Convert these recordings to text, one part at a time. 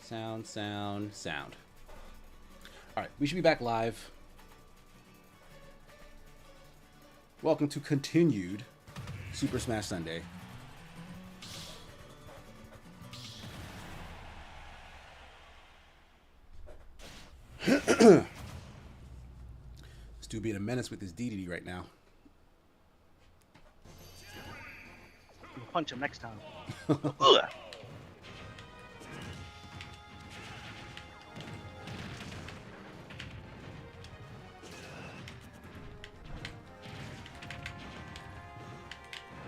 Sound, sound, sound. All right, we should be back live. Welcome to continued Super Smash Sunday. This dude being a menace with his DDD right now. I'll punch him next time. Ugh.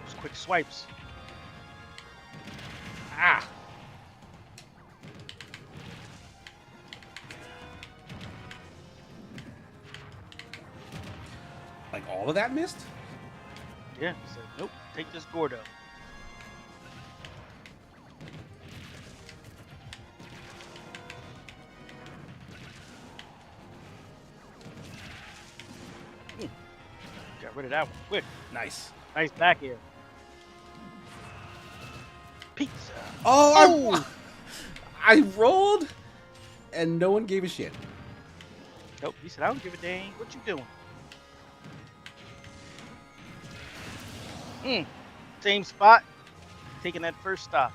Those quick swipes. Ah! Like all of that missed? Yeah, he said, nope, take this Gordo. Got rid of that one quick. Nice. Nice back air. Pizza. Oh, I rolled and no one gave a shit. Nope, he said, I don't give a dang. What you doing? Same spot. Taking that first stop.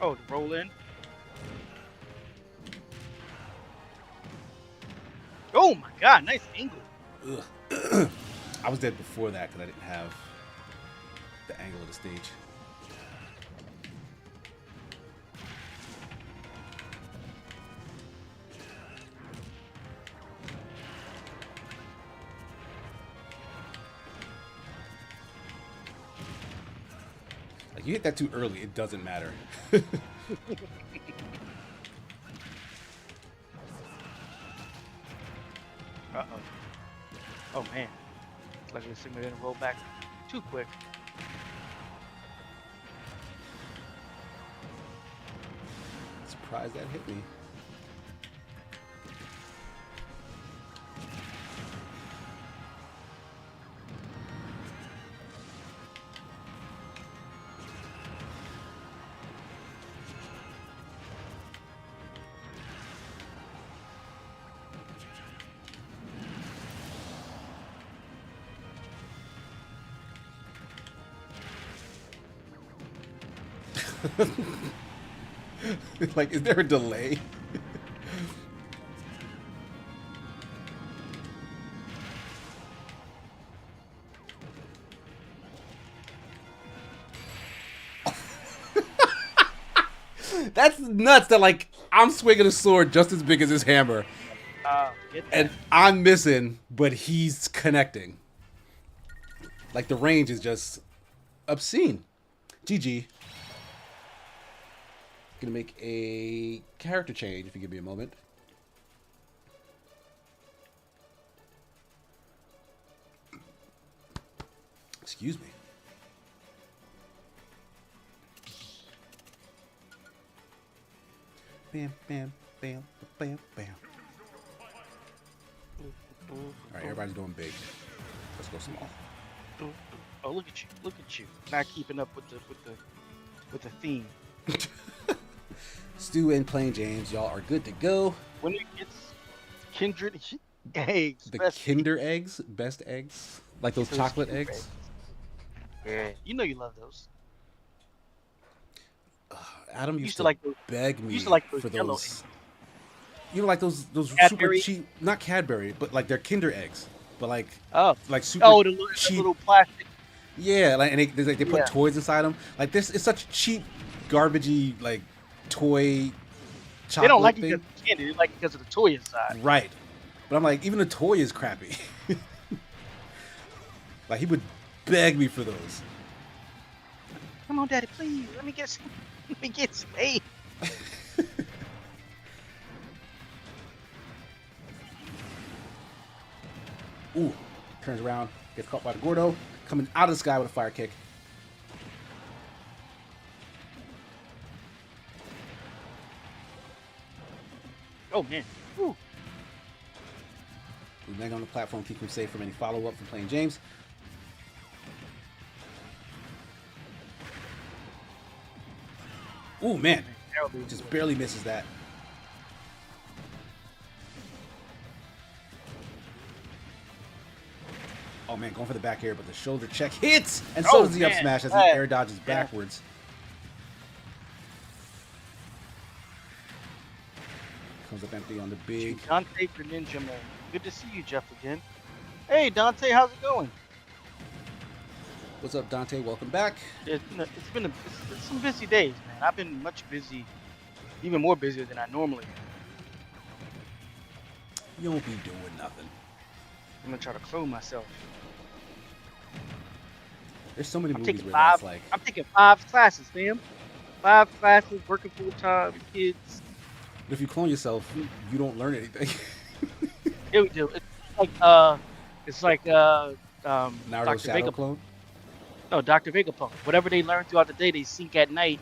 Oh, the roll in. Oh my god, nice angle. Ugh. I was dead before that because I didn't have the angle of the stage. Like you hit that too early, it doesn't matter. Uh-oh. Oh man. It's like this thing we're gonna roll back too quick. Surprised that hit me. Like, is there a delay? That's nuts that, like, I'm swinging a sword just as big as his hammer. Get that. And I'm missing, but he's connecting. Like, the range is just obscene. GG. Gonna make a character change if you give me a moment. Excuse me. Bam, bam, bam, bam, bam. All right, everybody's doing big. Let's go small. Oh, look at you! Look at you! Not keeping up with the theme. Stu and Plain James, y'all are good to go. When it gets kindred eggs, The best Kinder eggs, best eggs, like those chocolate Kinder eggs. Yeah, you know you love those. Adam used to like those. beg me Used to like those for yellow those. eggs. You know, like those super Cadbury? cheap, not Cadbury, but like they're Kinder eggs, but like Oh, super the cheap. little plastic. Yeah, like and they put Yeah. toys inside them. Like this is such cheap, garbagey like toy chocolate They don't like it thing. because of the candy. They like it because of the toy inside. Right. But I'm like, even the toy is crappy. Like he would beg me for those. Come on, Daddy, please. Let me get some. Let me get some eggs. Ooh, turns around, gets caught by the Gordo, coming out of the sky with a fire kick. Oh man. Whew. Leg on the platform, keep him safe from any follow-up from Playing James. Ooh, man. Just barely misses that. Oh, man, going for the back air, but the shoulder check hits! And so does the up smash as he air dodges backwards. Comes up empty on the big. Dante for Ninja Man. Good to see you, Jeff, again. Hey, Dante, how's it going? What's up, Dante? Welcome back. It's been some busy days, man. I've been much busy, even more busier than I normally am. You won't be doing nothing. I'm gonna try to clone myself. There's so many movies where I'm taking 5 classes, fam. 5 classes, working full time, kids. But if you clone yourself, you don't learn anything. Yeah, we do. It's like Naruto Dr. Shadow Clone? No, Dr. Vegapunk. Whatever they learn throughout the day, they sync at night,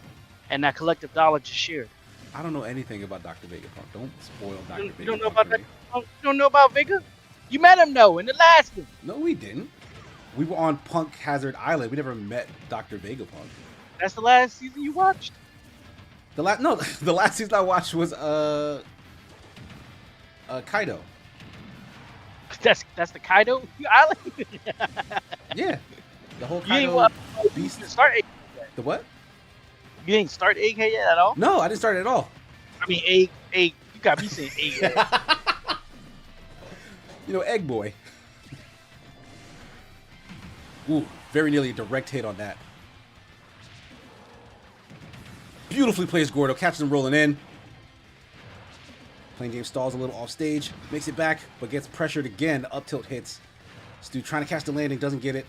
and that collective knowledge is shared. I don't know anything about Dr. Vegapunk. Don't spoil Dr. Vegapunk. You don't know about that? You don't know about Vega? You met him though in the last one. No, we didn't. We were on Punk Hazard Island. We never met Dr. Vegapunk. That's the last season you watched? The last season I watched was Kaido. That's the Kaido Island. Yeah, the whole You Kaido didn't beast. start AK yet. The what? You didn't start AK yet at all? No, I didn't start it at all. I mean, egg. You got me saying egg. You know, Egg Boy. Ooh, very nearly a direct hit on that. Beautifully plays Gordo, catches him rolling in. Playing James stalls a little off stage, makes it back, but gets pressured again. Up tilt hits. Stu trying to catch the landing, doesn't get it.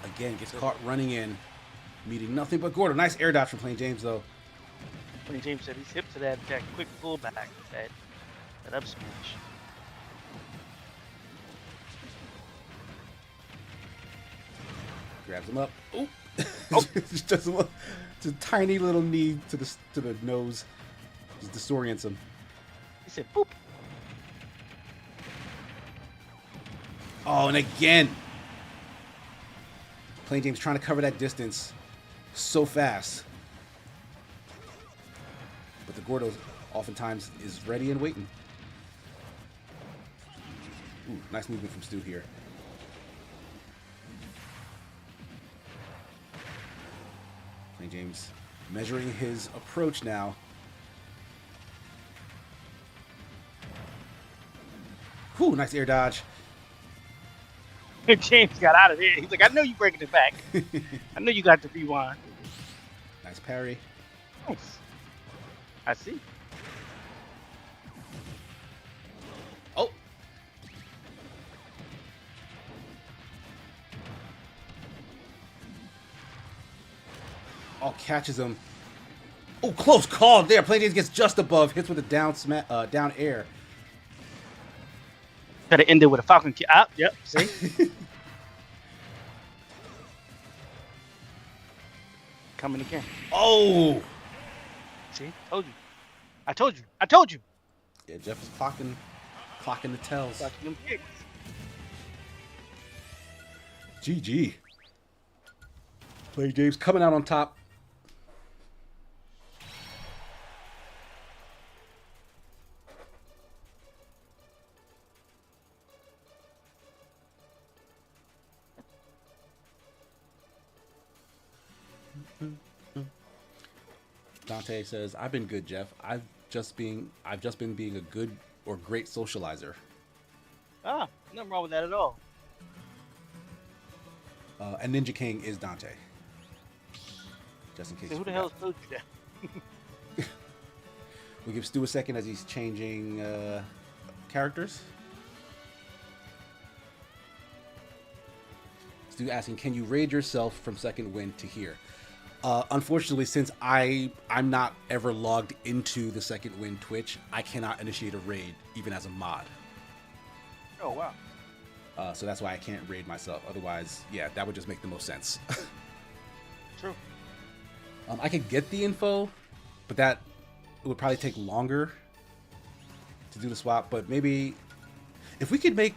Again, gets caught running in, meeting nothing but Gordo. Nice air dodge from Playing James, though. When James said he's hip to that quick pullback, that up smash. Grabs him up. Ooh. Just a tiny little knee to the nose. Just disorients him. He said, boop. Oh, and again. Playing James trying to cover that distance so fast. But the Gordo oftentimes is ready and waiting. Ooh, nice movement from Stu here. Playing James measuring his approach now. Whew, nice air dodge. James got out of there. He's like, I know you breaking it back. I know you got the rewind. Nice parry. Nice. I see. Oh. Oh, catches him. Oh, close call there. Playing James gets just above, hits with a down air. Could have ended with a Falcon kick. Ah, yep, see? Coming again. Oh! See? Told you. I told you. I told you. Yeah, Jeff is clocking the tells. Clocking them kicks. GG. Playing James coming out on top. Dante says, "I've been good, Jeff. I've just been being a good or great socializer." Ah, nothing wrong with that at all. And Ninja King is Dante. Just in case. So who the hell told you that? We'll give Stu a second as he's changing characters. Stu asking, "Can you raid yourself from second wind to here?" Unfortunately, since I'm not ever logged into the Second Wind Twitch, I cannot initiate a raid even as a mod. Oh wow. So that's why I can't raid myself. Otherwise, yeah, that would just make the most sense. True. I could get the info, but that would probably take longer to do the swap. But maybe if we could make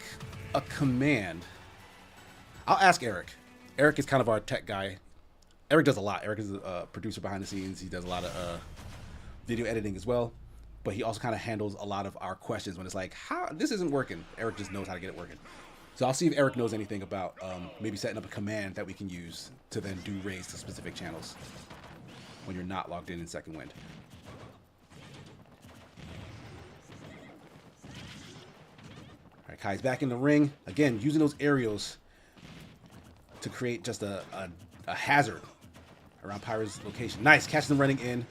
a command, I'll ask Eric. Eric is kind of our tech guy. Eric does a lot. Eric is a producer behind the scenes. He does a lot of video editing as well. But he also kind of handles a lot of our questions when it's like, how this isn't working. Eric just knows how to get it working. So I'll see if Eric knows anything about maybe setting up a command that we can use to then do raids to specific channels when you're not logged in Second Wind. All right, Kai's back in the ring. Again, using those aerials to create just a hazard around Pyra's location. Nice, catching them running in.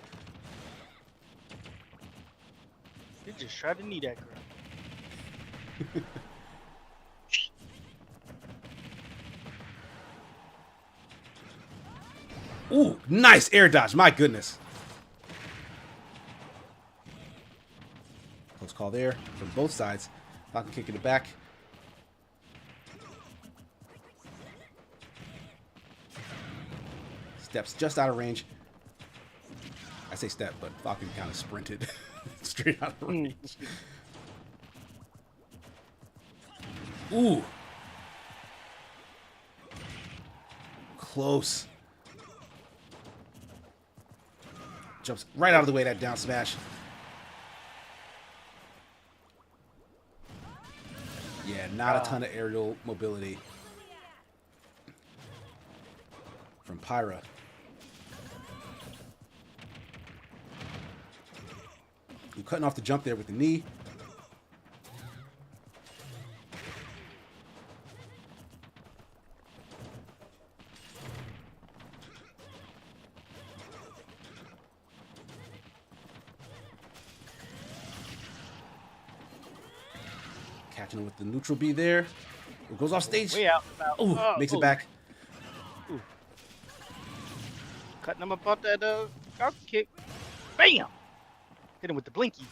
They just tried to knee that girl. Ooh, nice air dodge. My goodness. Close call there from both sides. Falcon kick in the back. Steps just out of range. I say step, but Falcon kind of sprinted straight out of range. Ooh. Close. Jumps right out of the way of that down smash. Yeah, not a ton of aerial mobility from Pyra. You're cutting off the jump there with the knee. Catching him with the neutral B there. It goes off stage. Way out. Ooh, makes it back. Ooh. Cutting him about that Falcon kick. Bam! Hit him with the blinky.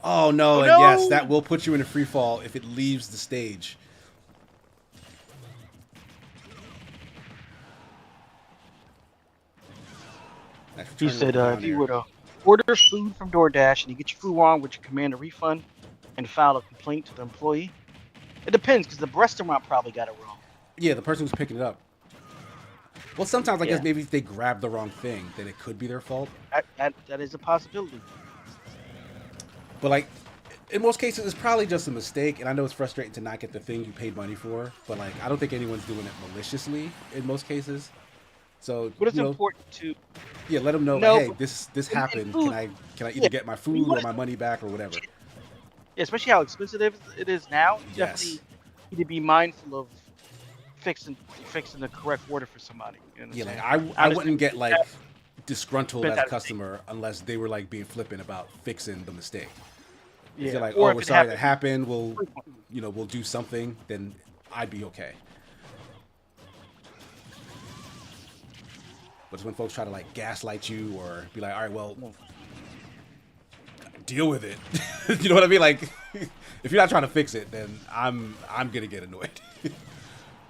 Oh no, Oh, and no! yes, that will put you in a free fall if it leaves the stage. He said if you were to order food from DoorDash and you get your food wrong, would you command a refund and file a complaint to the employee? It depends, because the restaurant probably got it wrong. Yeah, the person who's picking it up. Well, sometimes I Yeah. guess maybe if they grab the wrong thing, then it could be their fault. That is a possibility. But like, in most cases, it's probably just a mistake. And I know it's frustrating to not get the thing you paid money for, but like, I don't think anyone's doing it maliciously in most cases. So, But it's you know, important to yeah, let them know, No, like, hey, but- this and happened. food- Can I either yeah, get my I mean, food what or is- my money back or whatever? Yeah, especially how expensive it is now. You Yes. definitely need to be mindful of fixing the correct order for somebody. You know what Yeah, I'm like saying? I wouldn't get like disgruntled Spent as a out of customer unless they were like being flippant about fixing the mistake. If Yeah. they're like, Or oh, if we're it sorry that happened- happened. We'll do something. Then I'd be okay. But it's when folks try to like gaslight you or be like, all right, well, deal with it. You know what I mean? Like, if you're not trying to fix it, then I'm gonna get annoyed.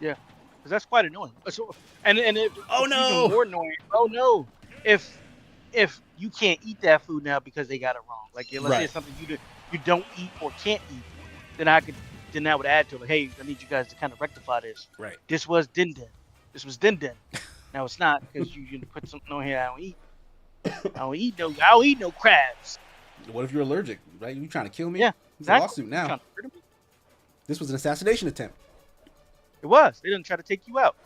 Yeah, because that's quite annoying. So, and it, Oh, it's no! even more annoying. Oh no! If you can't eat that food now because they got it wrong, like let's say Right. it's something you don't eat or can't eat, then that would add to it. Like, hey, I need you guys to kind of rectify this. Right. This was din din. This was din din. Now it's not because you put something on here I don't eat. I don't eat no crabs. What if you're allergic? Right? You trying to kill me? Yeah, It's a exactly. lawsuit now. Trying to murder me. This was an assassination attempt. It was. They didn't try to take you out.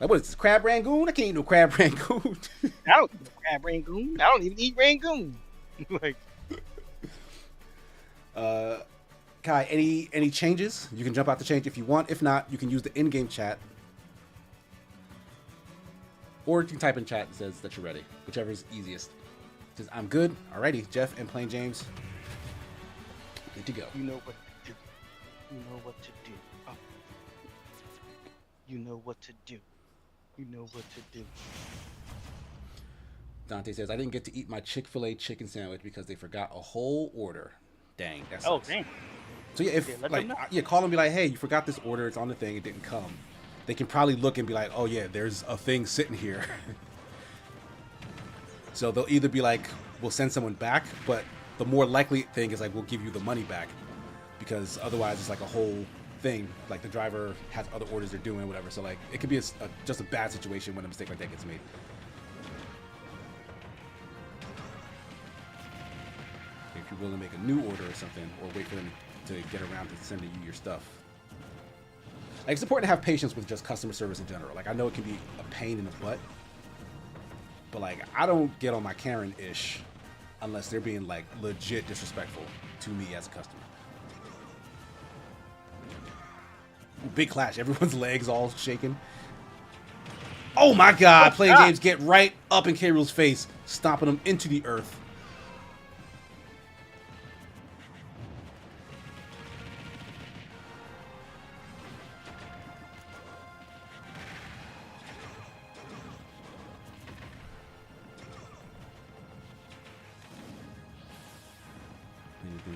Like, what is this, crab rangoon? I can't eat no crab rangoon. I don't eat no crab rangoon. I don't even eat rangoon. Like, Kai, any changes? You can jump out to change if you want. If not, you can use the in-game chat. Or you can type in chat that says that you're ready. Whichever is easiest. Says, I'm good. Alrighty, Jeff and Plain James. Good to go. you know what to do. You know what to do. Oh. You know what to do. You know what to do. Dante says, I didn't get to eat my Chick-fil-A chicken sandwich because they forgot a whole order. Dang, that Oh, sucks. dang. So yeah, if like call them and be like, hey, you forgot this order. It's on the thing. It didn't come. They can probably look and be like, oh yeah, there's a thing sitting here. So they'll either be like, we'll send someone back, but the more likely thing is like, we'll give you the money back, because otherwise it's like a whole thing. Like the driver has other orders they're doing, whatever. So like it could be just a bad situation when a mistake like that gets made. If you're willing to make a new order or something, or wait for them to get around to sending you your stuff. Like, it's important to have patience with just customer service in general. Like, I know it can be a pain in the butt, but like, I don't get on my Karen-ish unless they're being like legit disrespectful to me as a customer. Ooh, big clash. Everyone's legs all shaking. Oh my God! Playing James get right up in K. Rool's face, stomping him into the earth.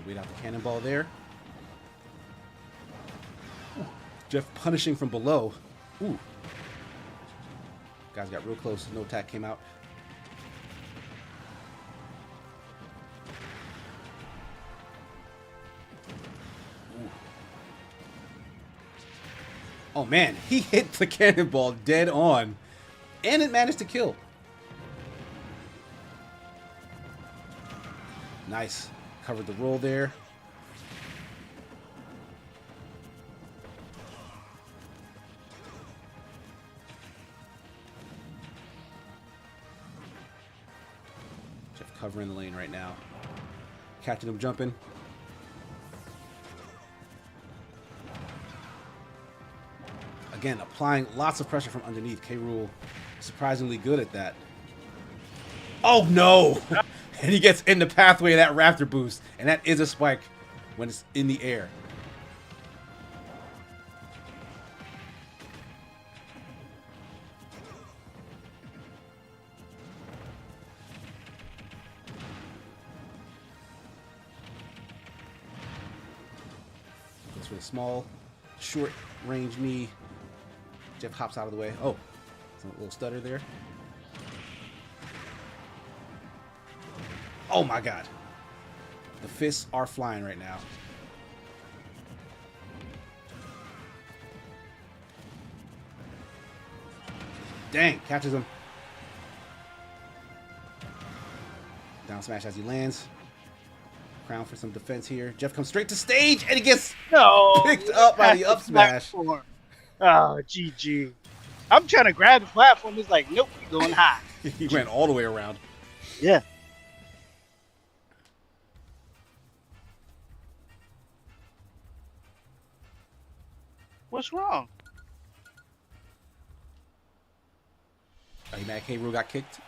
Wait out the cannonball there. Ooh. Jeff punishing from below. Ooh. Guys got real close. No attack came out. Ooh. Oh man, he hit the cannonball dead on. And it managed to kill. Nice. Covered the roll there. Jeff covering the lane right now. Catching him jumping. Again, applying lots of pressure from underneath. K. Rool surprisingly good at that. Oh no! And he gets in the pathway of that Raptor boost. And that is a spike when it's in the air. Goes for a small, short range knee. Jeff hops out of the way. Oh, a little stutter there. Oh my God. The fists are flying right now. Dang, catches him. Down smash as he lands. Crown for some defense here. Jeff comes straight to stage and he gets picked up by the up smash. Oh, GG. I'm trying to grab the platform. He's like, nope, you're going high. He went all the way around. Yeah. What's wrong? Are you mad K. Rool got kicked?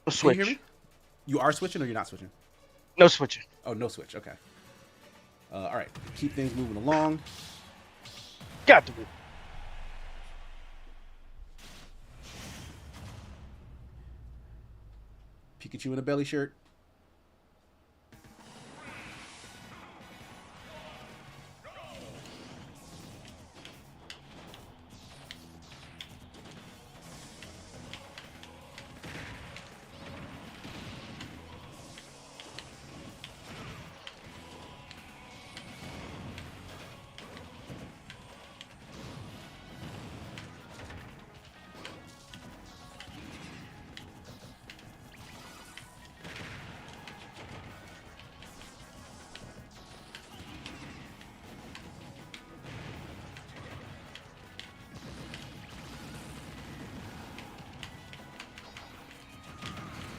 Switch. Can you hear me? You are switching or you're not switching? No switching. Oh, no switch. Okay. All right. Keep things moving along. Got to be. Pikachu in a belly shirt.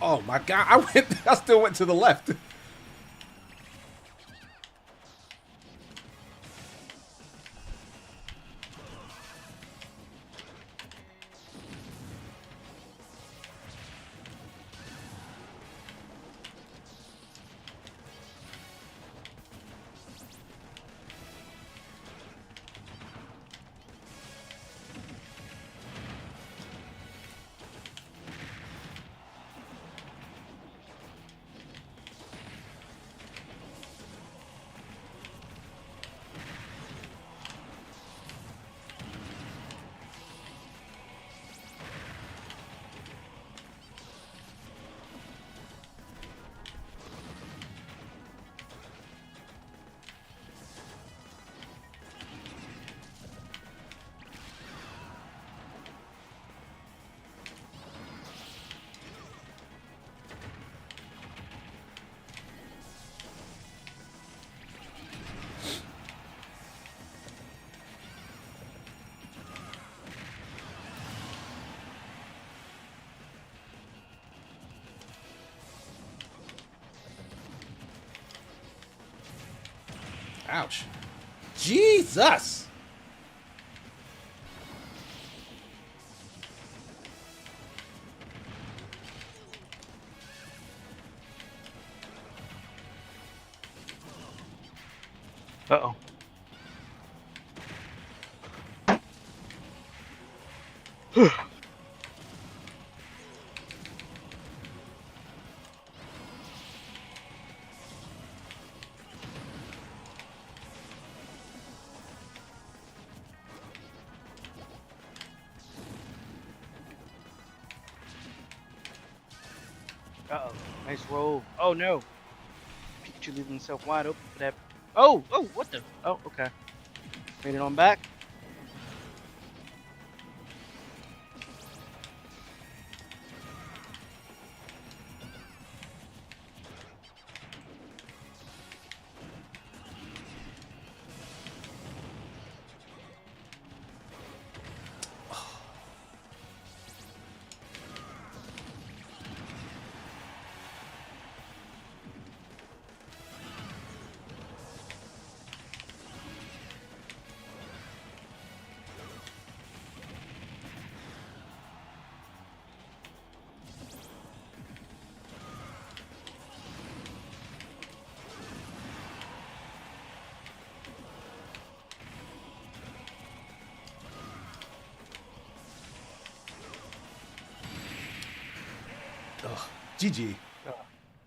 Oh my God! I still went to the left. Ouch. Jesus! Uh-oh. Uh-oh. Nice roll. Oh, no. Pikachu leaving himself wide open for that. Oh, what the? Oh, okay. Made it on back. Ugh. GG.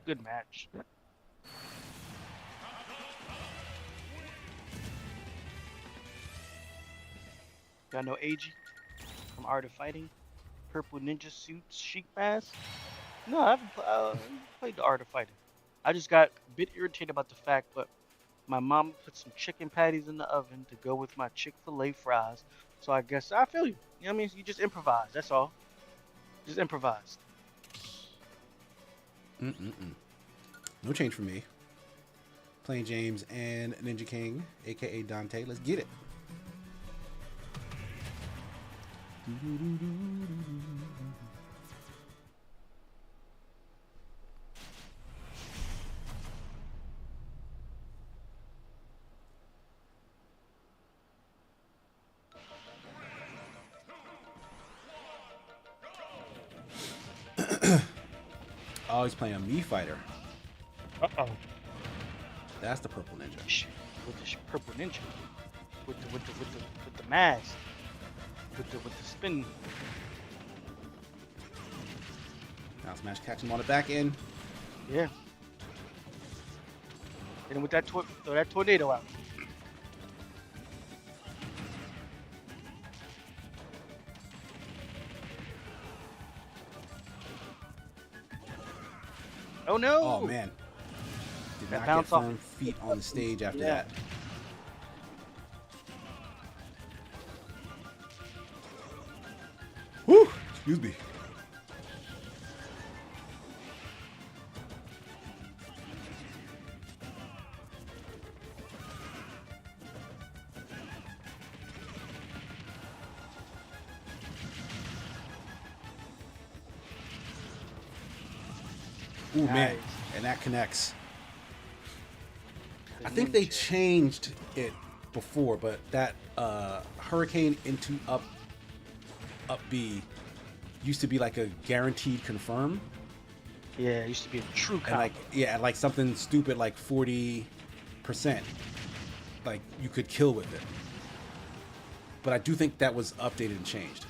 Good match. Y'all know AG from Art of Fighting? Purple ninja suits, chic mask? No, I haven't played the Art of Fighting. I just got a bit irritated about the fact, but my mom put some chicken patties in the oven to go with my Chick-fil-A fries. So I guess I feel you. You know what I mean? You just improvise. That's all. Just improvise. No change for me. Playing James and Ninja King, aka Dante. Let's get it. Oh, he's playing a Mii fighter. Uh-oh. That's the purple ninja. With the purple ninja. With the mask. With the spin. Now Smash catch him on the back end. Yeah. And with that throw that tornado out. Oh no! Oh man. Did That not get bounce firm feet on the stage after Yeah. that. Whew! Excuse me. Ooh, man. Nice. And that connects. The I think they ninja. changed it before, but that Hurricane into up B used to be like a guaranteed confirm. Yeah, it used to be a true And combo. like something stupid like 40%. Like you could kill with it. But I do think that was updated and changed.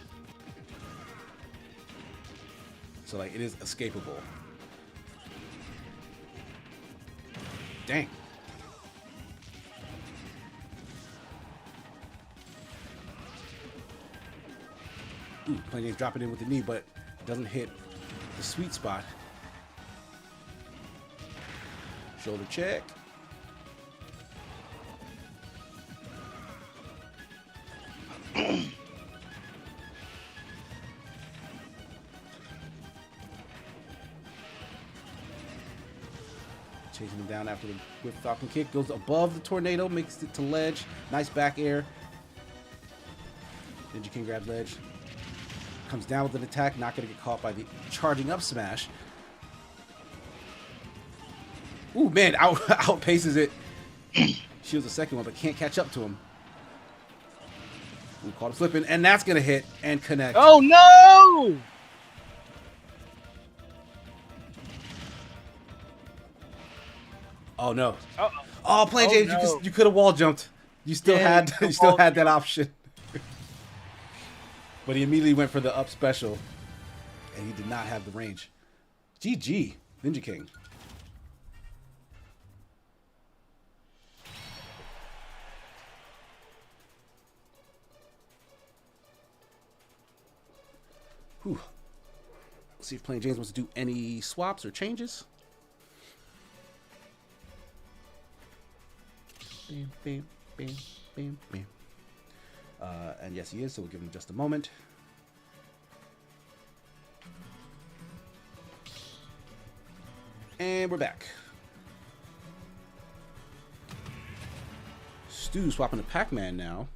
So like it is escapable. Dang. Ooh, Plain James dropping in with the knee, but doesn't hit the sweet spot. Shoulder check. Chasing him down after the whip falcon kick. Goes above the tornado, makes it to ledge. Nice back air. Ninja King grabs ledge. Comes down with an attack, not going to get caught by the charging up smash. Ooh, man, outpaces it shields the second one, but can't catch up to him. We caught him flipping, and that's gonna hit and connect. Oh no! Oh no! Uh-oh. Oh, play Oh, James, no. you could have wall jumped. You still Yeah, had you you still wall had that option. But he immediately went for the up special, and he did not have the range. GG, Ninja King. Whew. Let's see if Playing James wants to do any swaps or changes. Bam, bam, bam, bam, bam. And yes, he is, so we'll give him just a moment. And we're back. Stu swapping to Pac-Man now.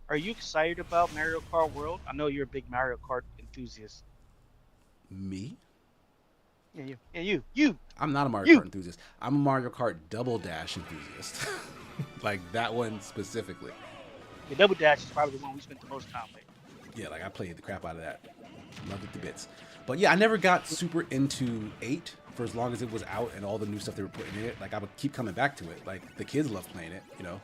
Are you excited about Mario Kart World? I know you're a big Mario Kart enthusiast. Me? Yeah, you. Yeah, you. I'm not a Mario Kart enthusiast. I'm a Mario Kart Double Dash enthusiast. Like that one specifically. The Double Dash is probably the one we spent the most time with. Yeah, like I played the crap out of that. Loved it to bits. But yeah, I never got super into 8 for as long as it was out and all the new stuff they were putting in it. Like I would keep coming back to it. Like the kids love playing it, you know.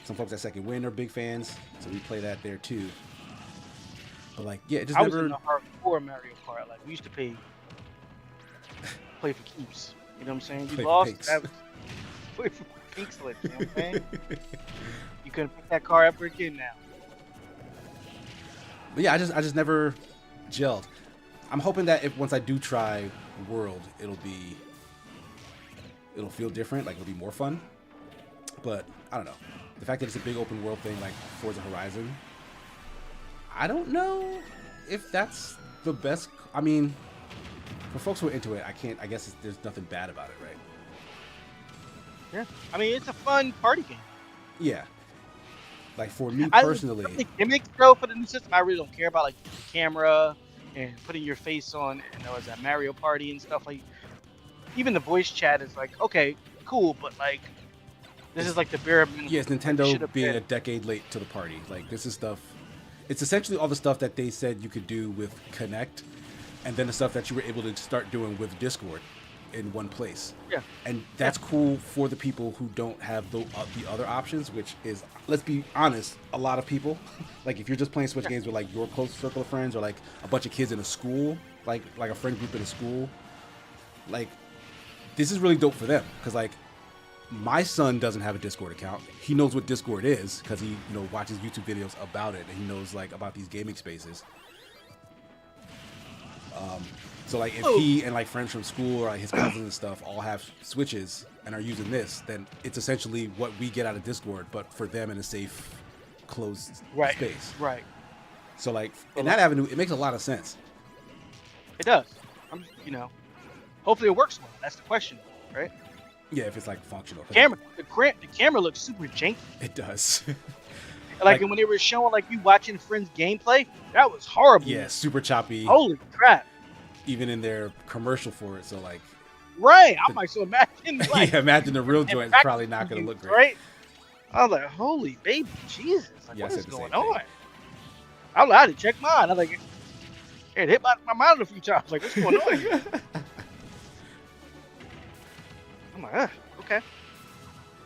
Some folks at Second Wind are big fans, so we play that there too. But like, yeah, it just I never. was in the hardcore Mario Kart. Like we used to play for keeps. You know what I'm saying? You Play for lost. pinks. That was, play for pink slips. You know what I'm saying? You couldn't pick that car ever again now. But yeah, I just never gelled. I'm hoping that if once I do try World, it'll feel different, like it'll be more fun. But I don't know. The fact that it's a big open world thing like Forza Horizon, I don't know if that's the best. I mean, for folks who are into it, I guess there's nothing bad about it, right? Yeah. I mean, it's a fun party game. Yeah. Like for me I personally, think gimmicks though for the new system, I really don't care about like the camera and putting your face on, you know, as a Mario Party and stuff. Like even the voice chat is like, okay, cool, but like this is like the bare minimum. yes, Like, Nintendo should've being been- a decade late to the party. Like this is stuff. It's essentially all the stuff that they said you could do with Connect, and then the stuff that you were able to start doing with Discord in one place. Yeah. And that's cool for the people who don't have the other options, which is, let's be honest, a lot of people. Like if you're just playing Switch games with like your close circle of friends or like a bunch of kids in a school, like a friend group in a school, like this is really dope for them because like my son doesn't have a Discord account. He knows what Discord is because he watches YouTube videos about it and he knows like about these gaming spaces. So like if he and like friends from school or like his cousins and stuff all have Switches and are using this, then it's essentially what we get out of Discord, but for them in a safe, closed space. Right. So like in that avenue, it makes a lot of sense. It does. Hopefully it works well. That's the question, right? Yeah, if it's like functional. The camera looks super janky. It does. Like when they were showing like you watching friends gameplay, that was horrible. Yeah, super choppy. Holy crap. Even in their commercial for it, so like. Right, I'm like, so imagine like. Yeah, imagine the real joint is probably not going to look great. Right? I was like, holy baby, Jesus, like Yeah, I what said is the going same thing. on? I was like, I had to check mine. I was like, it hit my monitor a few times. Like, what's going on here? I'm like, okay.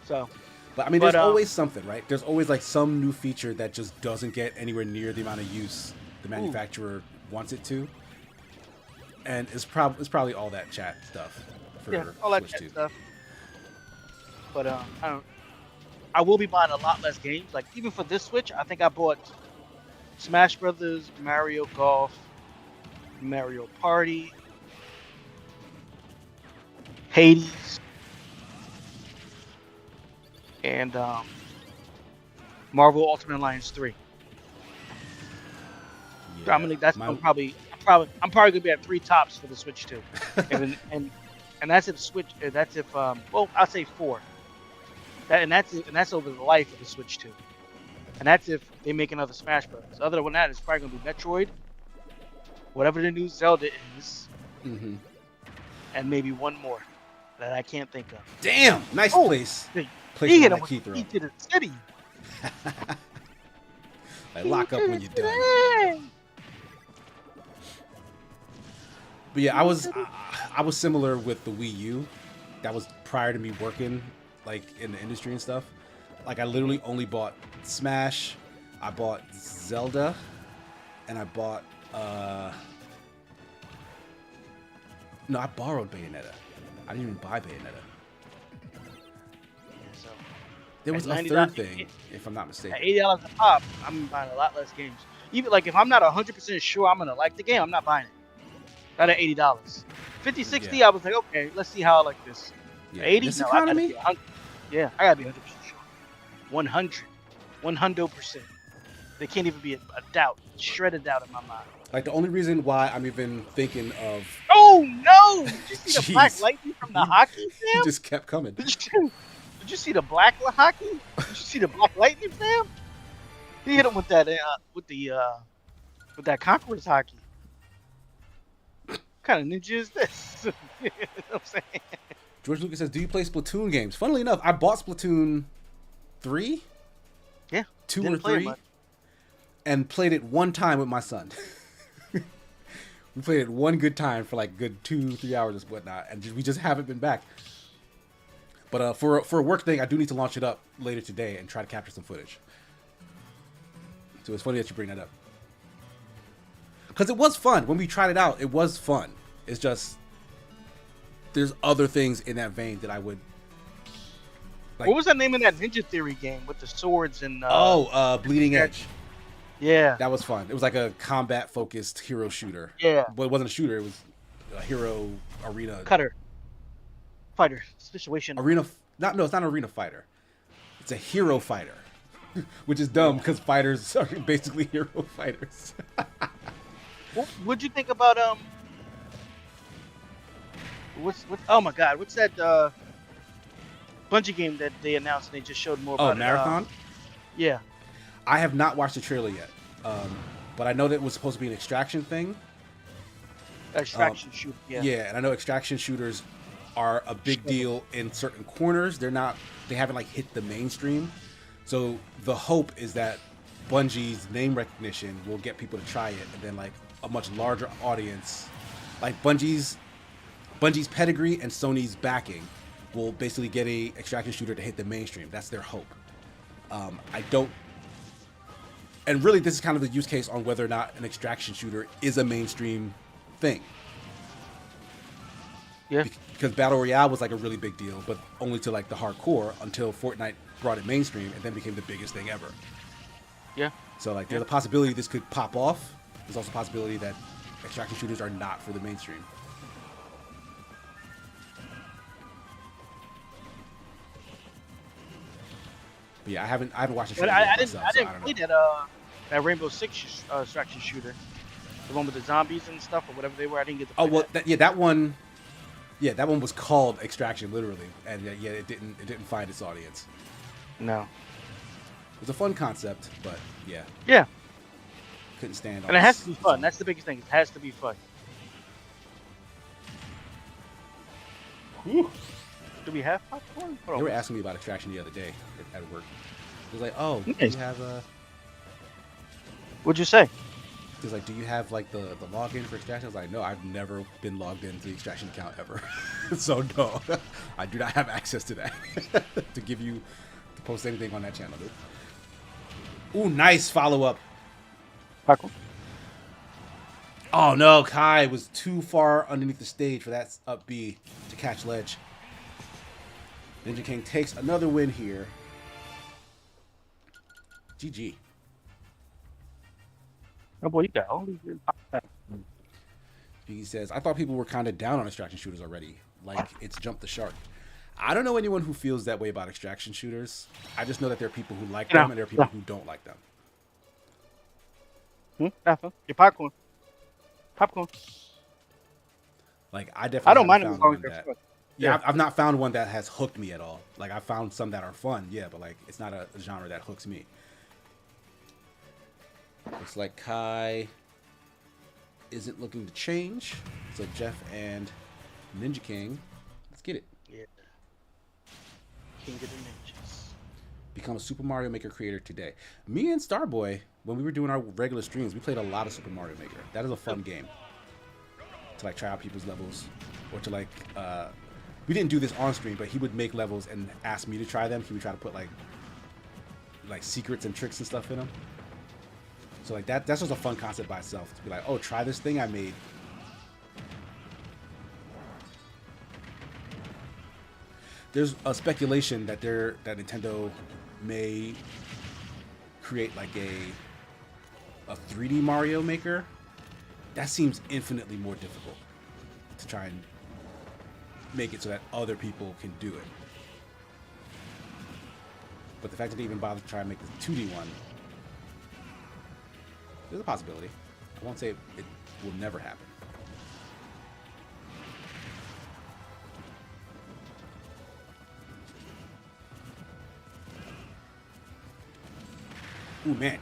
So. But I mean, there's always something, right? There's always like some new feature that just doesn't get anywhere near the amount of use the manufacturer wants it to, and it's probably all that chat stuff for all that Switch chat 2. stuff. But I will be buying a lot less games. Like even for this Switch, I think I bought Smash Brothers, Mario Golf, Mario Party, Hades, and Marvel Ultimate Alliance 3. Yeah, I'm probably gonna be at 3 tops for the Switch 2, and that's if Switch. That's if well, I'll say 4. That's over the life of the Switch 2, and that's if they make another Smash Brothers. Other than that, it's probably gonna be Metroid, whatever the new Zelda is, Mm-hmm. and maybe one more. that I can't think of. Damn, nice Oh, place. he Placement hit on him that with key the throw. key to the city. Like lock up when you're done. But yeah, I was similar with the Wii U. That was prior to me working like in the industry and stuff. Like I literally only bought Smash, I bought Zelda, and I bought no, I borrowed Bayonetta. I didn't even buy Bayonetta. So There was at a $90 third thing, if I'm not at mistaken. $80 a pop, I'm buying a lot less games. Even like if I'm not 100% sure I'm gonna like the game, I'm not buying it. Not at $80. 50, 60, Yeah. I was like, okay, let's see how I like this. Yeah. 80, This no, I gotta economy, be 100. Yeah, I gotta be 100% sure. 100, 100%. There can't even be a doubt, shredded doubt in my mind. like the only reason why I'm even thinking of Oh no! Did you see the black jeez, lightning from the he, hockey, he fam? just kept coming. Did you see the black hockey? Did you see the black lightning, fam? He hit him with that with that Conqueror's hockey. What kind of ninja is this? You know what I'm saying? George Lucas says, "Do you play Splatoon games?" Funnily enough, I bought Splatoon 3, Yeah, 2 didn't or play it 3, much. and played it one time with my son. We played it one good time for like good 2-3 hours and whatnot, and we just haven't been back. But for a work thing, I do need to launch it up later today and try to capture some footage. So it's funny that you bring that up. Because it was fun. When we tried it out, it was fun. It's just, there's other things in that vein that I would... Like, What was the name of that Ninja Theory game with the swords and... Bleeding Edge. Yeah. That was fun. It was like a combat-focused hero shooter. Yeah. But it wasn't a shooter. It was a hero arena... Cutter. Fighter. Situation. Arena... No, it's not an arena fighter. It's a hero fighter. Which is dumb, because fighters are basically hero fighters. What'd you think about what's oh my god, what's that Bungie game that they announced and they just showed more about Marathon? Yeah. I have not watched the trailer yet. But I know that it was supposed to be an extraction thing. Extraction shoot, yeah. Yeah, and I know extraction shooters are a big deal in certain corners. They haven't like hit the mainstream. So the hope is that Bungie's name recognition will get people to try it, and then like a much larger audience, like Bungie's pedigree and Sony's backing, will basically get a extraction shooter to hit the mainstream. That's their hope. And really, this is kind of the use case on whether or not an extraction shooter is a mainstream thing. Yeah. Because Battle Royale was like a really big deal, but only to like the hardcore until Fortnite brought it mainstream and then became the biggest thing ever. Yeah. So like there's a possibility this could pop off. There's also a possibility that extraction shooters are not for the mainstream. But yeah, I haven't watched the But trailer I yet didn't myself, so I don't play know. that Rainbow Six extraction shooter. The one with the zombies and stuff or whatever they were. I didn't get to play Oh well, that. that one. Yeah, that one was called Extraction, literally, and yeah, it didn't find its audience. No. It was a fun concept, but yeah, Yeah. couldn't stand. And it has to be fun. That's the biggest thing. It has to be fun. Whew. Do we have popcorn? They were asking me about Extraction the other day at work. It was like, "Oh, do Nice. you have a?" What'd you say? He was like, "Do you have like the login for Extraction?" I was like, "No, I've never been logged into the Extraction account ever, so no, I do not have access to that to give you to post anything on that channel, dude." Ooh, nice follow up. Popcorn. Oh no, Kai was too far underneath the stage for that up B to catch ledge. Ninja King takes another win here. GG. Oh boy, you got all these good pop- He says, I thought people were kind of down on extraction shooters already. Like, it's jumped the shark. I don't know anyone who feels that way about extraction shooters. I just know that there are people who like them and there are people who don't like them. Your popcorn. Popcorn. Like, I definitely I don't mind haven't them found as long one as they're that... fun. Yeah, I've not found one that has hooked me at all. Like, I've found some that are fun, yeah, but, like, it's not a genre that hooks me. Looks like Kai isn't looking to change. So Jeff and Ninja King, let's get it. Yeah. King of the Ninjas. Become a Super Mario Maker creator today. Me and Starboy, when we were doing our regular streams, we played a lot of Super Mario Maker. That is a fun game to like try out people's levels, or to like. We didn't do this on stream, but he would make levels and ask me to try them. He would try to put like secrets and tricks and stuff in them. So like that's just a fun concept by itself to be like, oh, try this thing I made. There's a speculation that that Nintendo may create like a 3D Mario Maker. That seems infinitely more difficult to try and make it so that other people can do it. But the fact that they even bothered to try and make the 2D one, there's a possibility. I won't say it will never happen. Ooh, man.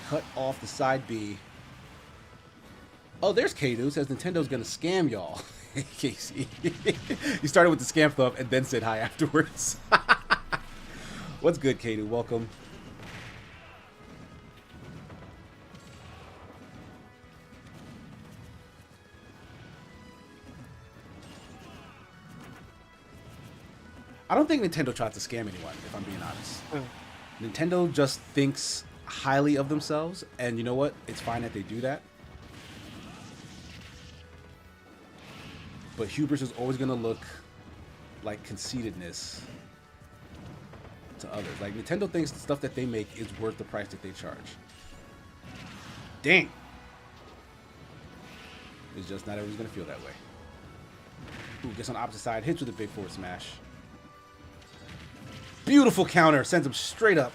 Cut off the side B. Oh, there's Kadu. Says Nintendo's gonna scam y'all. Casey. You started with the scam stuff and then said hi afterwards. What's good, Kadu? Welcome. I don't think Nintendo tried to scam anyone, if I'm being honest. Nintendo just thinks highly of themselves, and you know what? It's fine that they do that. But hubris is always going to look like conceitedness to others. Like, Nintendo thinks the stuff that they make is worth the price that they charge. Dang. It's just not everyone's going to feel that way. Ooh, gets on the opposite side, hits with a big forward smash. Beautiful counter, sends him straight up.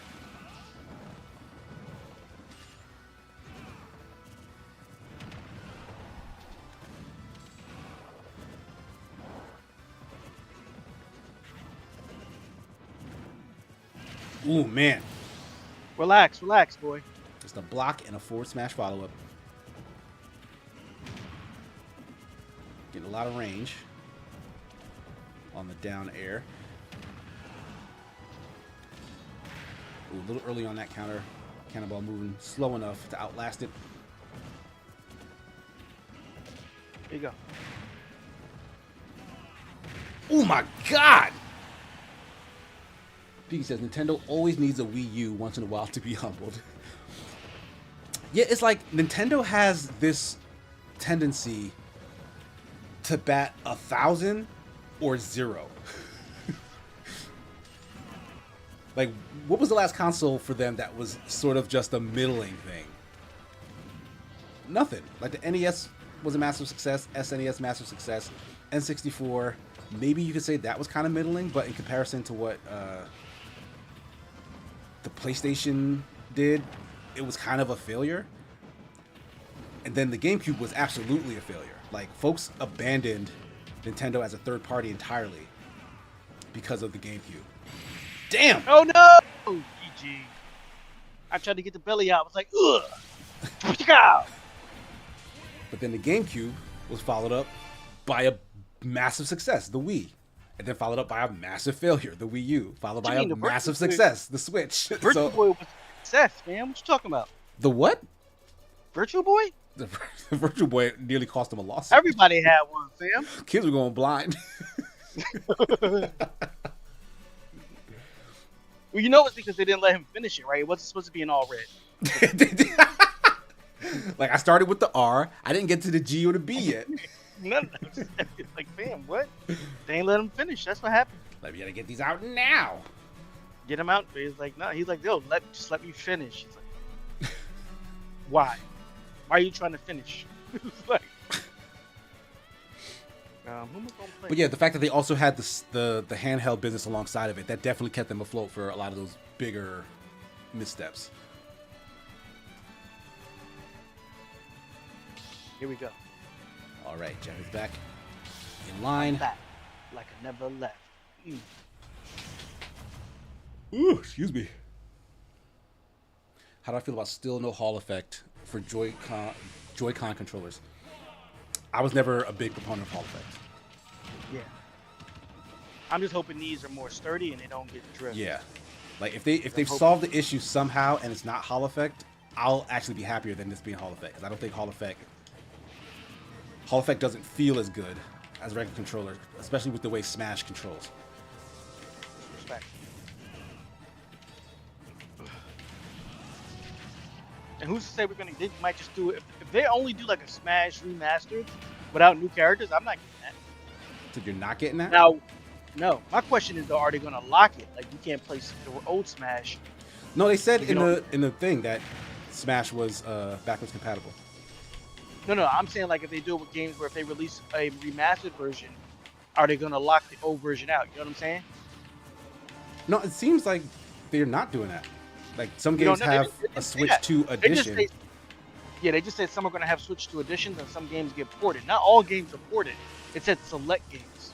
Ooh, man. Relax, relax, boy. Just a block and a forward smash follow-up. Getting a lot of range on the down air. Ooh, a little early on that counter. Cannonball moving slow enough to outlast it. Here you go. Oh my god! Piggy says Nintendo always needs a Wii U once in a while to be humbled. Yeah, it's like Nintendo has this tendency to bat 1,000 or 0. Like, what was the last console for them that was sort of just a middling thing? Nothing. Like, the NES was a massive success, SNES massive success, N64, maybe you could say that was kind of middling, but in comparison to what the PlayStation did, it was kind of a failure. And then the GameCube was absolutely a failure. Like, folks abandoned Nintendo as a third party entirely because of the GameCube. Damn! Oh no! GG. I tried to get the belly out. I was like, ugh! But then the GameCube was followed up by a massive success, the Wii. And then followed up by a massive failure, the Wii U. Followed by a massive success, the Switch. Virtual Boy was a success, man. What you talking about? The what? Virtual Boy? The Virtual Boy nearly cost him a lawsuit. Everybody had one, fam. Kids were going blind. Well, you know it's because they didn't let him finish it, right? It wasn't supposed to be in all red. Like, I started with the R. I didn't get to the G or the B yet. None of them. Like, fam, what? They ain't let him finish. That's what happened. Like, we gotta get these out now. Get him out. He's like, no. He's like, yo, just let me finish. He's like, why? Why are you trying to finish? It's like, who am I gonna play? But yeah, the fact that they also had the handheld business alongside of it, that definitely kept them afloat for a lot of those bigger missteps. Here we go. All right, Jeff is back in line. Back like I never left. Ooh, excuse me. How do I feel about still no Hall effect for Joy-Con controllers? I was never a big proponent of Hall effects. Yeah. I'm just hoping these are more sturdy and they don't get drift. Yeah, like if they've solved the issue somehow and it's not Hall effect, I'll actually be happier than this being Hall effect, because I don't think Hall effect doesn't feel as good as a regular controller, especially with the way Smash controls. Respect. And who's to say they might just do it if they only do like a Smash remastered without new characters? I'm not getting that. So you're not getting that? Now, no. My question is though, are they gonna lock it? Like you can't play the old Smash. No, they said in the thing that Smash was backwards compatible. No. I'm saying like if they do it with games where if they release a remastered version, are they gonna lock the old version out? You know what I'm saying? No, it seems like they're not doing that. Like some games have a Switch 2 edition. They just said some are gonna have Switch 2 editions and some games get ported. Not all games are ported. It said select games.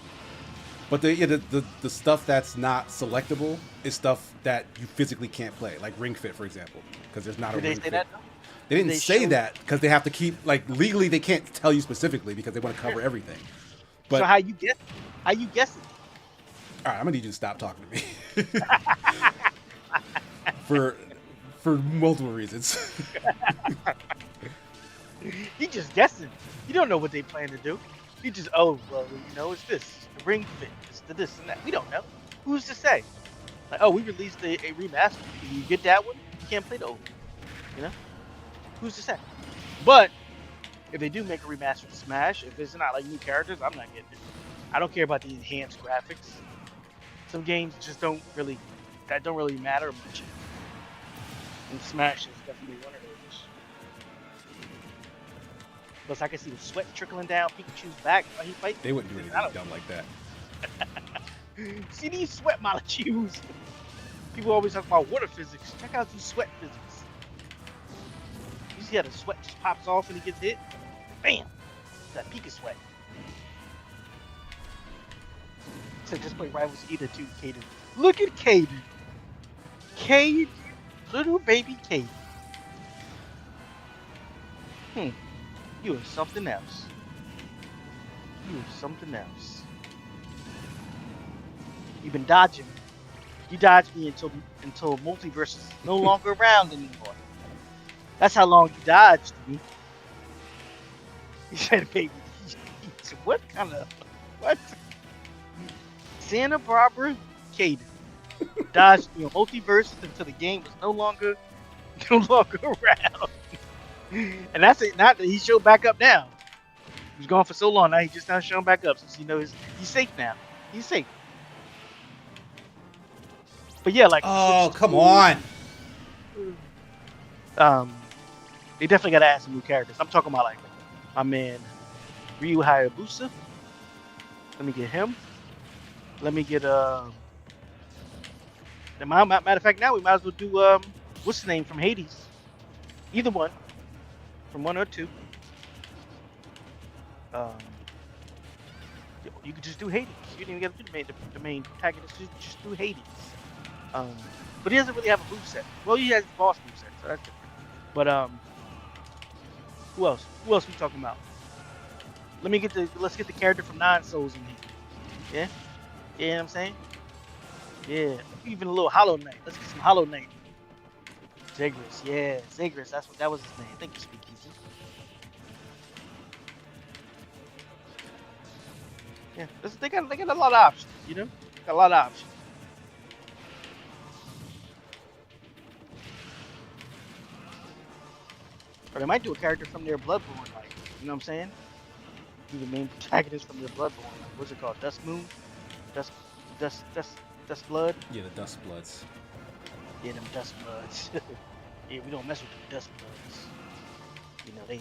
But the stuff that's not selectable is stuff that you physically can't play, like Ring Fit, for example, because there's not a Ring Fit. They didn't say that because they have to keep, like, legally they can't tell you specifically because they want to cover everything. But so how you guess it? All right, I'm gonna need you to stop talking to me for multiple reasons. He just guessing. You don't know what they plan to do. You just it's this, the Ring Fit, it's the this and that. We don't know. Who's to say? Like, we released a remaster. Can you get that one? You can't play the old one. You know? Who's to say? But if they do make a remastered Smash, if it's not like new characters, I'm not getting it. I don't care about the enhanced graphics. Some games just don't really matter much. And Smash is definitely one of those. Plus, I can see the sweat trickling down Pikachu's back while he fights. They wouldn't do anything dumb like that. See these sweat molecules? People always talk about water physics. Check out these sweat physics. You see how the sweat just pops off when he gets hit? Bam! That Pika sweat. So just play Rivals Either 2, Caden. Look at Caden. Caden. Little baby Caden. You are something else. You are something else. You've been dodging me. You dodged me until Multiverse is no longer around anymore. That's how long you dodged me. He said, baby, what? Santa Barbara Caden dodged me on Multiverse until the game was no longer around. And that's it. Not that he showed back up now. He was gone for so long. Now he just now showing back up since he's safe now. He's safe. But yeah, like. Oh, come on. They definitely gotta add some new characters. I'm talking about like my man Ryu Hayabusa. Let me get him. Let me get matter of fact, now we might as well do what's his name from Hades? Either one, from 1 or 2. You could just do Hades. You didn't even get to do the main protagonist. Just do Hades. But he doesn't really have a moveset. Well, he has the boss moveset, so that's different. But who else? Who else we talking about? Let's get the character from Nine Souls in here. Yeah, you know what I'm saying? Yeah, even a little Hollow Knight. Let's get some Hollow Knight. Zagreus, yeah, Zagreus. That was his name. Thank you, Speakeasy. Yeah, they got a lot of options. You know, got a lot of options. Or they might do a character from their Bloodborne, like, you know what I'm saying? Do the main protagonist from their Bloodborne. Like, what's it called? Dust Moon? Dust Blood? Yeah, the Dust Bloods. Yeah, them Dust Bloods. Yeah, we don't mess with the Dust Bloods. You know, they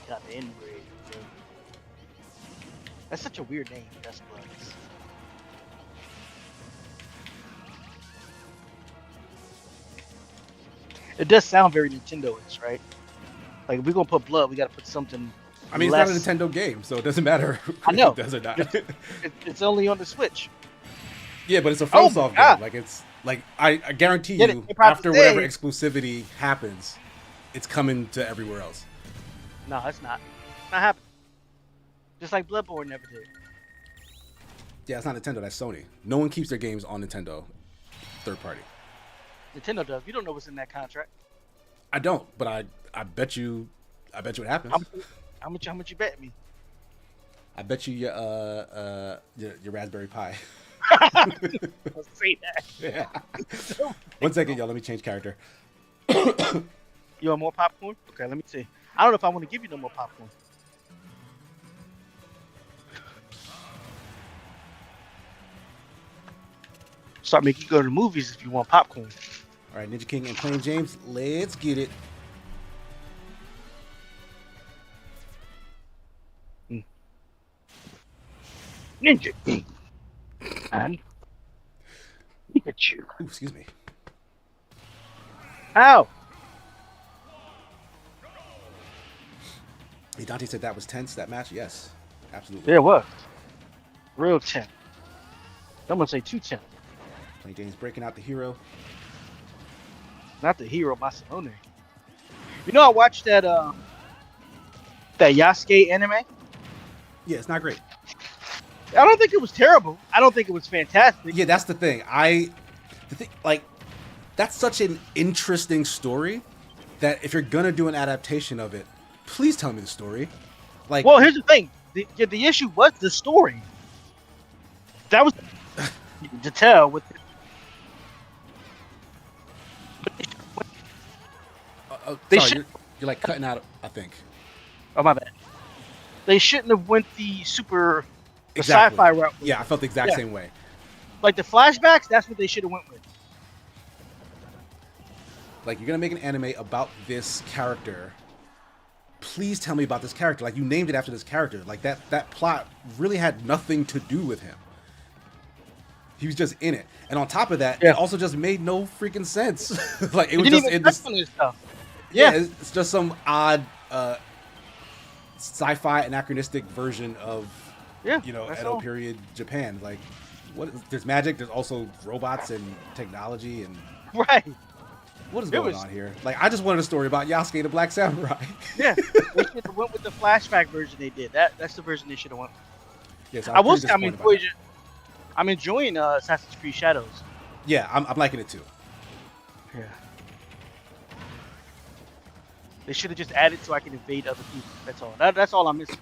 got the inbreed. You know? That's such a weird name, Dust Bloods. It does sound very Nintendo-ish, right? Like, if we're gonna put blood, we gotta put something. I mean, less... it's not a Nintendo game, so it doesn't matter. I know. It does or not. It's only on the Switch. Yeah, but it's a FromSoft game. Like, it's like I guarantee you, after whatever exclusivity happens, it's coming to everywhere else. No, it's not. It's not happening. Just like Bloodborne never did. Yeah, it's not Nintendo. That's Sony. No one keeps their games on Nintendo, third party. Nintendo does. You don't know what's in that contract. I don't, but I bet you it happens. How much you bet me? I bet you your Raspberry Pi. Don't say that. Yeah. 1 second, y'all. Let me change character. You want more popcorn? Okay, let me see. I don't know if I want to give you no more popcorn. Start making you go to the movies if you want popcorn. All right, Ninja King and Plain James. Let's get it. Ninja King and Pikachu. Ooh, excuse me. Ow! Hey, Dante said that was tense, that match. Yes, absolutely. There was. Real 10. Someone say 210. Plain James breaking out the hero. Not the hero, Masamune. You know, I watched that Yasuke anime. Yeah, it's not great. I don't think it was terrible. I don't think it was fantastic. Yeah, that's the thing. Like, that's such an interesting story that if you're gonna do an adaptation of it, please tell me the story. Like, Well, here's the thing. The issue was the story. That was to tell with. They sorry, should- you're like cutting out. I think Oh my bad. They shouldn't have went the exactly. sci-fi route. Yeah, I felt the exact Yeah. same way. Like the flashbacks, that's what they should have went with. Like, you're gonna make an anime about this character. Please tell me about this character. Like, you named it after this character. Like, that plot really had nothing to do with him. He was just in it, and on top of that, Yeah. it also just made no freaking sense. Like, it They was didn't just even touch on this stuff. yeah, Yeah. it's just some odd sci-fi anachronistic version of Yeah, Edo that's all. period Japan. Like, there's magic. There's also robots and technology and Right. what is It going was- on here? Like, I just wanted a story about Yasuke the Black Samurai. Yeah. They should have went with the flashback version they did. That's the version they should have went with. Yes, I will say pretty disappointed by I'm enjoying Assassin's Creed Shadows. that. Yeah, I'm liking it too. Yeah. They should have just added so I can invade other people. That's all. That's all I'm missing.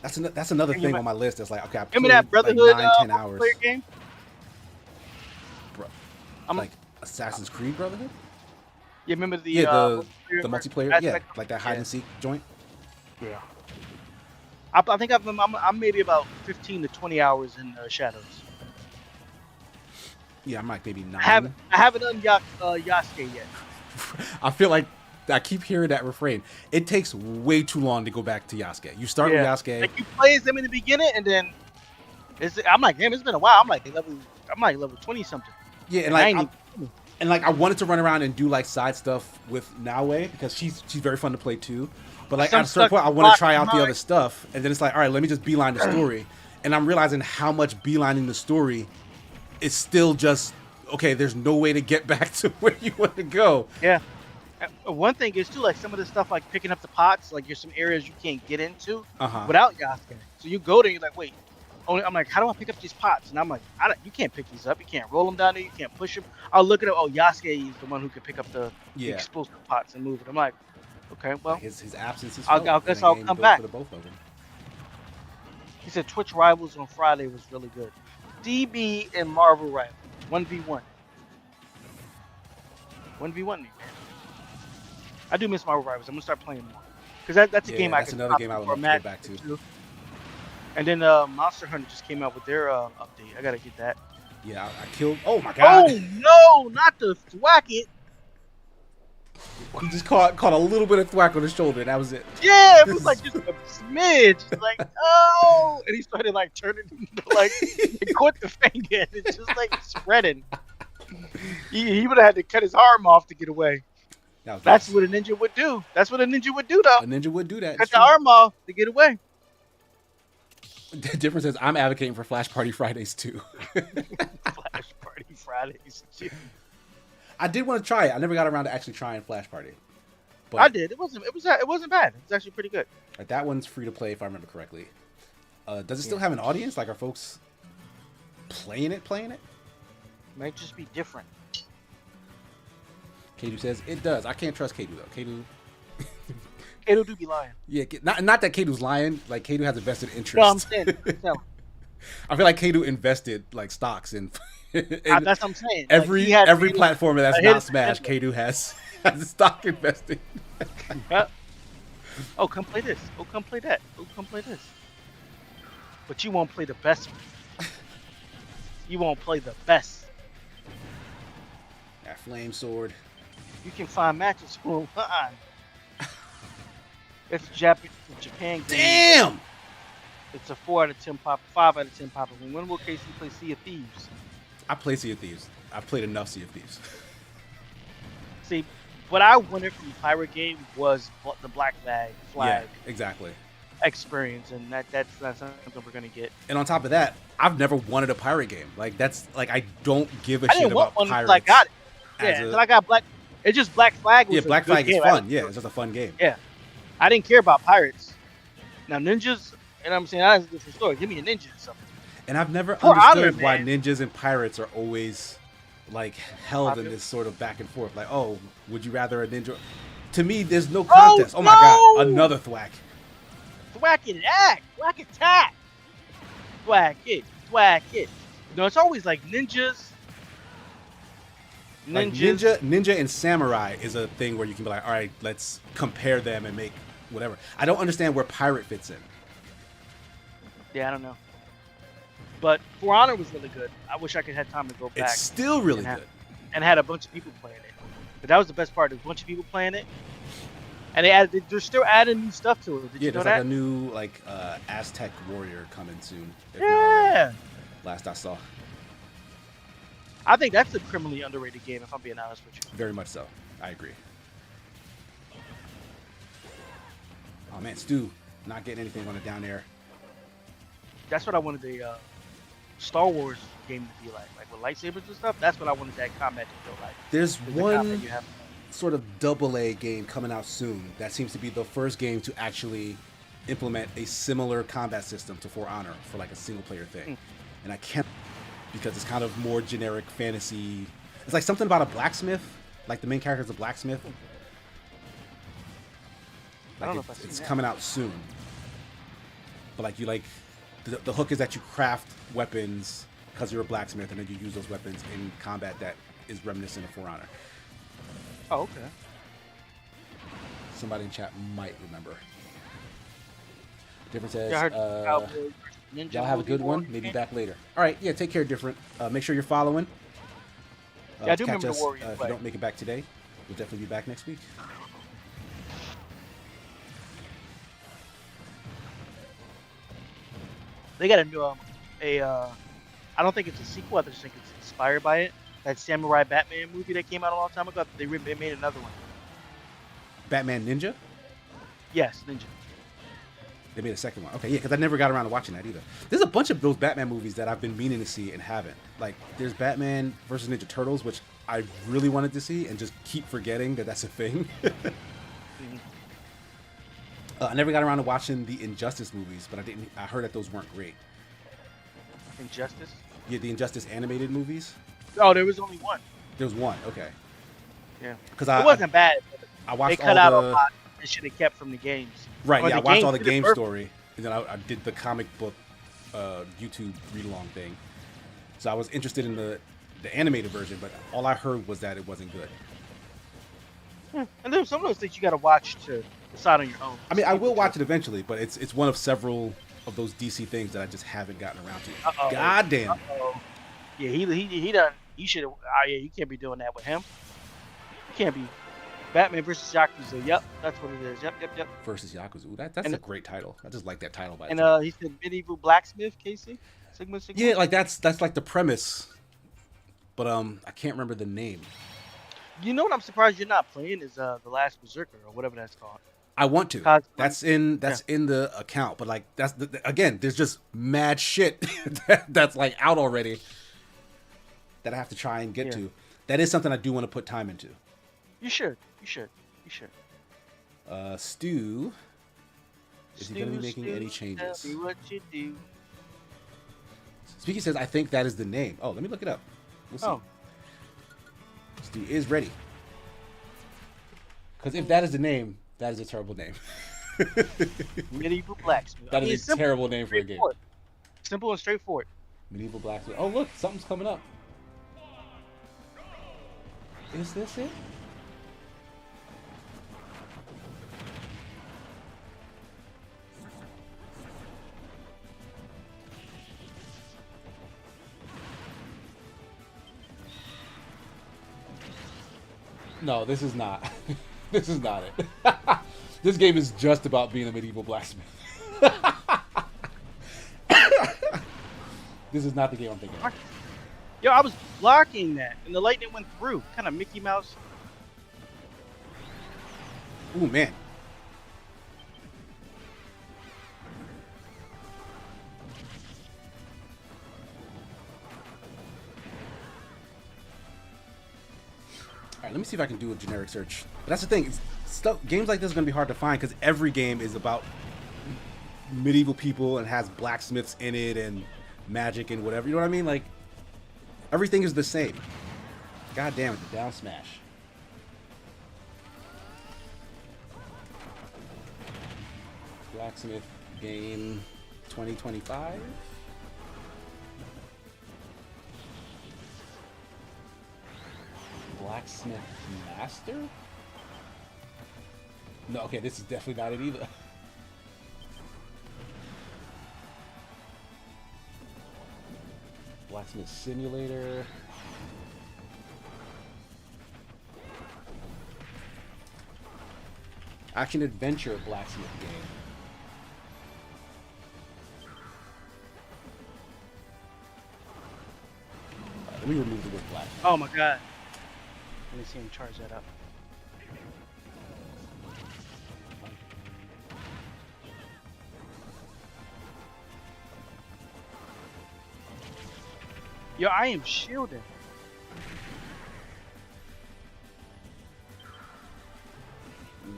That's another And thing you on my list. That's like, okay, I Remember that played, Brotherhood like 9-10 hours. multiplayer game? Bro, I'm- like Assassin's Creed Brotherhood. You remember the Yeah, the multiplayer. Yeah, aspect? like that hide and seek joint. Yeah. I think I'm maybe about 15 to 20 hours in Shadows. Yeah, I'm like maybe 9. I haven't done Yasuke yet. I feel like I keep hearing that refrain. It takes way too long to go back to Yasuke. You start with Yasuke. Like you play as them in the beginning, and then I'm like, damn, it's been a while. I'm like level 20 something. Yeah, and And like I ain't I wanted to run around and do like side stuff with Naoe because she's very fun to play too. But like Some at a certain stuff point, I want to try out the behind. other stuff, and then it's like, all right, let me just beeline the story. And I'm realizing how much beelining the story is still just okay. There's no way to get back to where you want to go. Yeah. One thing is too, like some of the stuff like picking up the pots, like there's some areas you can't get into Uh-huh. without Yasuke. So you go there, you're like, wait. I'm like, how do I pick up these pots? And I'm like, you can't pick these up. You can't roll them down there. You can't push them. I'll look at it. Oh, Yasuke is the one who can pick up the Yeah. explosive pots and move it. I'm like, okay, well. His absence is. I felt guess in a I'll game come built back. for the both of them. He said Twitch Rivals on Friday was really good. DB and Marvel Rivals. 1v1. 1v1 me, man. I do miss Marvel Rivals. I'm going to start playing more. Because that's a Yeah, game that's I can another game I would for a love to get match back to. too. And then Monster Hunter just came out with their update. I got to get that. Yeah, I killed. Oh my god! Oh, no, not the thwack it. He just caught a little bit of thwack on his shoulder, and that was it. Yeah, it was like just a smidge. It's like, oh, and he started like turning, like he caught the finger, and it's just like spreading. He would have had to cut his arm off to get away. That's That's what a ninja would do. That's what a ninja would do, though. a ninja would do that. Cut It's the true. arm off to get away. The difference is I'm advocating for Flash Party Fridays too. Flash Party Fridays. I did want to try it. I never got around to actually trying Flash Party. I But did. It wasn't bad. It's actually pretty good. that one's free to play if I remember correctly. Does it still have an audience? Like, are folks playing it? Might just be different. Kadu says it does. I can't trust Kadu though. Kadu, Kato do be lying. yeah, not that Kadu's lying. Like Kadu has a vested interest. No, I'm saying. I feel like Kadu invested like stocks in, That's what I'm saying. every Like, every platform that's hidden not Smash. potential. Kadu has stock invested. Yeah. Oh, come play this. Oh, come play that. Oh, come play this. But you won't play the best one. You won't play the best. That flame sword. You can find matches online. It's a Japan game. Damn. It's a 4 out of 10 pop, 5 out of 10 pop. When will Casey play Sea of Thieves? I play Sea of Thieves. I've played enough Sea of Thieves. See, what I wanted from the pirate game was the Black Flag Yeah, exactly. experience, and that's not something we're gonna get. And on top of that, I've never wanted a pirate game. Like that's like I don't give a I shit didn't about want one pirates. until I got it. as Yeah, a- until I got Black. It's just Black Flag. Was yeah, a Black good Flag is game. I fun. didn't- Yeah, it's just a fun game. Yeah, I didn't care about pirates. Now ninjas, and I'm saying that's a different story. Give me a ninja or something. And I've never For understood Honor, why man. ninjas and pirates are always like held in Popular. this sort of back and forth. Like, oh, would you rather a ninja? To me, there's no Oh, contest. Oh, my god, no! another thwack. Thwack it, act, thwack attack, thwack it, thwack it. No, it's always like ninjas. Like ninja and samurai is a thing where you can be like, all right, let's compare them and make whatever. I don't understand where pirate fits in. Yeah, I don't know. But For Honor was really good. I wish I could have time to go back It's still really and good. and had a bunch of people playing it. But that was the best part. There's a bunch of people playing it, and they're still adding new stuff to it. Did Yeah, you know there's that? like a new Aztec warrior coming soon. if not already. Yeah, Last I saw, I think that's a criminally underrated game. If I'm being honest with you. very much so. I agree. Oh man, Stu, not getting anything on it down there. That's what I wanted the Star Wars game to be like with lightsabers and stuff. That's what I wanted that combat to feel like. There's 'Cause the combat one you have. sort of AA game coming out soon that seems to be the first game to actually implement a similar combat system to For Honor for like a single player thing. And I can't because it's kind of more generic fantasy. It's like something about a blacksmith, like the main character is a blacksmith. I don't know Like if I've seen it's that. coming out soon. But like you like the hook is that you craft weapons because you're a blacksmith and then you use those weapons in combat that is reminiscent of For Honor. Oh, okay. Somebody in chat might remember. Different says, Yeah, I heard Cowboy versus Ninja y'all have a movie good war one. Maybe game. back later. All right, yeah, take care, Different. Make sure you're following. Yeah, I do catch remember the us, Warriors if you play. don't make it back today, we'll definitely be back next week. They got a new I don't think it's a sequel. I just think it's inspired by it. That Samurai Batman movie that came out a long time ago. They made another one. Batman Ninja? Yes, Ninja. They made a second one. Okay, yeah, because I never got around to watching that either. There's a bunch of those Batman movies that I've been meaning to see and haven't. Like, there's Batman versus Ninja Turtles, which I really wanted to see and just keep forgetting that that's a thing. I never got around to watching the Injustice movies, but I heard that those weren't great. Injustice. Yeah, the Injustice animated movies. Oh, there was only one. There was one. Okay. Yeah. Because It wasn't bad. But I they watched cut all out the a lot that should have kept from the games. right. Or Yeah, I the watched game all the did it game perfect. story, and then I did the comic book YouTube read along thing. So I was interested in the animated version, but all I heard was that it wasn't good. Yeah. And there's some of those things you got to watch to decide on your own. I mean, I will watch it eventually, but it's one of several of those DC things that I just haven't gotten around to. Uh-oh. God damn. Uh-oh. Yeah, he done. He should have. Oh yeah, you can't be doing that with him. You can't be. Batman versus Yakuza. Yep, that's what it is. Yep. Versus Yakuza. Ooh, that's And a great title. I just like that title by And itself. he said medieval blacksmith, Casey. Sigma. Yeah, like that's like the premise, but I can't remember the name. You know what I'm surprised you're not playing is the Last Berserker or whatever that's called. I want to. Cosplay. That's in the account, but like that's again, there's just mad shit that's like out already that I have to try and get Yeah. to. That is something I do want to put time into. You should. Stu, is he going to be making any Tell changes? me what you do. Speaky says, I think that is the name. Oh, let me look it up. We'll see. Oh, Stu is ready. Because if that is the name, that is a terrible name. medieval blacksmith. That is a simple, terrible name for a game. straightforward. Simple and straightforward. Medieval blacksmith. Oh, look, something's coming up. Is this it? No, this is not. This is not it. This game is just about being a medieval blacksmith. This is not the game I'm thinking of. Yo, I was blocking that, and the lightning went through. Kind of Mickey Mouse. Ooh, man. All right, let me see if I can do a generic search. But that's the thing. Games like this are going to be hard to find because every game is about medieval people and has blacksmiths in it and magic and whatever. You know what I mean? Like, everything is the same. God damn it, the down smash. Blacksmith game 2025. Blacksmith Master? No, okay, this is definitely not it either. Blacksmith Simulator. Action Adventure Blacksmith game. Let me remove the word black. Oh my god. Let me see him charge that up. Yo, I am shielding.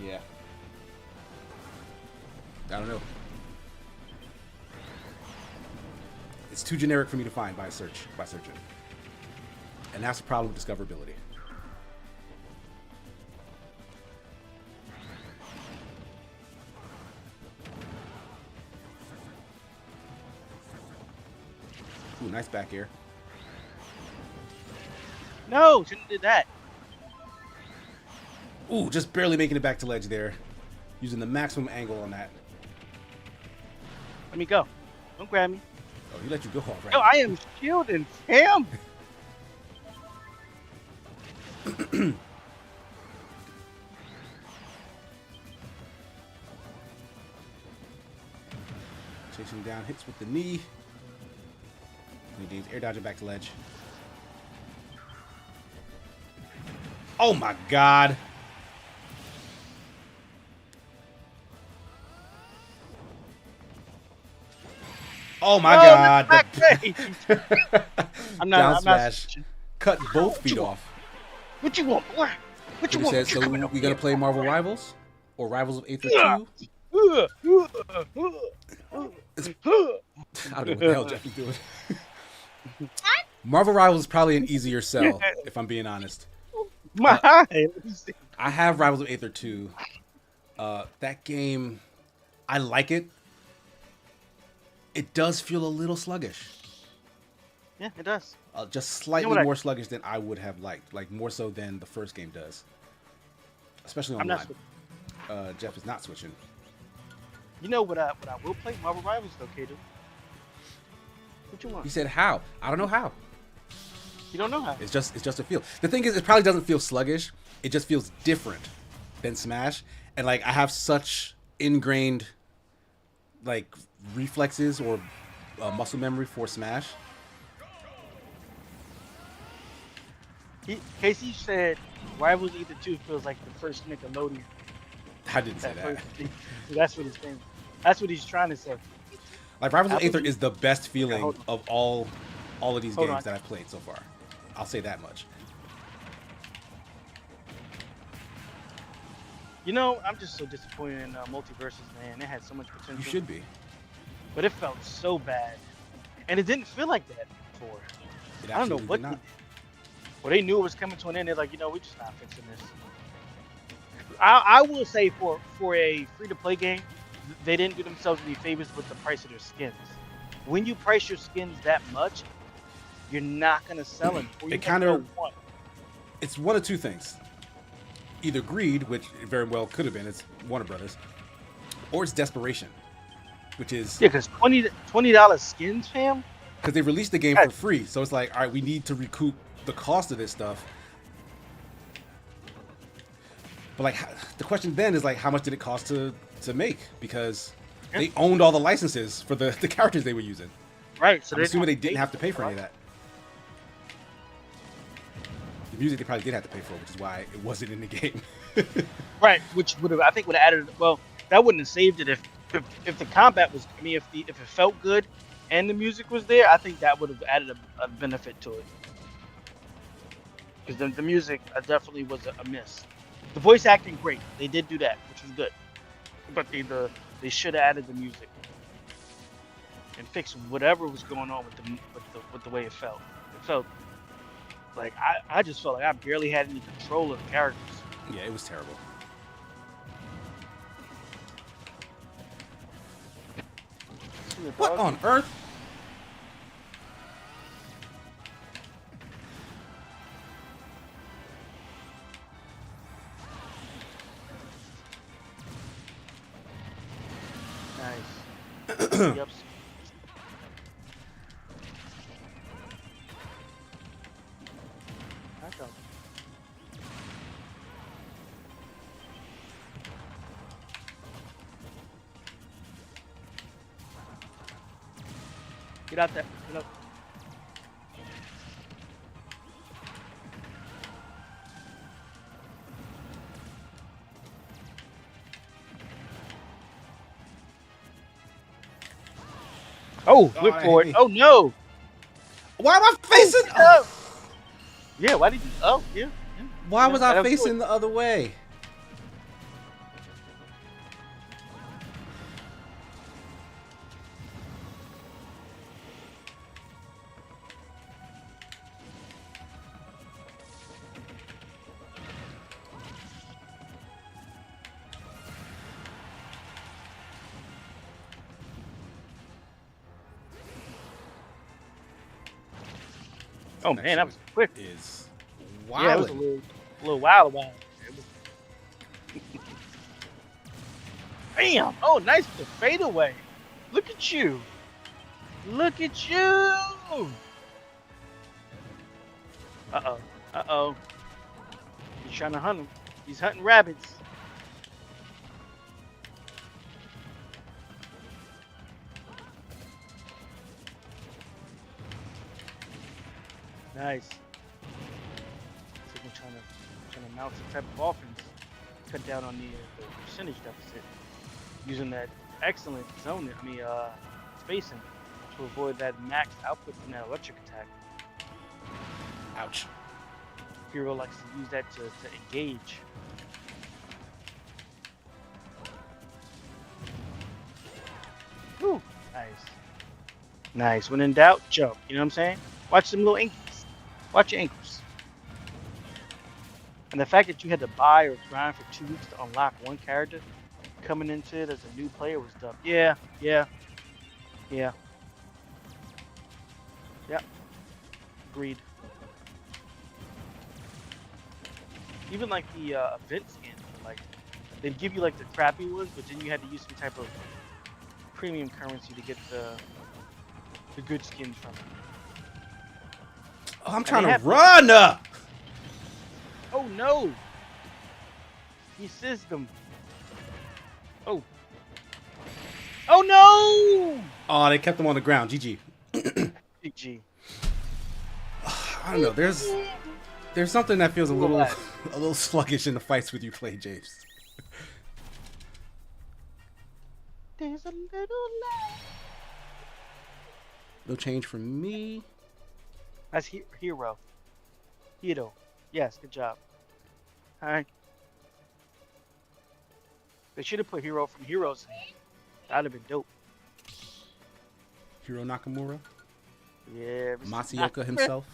Yeah. I don't know. It's too generic for me to find by searching. And that's the problem with discoverability. Ooh, nice back air. No, shouldn't have did that. Ooh, just barely making it back to ledge there. Using the maximum angle on that. Let me go. Don't grab me. Oh, he let you go all right. Yo, I am shielding him. Chasing down, hits with the knee. Air dodging back to ledge. Oh my god. Oh my god. I'm Down not smash. switching. Cut both feet off. What you want, boy? What you He want? says, so You coming we over gonna here? play Marvel Rivals? Or Rivals of Aether 2? I don't know what the hell Jeff is doing. Marvel Rivals is probably an easier sell, if I'm being honest. My I have Rivals of Aether 2. That game, I like it. It does feel a little sluggish. Yeah, it does. Just slightly what more sluggish than I would have liked. Like, more so than the first game does. Especially I'm online. not Jeff is not switching. You know what I will play? Marvel Rivals though, Kato. What you want? He said, how? I don't know how. You don't know how. It's just a feel. The thing is, it probably doesn't feel sluggish. It just feels different than Smash. And like, I have such ingrained like reflexes or muscle memory for Smash. Casey said Rivals Either 2 feels like the first Nickelodeon. I didn't say that. That's what he's saying. That's what he's trying to say. Like, Rivals of Apple Aether Juice. is the best feeling hold of all of these Hold games on. that I've played so far. I'll say that much. You know, I'm just so disappointed in Multiverses, man. It had so much You potential, should be. but it felt so bad, and it didn't feel like that before. It I don't know absolutely did what they not. did. Well, they knew it was coming to an end. They're like, you know, we're just not fixing this. I will say for a free to play game, they didn't do themselves any favors with the price of their skins. When you price your skins that much, you're not gonna sell any, or you're It gonna kind sell of, one. it's one of two things. Either greed, which it very well could have been, it's Warner Brothers, or it's desperation, which is Yeah, because $20 skins, fam. because they released the game God, for free. So it's like, all right, we need to recoup the cost of this stuff. But like, the question then is like, how much did it cost to make? Because yeah, they owned all the licenses for the characters they were using. right. So I'm they assuming they didn't didn't have have to pay for any of that. The music they probably did have to pay for, which is why it wasn't in the game. Right, which would have I think would have added. Well, that wouldn't have saved it if the combat was. I mean, if it felt good and the music was there, I think that would have added a benefit to it. Because the music definitely was a miss. The voice acting great, they did do that, which was good. But they should have added the music and fixed whatever was going on with the way it felt. It felt like I just felt like I barely had any control of the characters. Yeah, it was terrible. See the What dog? on earth? Nice. Yep. I don't. Get out there. Get out. Oh, Oh, whip I for hate it. me. Oh no. Why am I facing? No. Yeah. Why did you? Oh yeah. Yeah. Why You was know, I that good. facing the other way? Oh man, that was quick. Is Yeah, it was wild. a little while. It was... Bam! Oh, nice with the fadeaway. Look at you. Look at you. Uh-oh. Uh-oh. He's trying to hunt him. He's hunting rabbits. Nice. So we're trying to mount some type of offense. Cut down on the percentage deficit. Using that excellent zone, spacing to avoid that max output from that electric attack. Ouch. Hero likes to use that to engage. Whew, nice. Nice. When in doubt, jump. You know what I'm saying? Watch some little ankles. Watch your ankles. And the fact that you had to buy or grind for 2 weeks to unlock one character coming into it as a new player was dumb. Yeah. Agreed. Even like the event skins, like they'd give you like the crappy ones, but then you had to use some type of premium currency to get the good skins from it. Oh, I'm And trying they to have- run. Oh no! He seized them. Oh. Oh no! Oh, they kept them on the ground. GG. GG. I don't know. There's something that feels a little sluggish in the fights with you play, James. There's a little light. No change from me. That's Hero. Hiro. Yes, good job. Alright. They should have put Hero from Heroes in. That'd have been dope. Hiro Nakamura, Yeah. Masayoka himself.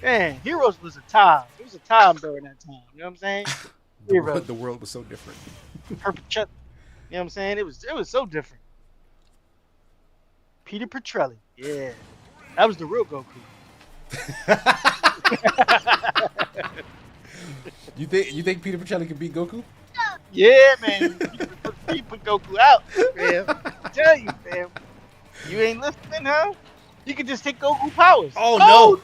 Man, Heroes was a time. It was a time during that time. You know what I'm saying? Heroes. The world was so different. Perfect. You know what I'm saying? It was so different. Peter Petrelli. Yeah. That was the real Goku. You think Peter Petrelli can beat Goku? Yeah, man. You put Goku out, man. I tell you, man. You ain't listening, huh? You can just take Goku powers. Oh no!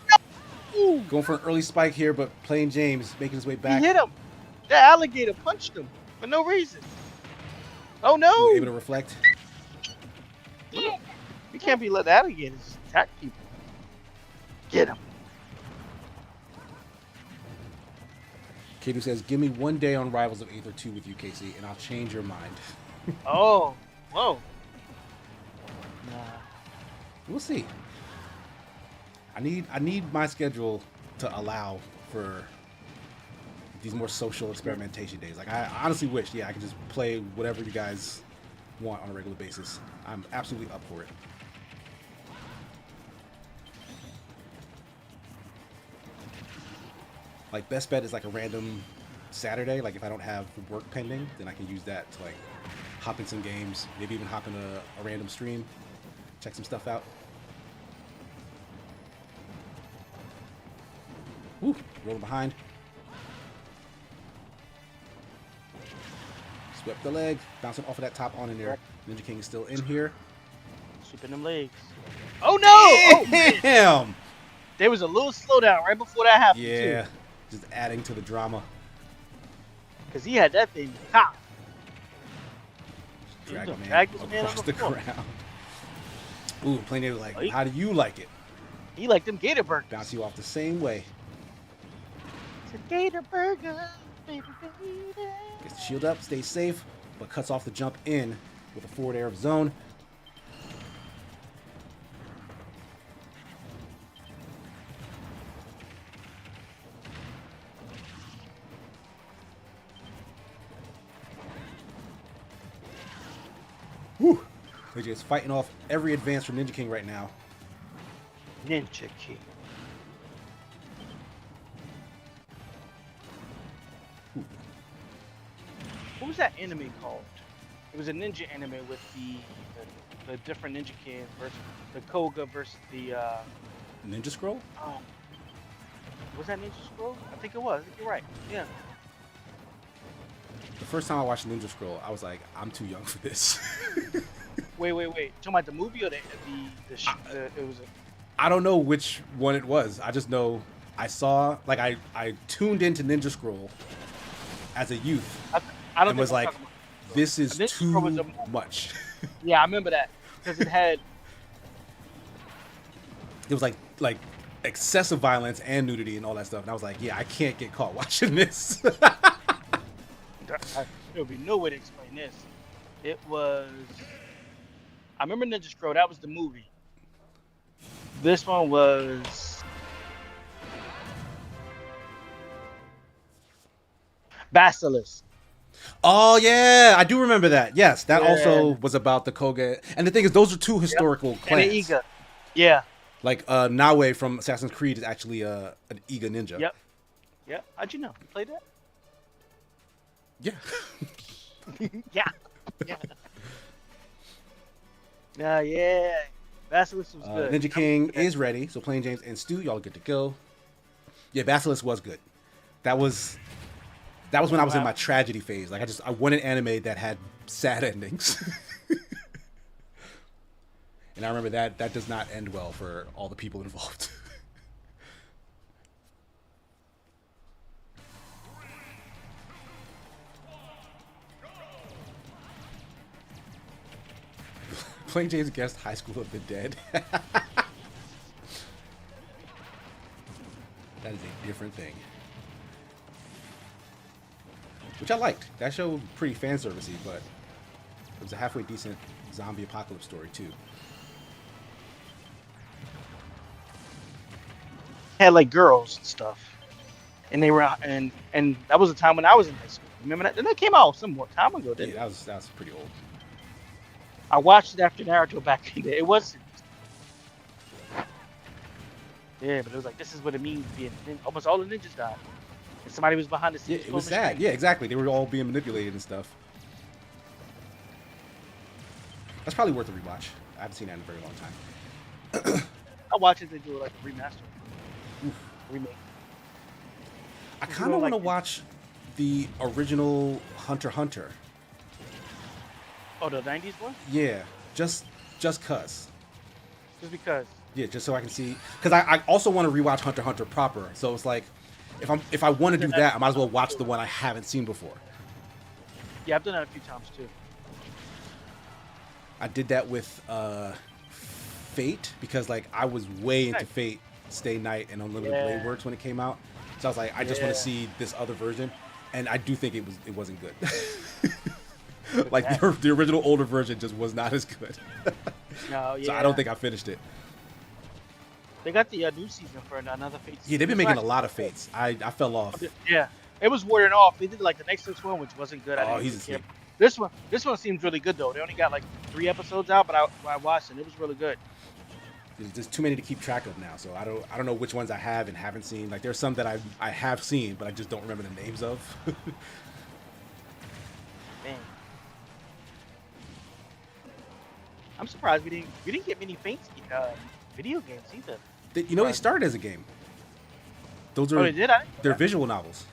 No! Going for an early spike here, but playing James making his way back. He hit him. That alligator punched him for no reason. Oh no! Able to reflect. You can't be letting alligators attack people. Get him. Kadu says, "Give me one day on Rivals of Aether 2 with you, Casey, and I'll change your mind." Oh, whoa. Nah. We'll see. I need my schedule to allow for these more social experimentation days. Like I honestly wish, I could just play whatever you guys want on a regular basis. I'm absolutely up for it. Like best bet is like a random Saturday. Like if I don't have work pending, then I can use that to like hop in some games, maybe even hop in a random stream, check some stuff out. Woo, rolling behind. Swept the leg, bouncing off of that top on in there. Ninja King is still in here. Sweeping them legs. Oh no! Oh, damn! There was a little slowdown right before that happened. Yeah, too. just adding to the drama. Because he had that thing top. Drag the man drag this man across on the the floor. ground. Ooh, playing it like, Oh, how do you like it? He like them gator burgers. Bounce you off the same way. It's a gator burger, baby, baby. Gets the shield up, stays safe, but cuts off the jump in with a forward air of his own. Whew. They're just fighting off every advance from Ninja King right now. Ninja King. What was that anime called? It was a ninja anime with the different Ninja King versus the Koga versus the Ninja Scroll? oh, was that Ninja Scroll? I think it was. I think you're right. Yeah. The first time I watched Ninja Scroll, I was like, I'm too young for this. Wait. Talking about the movie or it was I don't know which one it was. I just know I saw, like, I tuned into Ninja Scroll as a youth I don't and think was we're like, talking about- this is Ninja Scroll was too a movie. much. Yeah, I remember that because it had It was like excessive violence and nudity and all that stuff. And I was like, yeah, I can't get caught watching this. there would be no way to explain this. It was. I remember Ninja Scroll. That was the movie. This one was Basilisk. Oh yeah, I do remember that. Yes, that Yeah. also was about the Koga. And the thing is, those are two historical And clans. the Iga. Yeah. Like Nawe from Assassin's Creed is actually an Iga ninja. Yep. Yep. How'd you know? You played that? Yeah. Yeah. Yeah. Yeah. Basilisk was good. Ninja King is ready, so playing James and Stu, y'all good to go. Yeah, Basilisk was good. That was when I was in my tragedy phase. Like I wanted anime that had sad endings. And I remember that does not end well for all the people involved. Playing James Guest High School of the Dead. That is a different thing. Which I liked. That show was pretty fan servicey, but it was a halfway decent zombie apocalypse story too. Had like girls and stuff, and they were and that was a time when I was in high school. Remember that? And that came out some more time ago, didn't Yeah, it? that was pretty old. I watched it after Naruto back in the day. It wasn't. Yeah, but it was like, this is what it means being almost all the ninjas died. And somebody was behind the Yeah, scenes. it was sad. Yeah, exactly. They were all being manipulated and stuff. That's probably worth a rewatch. I haven't seen that in a very long time. I watch it. They do like a remaster, remake. I kind of want to watch the original Hunter x Hunter. Oh, the '90s one? Yeah, just cause. Just because. Yeah, just so I can see. Because I also want to rewatch Hunter x Hunter proper. So it's like, if I want to do that, I might as well watch the one I haven't seen before. Yeah, I've done that a few times too. I did that with Fate because like I was way into Fate Stay Night and Unlimited Blade Works when it came out. So I was like, I just want to see this other version, and I do think it wasn't good. Like the original older version just was not as good. No, yeah. So I don't think I finished it. They got the new season for another Fate. Yeah, they've been making a lot of Fates. I fell off. Yeah, it was wearing off. They did like the Nexus one, which wasn't good. Oh, he's asleep. This one seems really good though. They only got like 3 episodes out, but I watched it. It was really good. There's too many to keep track of now, so I don't know which ones I have and haven't seen. Like there's some that I have seen, but I just don't remember the names of. Man, I'm surprised we didn't get many Fate video games either. They started as a game. Those are they did. They're visual novels.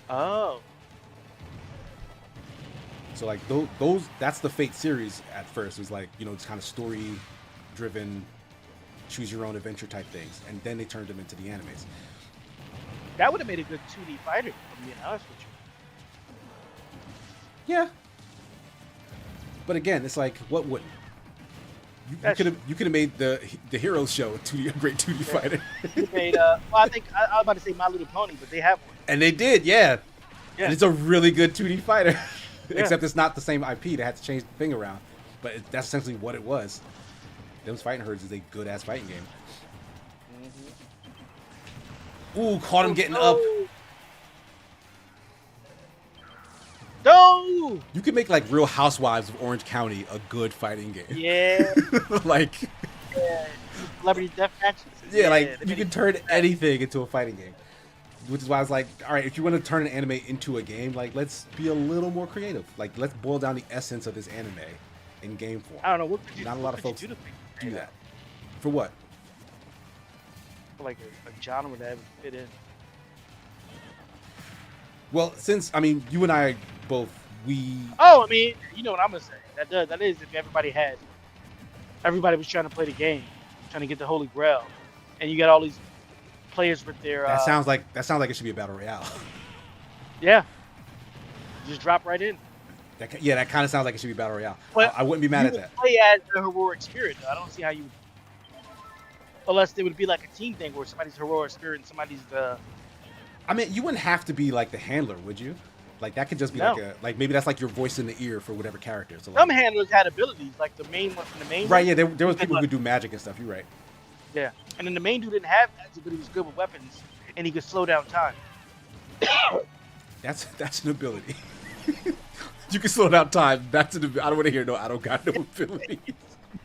Oh. So like those that's the Fate series at first. It was like, it's kind of story driven, choose your own adventure type things, and then they turned them into the animes. That would have made a good 2D fighter, to be honest with you. Yeah. But again, it's like, what wouldn't? You could have made the Heroes show a great 2D fighter. You made I think I was about to say My Little Pony, but they have one. And they did, yeah. And it's a really good 2D fighter. Except it's not the same IP. They had to change the thing around. But that's essentially what it was. Those Fighting Herds is a good-ass fighting game. Mm-hmm. Ooh, caught him getting up. No! You could make, like, Real Housewives of Orange County a good fighting game. Yeah. Like... Yeah. Celebrity death matches. Yeah, like, you can turn anything into a fighting game. Which is why I was like, all right, if you want to turn an anime into a game, like, let's be a little more creative. Like, let's boil down the essence of this anime in game form. I don't know. What could you, Not a lot of folks do that. For what? For like a genre that would fit in. Well, since, I mean, you and I both, Oh, I mean, you know what I'm going to say. That is if everybody was trying to play the game, trying to get the Holy Grail, and you got all these players with their... That sounds like it should be a battle royale. Yeah. Just drop right in. That kind of sounds like it should be battle royale. But I wouldn't be mad at that. Play as the heroic spirit, though. I don't see how you... Unless it would be like a team thing where somebody's heroic spirit and somebody's the... I mean, you wouldn't have to be like the handler, would you? Like, that could just be like maybe that's like your voice in the ear for whatever character. So, like, some handlers had abilities, like the main one from the main. Right, yeah, there was people who could do magic and stuff. You're right. Yeah, and then the main dude didn't have magic, but he was good with weapons, and he could slow down time. That's an ability. You can slow down time. That's an ability. I don't want to hear I don't got no abilities.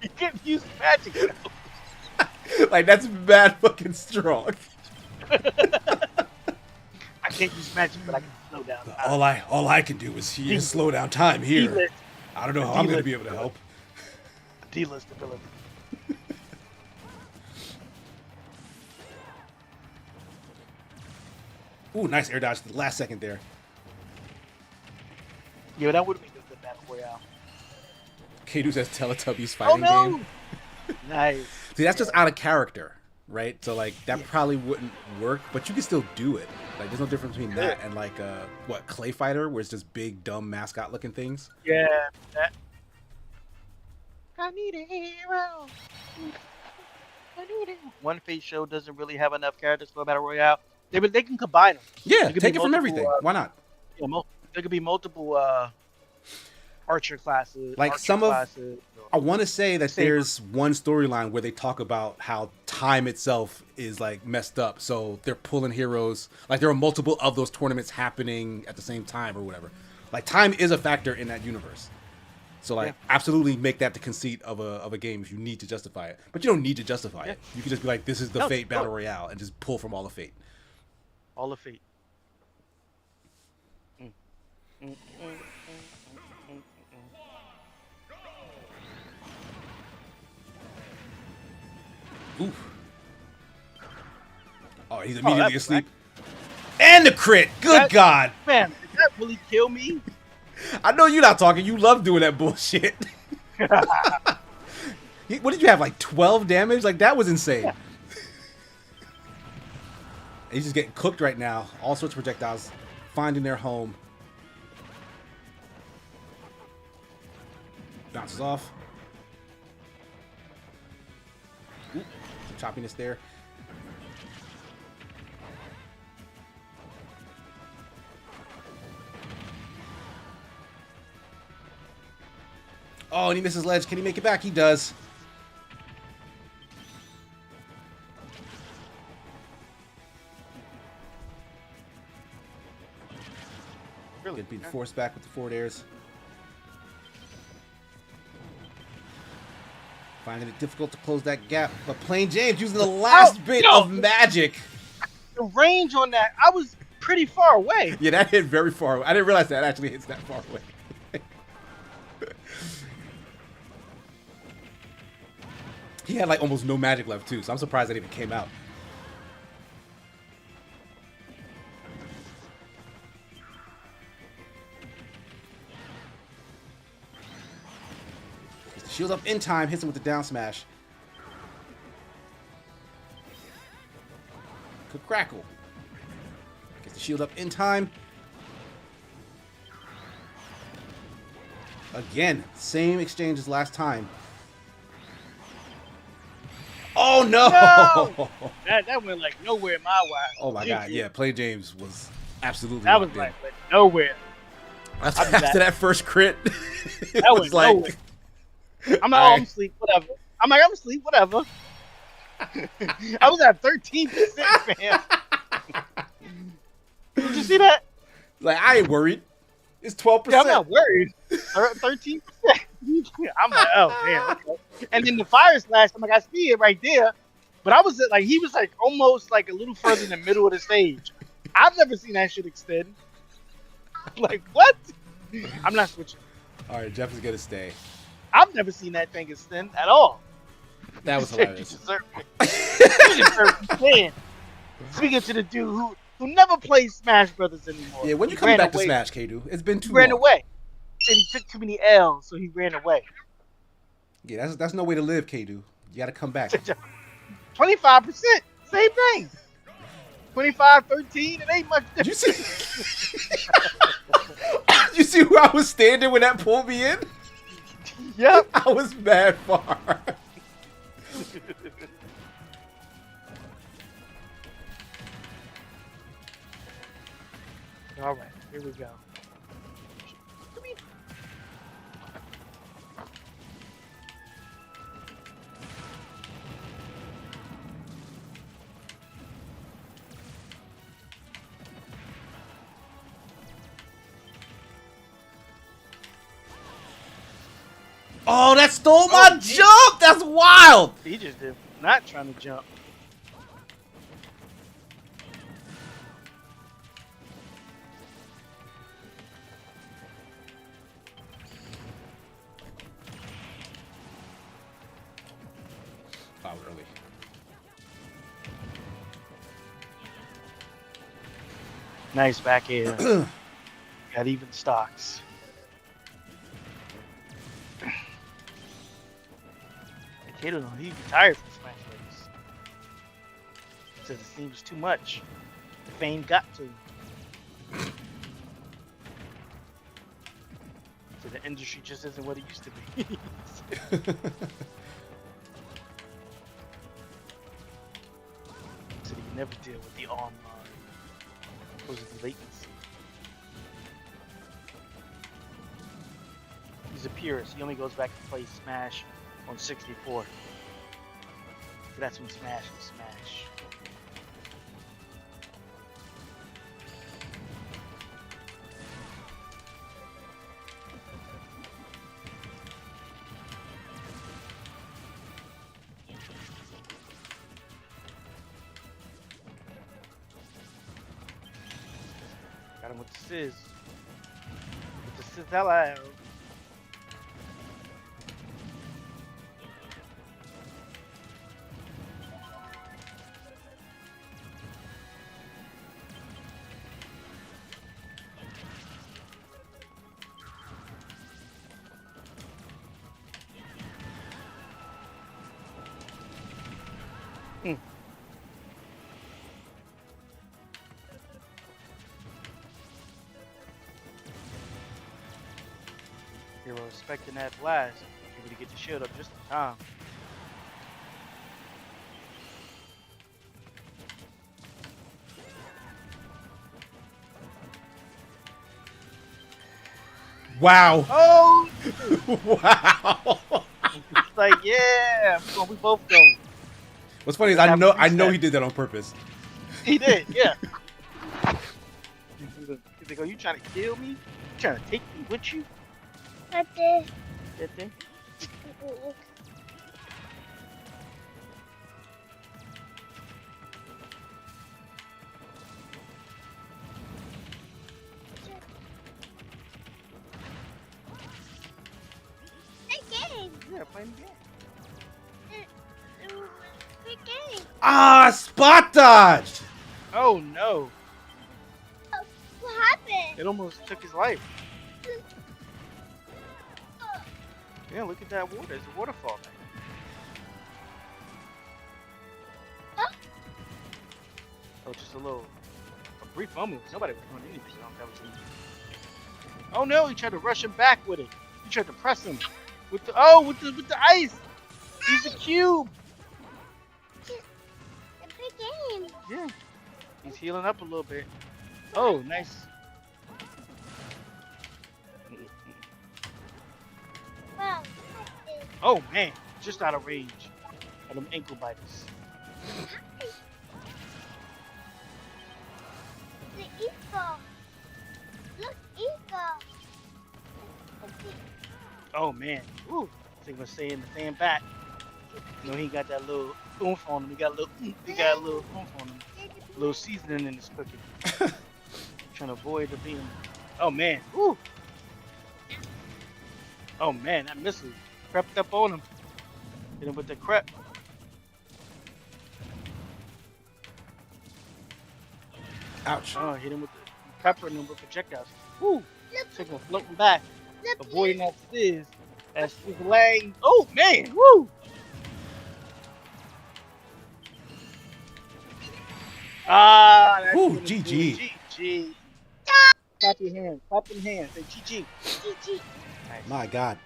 You can't use magic. Like, that's mad fucking strong. I can't use magic, but I can slow down time. All I can do is slow down time here. D-list. I don't know how I'm going to be able to help. D-list ability. Ooh, nice air dodge at the last second there. Yeah, that would have been a good battle royale. Kadu says Teletubbies fighting game. Nice. See, that's just out of character, right? So, like, that probably wouldn't work, but you can still do it. Like, there's no difference between that and, like, Clay Fighter, where it's just big, dumb, mascot-looking things? Yeah, that. I need a hero. I need a... One Fate show doesn't really have enough characters for a battle royale. They can combine them. Yeah, take it from everything. Why not? Yeah, there could be multiple Archer classes, Like Archer some of, classes. I want to say that Saber. there's one storyline where they talk about how time itself is like messed up, so they're pulling heroes. Like there are multiple of those tournaments happening at the same time or whatever. Like time is a factor in that universe. So like absolutely make that the conceit of a game if you need to justify it. But you don't need to justify it. You can just be like, this is the Fate Battle Royale and just pull from all of Fate. All of Fate. Oof. Oh, he's immediately that's asleep. And the crit! Good God! Man, did that really kill me? I know you're not talking. You love doing that bullshit. What did you have, like 12 damage? Like, that was insane. Yeah. He's just getting cooked right now. All sorts of projectiles finding their home. Bounces off. Ooh, some choppiness there. Oh, and he misses ledge. Can he make it back? He does. Really? Being forced back with the forward airs. Finding it difficult to close that gap. But Plain James using the last bit of magic. The range on that, I was pretty far away. Yeah, that hit very far away. I didn't realize that actually hits that far away. He had like almost no magic left too, so I'm surprised that even came out. Gets the shield up in time, hits him with the down smash. Could crackle. Gets the shield up in time. Again, same exchange as last time. Oh no! No! That went like nowhere my way. Oh my god, yeah, Plain James was absolutely That was like went nowhere. after that first crit. That was went like nowhere. I'm like, oh, I'm asleep, whatever. I'm like, I'm asleep, whatever. I was at 13%, man. Did you see that? Like, I ain't worried. It's 12%. Yeah, I'm not worried. 13%. I'm like, oh man. Okay. And then the fire slash, I'm like, I see it right there. But I was like, he was like almost like a little further in the middle of the stage. I've never seen that shit extend. I'm like, what? I'm not switching. All right, Jeff is gonna stay. I've never seen that thing extend at all. That was hilarious. You deserve it. You deserve it, man. Speaking to the dude who never plays Smash Brothers anymore. Yeah, when you He coming ran back to away. Smash, Kadu? It's been too He ran long. away. And he took too many L's, so he ran away. Yeah, that's no way to live, Kadu. You gotta come back. 25%, same thing. 25, 13, it ain't much Did you difference. see? You see who I was standing when that pulled me in? Yep. I was mad far. All right, here we go. Oh, that stole my jump! That's wild! He just did not trying to jump. Foul early. Nice back air. Got even stocks. Kato, he retired from Smash Brothers. Says it seems too much. The fame got to him. So the industry just isn't what it used to be. So you can never deal with the online. What was the latency? He's a purist. He only goes back to play Smash on 64. So that's when Smash was Smash. Got him with the Sizz. With the Sizzle. Hero expecting that blast. Able to get the shield up just in time. Wow. Oh! Wow. It's like, yeah, we both going. What's funny is I know he did that on purpose. He did, yeah. He's like, oh, you trying to kill me? You trying to take me with you? That thing? Yeah, playing the game. Ah, spot dodged. Oh no! What happened? It almost took his life. Yeah, look at that water. There's a waterfall there. Huh? Oh, just a brief moment. Nobody was doing anything. That was easy. Oh no! He tried to rush him back with it. He tried to press him with the with the ice. He's a cube. The big game. Yeah. He's healing up a little bit. Oh, nice. Wow. Oh man, just out of range of them ankle biters. The eagle. Look, eagle. Oh man. Ooh. I think we're saying the fan back. You know he got that little oomph on him. He got a little oomph on him. A little seasoning in his cooking. Trying to avoid the beam. Oh man. Ooh. Oh man, that missile crept up on him. Hit him with the crep. Ouch. Oh, hit him with the peppering him with projectiles. Woo! Took him floating back. Avoiding that Sizz. That Sizz Lang. Oh man! Woo! Ah, that's Woo, gonna do GG. GG. Clap your hands. Clap them hands. Say GG. GG. Nice. My God.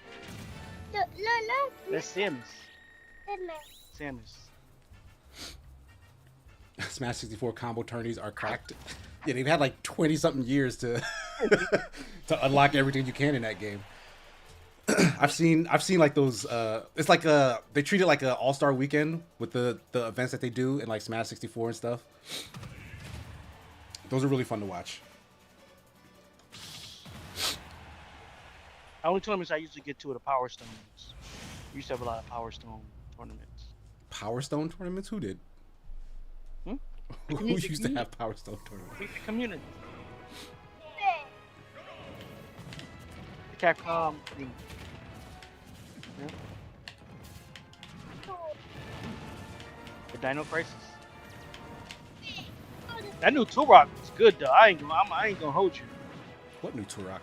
Look. That's Samus. Look. Samus. Smash 64 combo tourneys are cracked. Yeah, they've had like 20 something years to to unlock everything you can in that game. I've seen like those. It's like they treat it like an all-star weekend with the events that they do in like Smash 64 and stuff. Those are really fun to watch. The only tournaments I usually get to are the Power Stones. We used to have a lot of Power Stone tournaments. Power Stone tournaments? Who did? Hmm? Who used to have Power Stone tournaments? The community. The Capcom thing. Yeah. The Dino Crisis. That new Turok was good though. I ain't gonna hold you. What new Turok?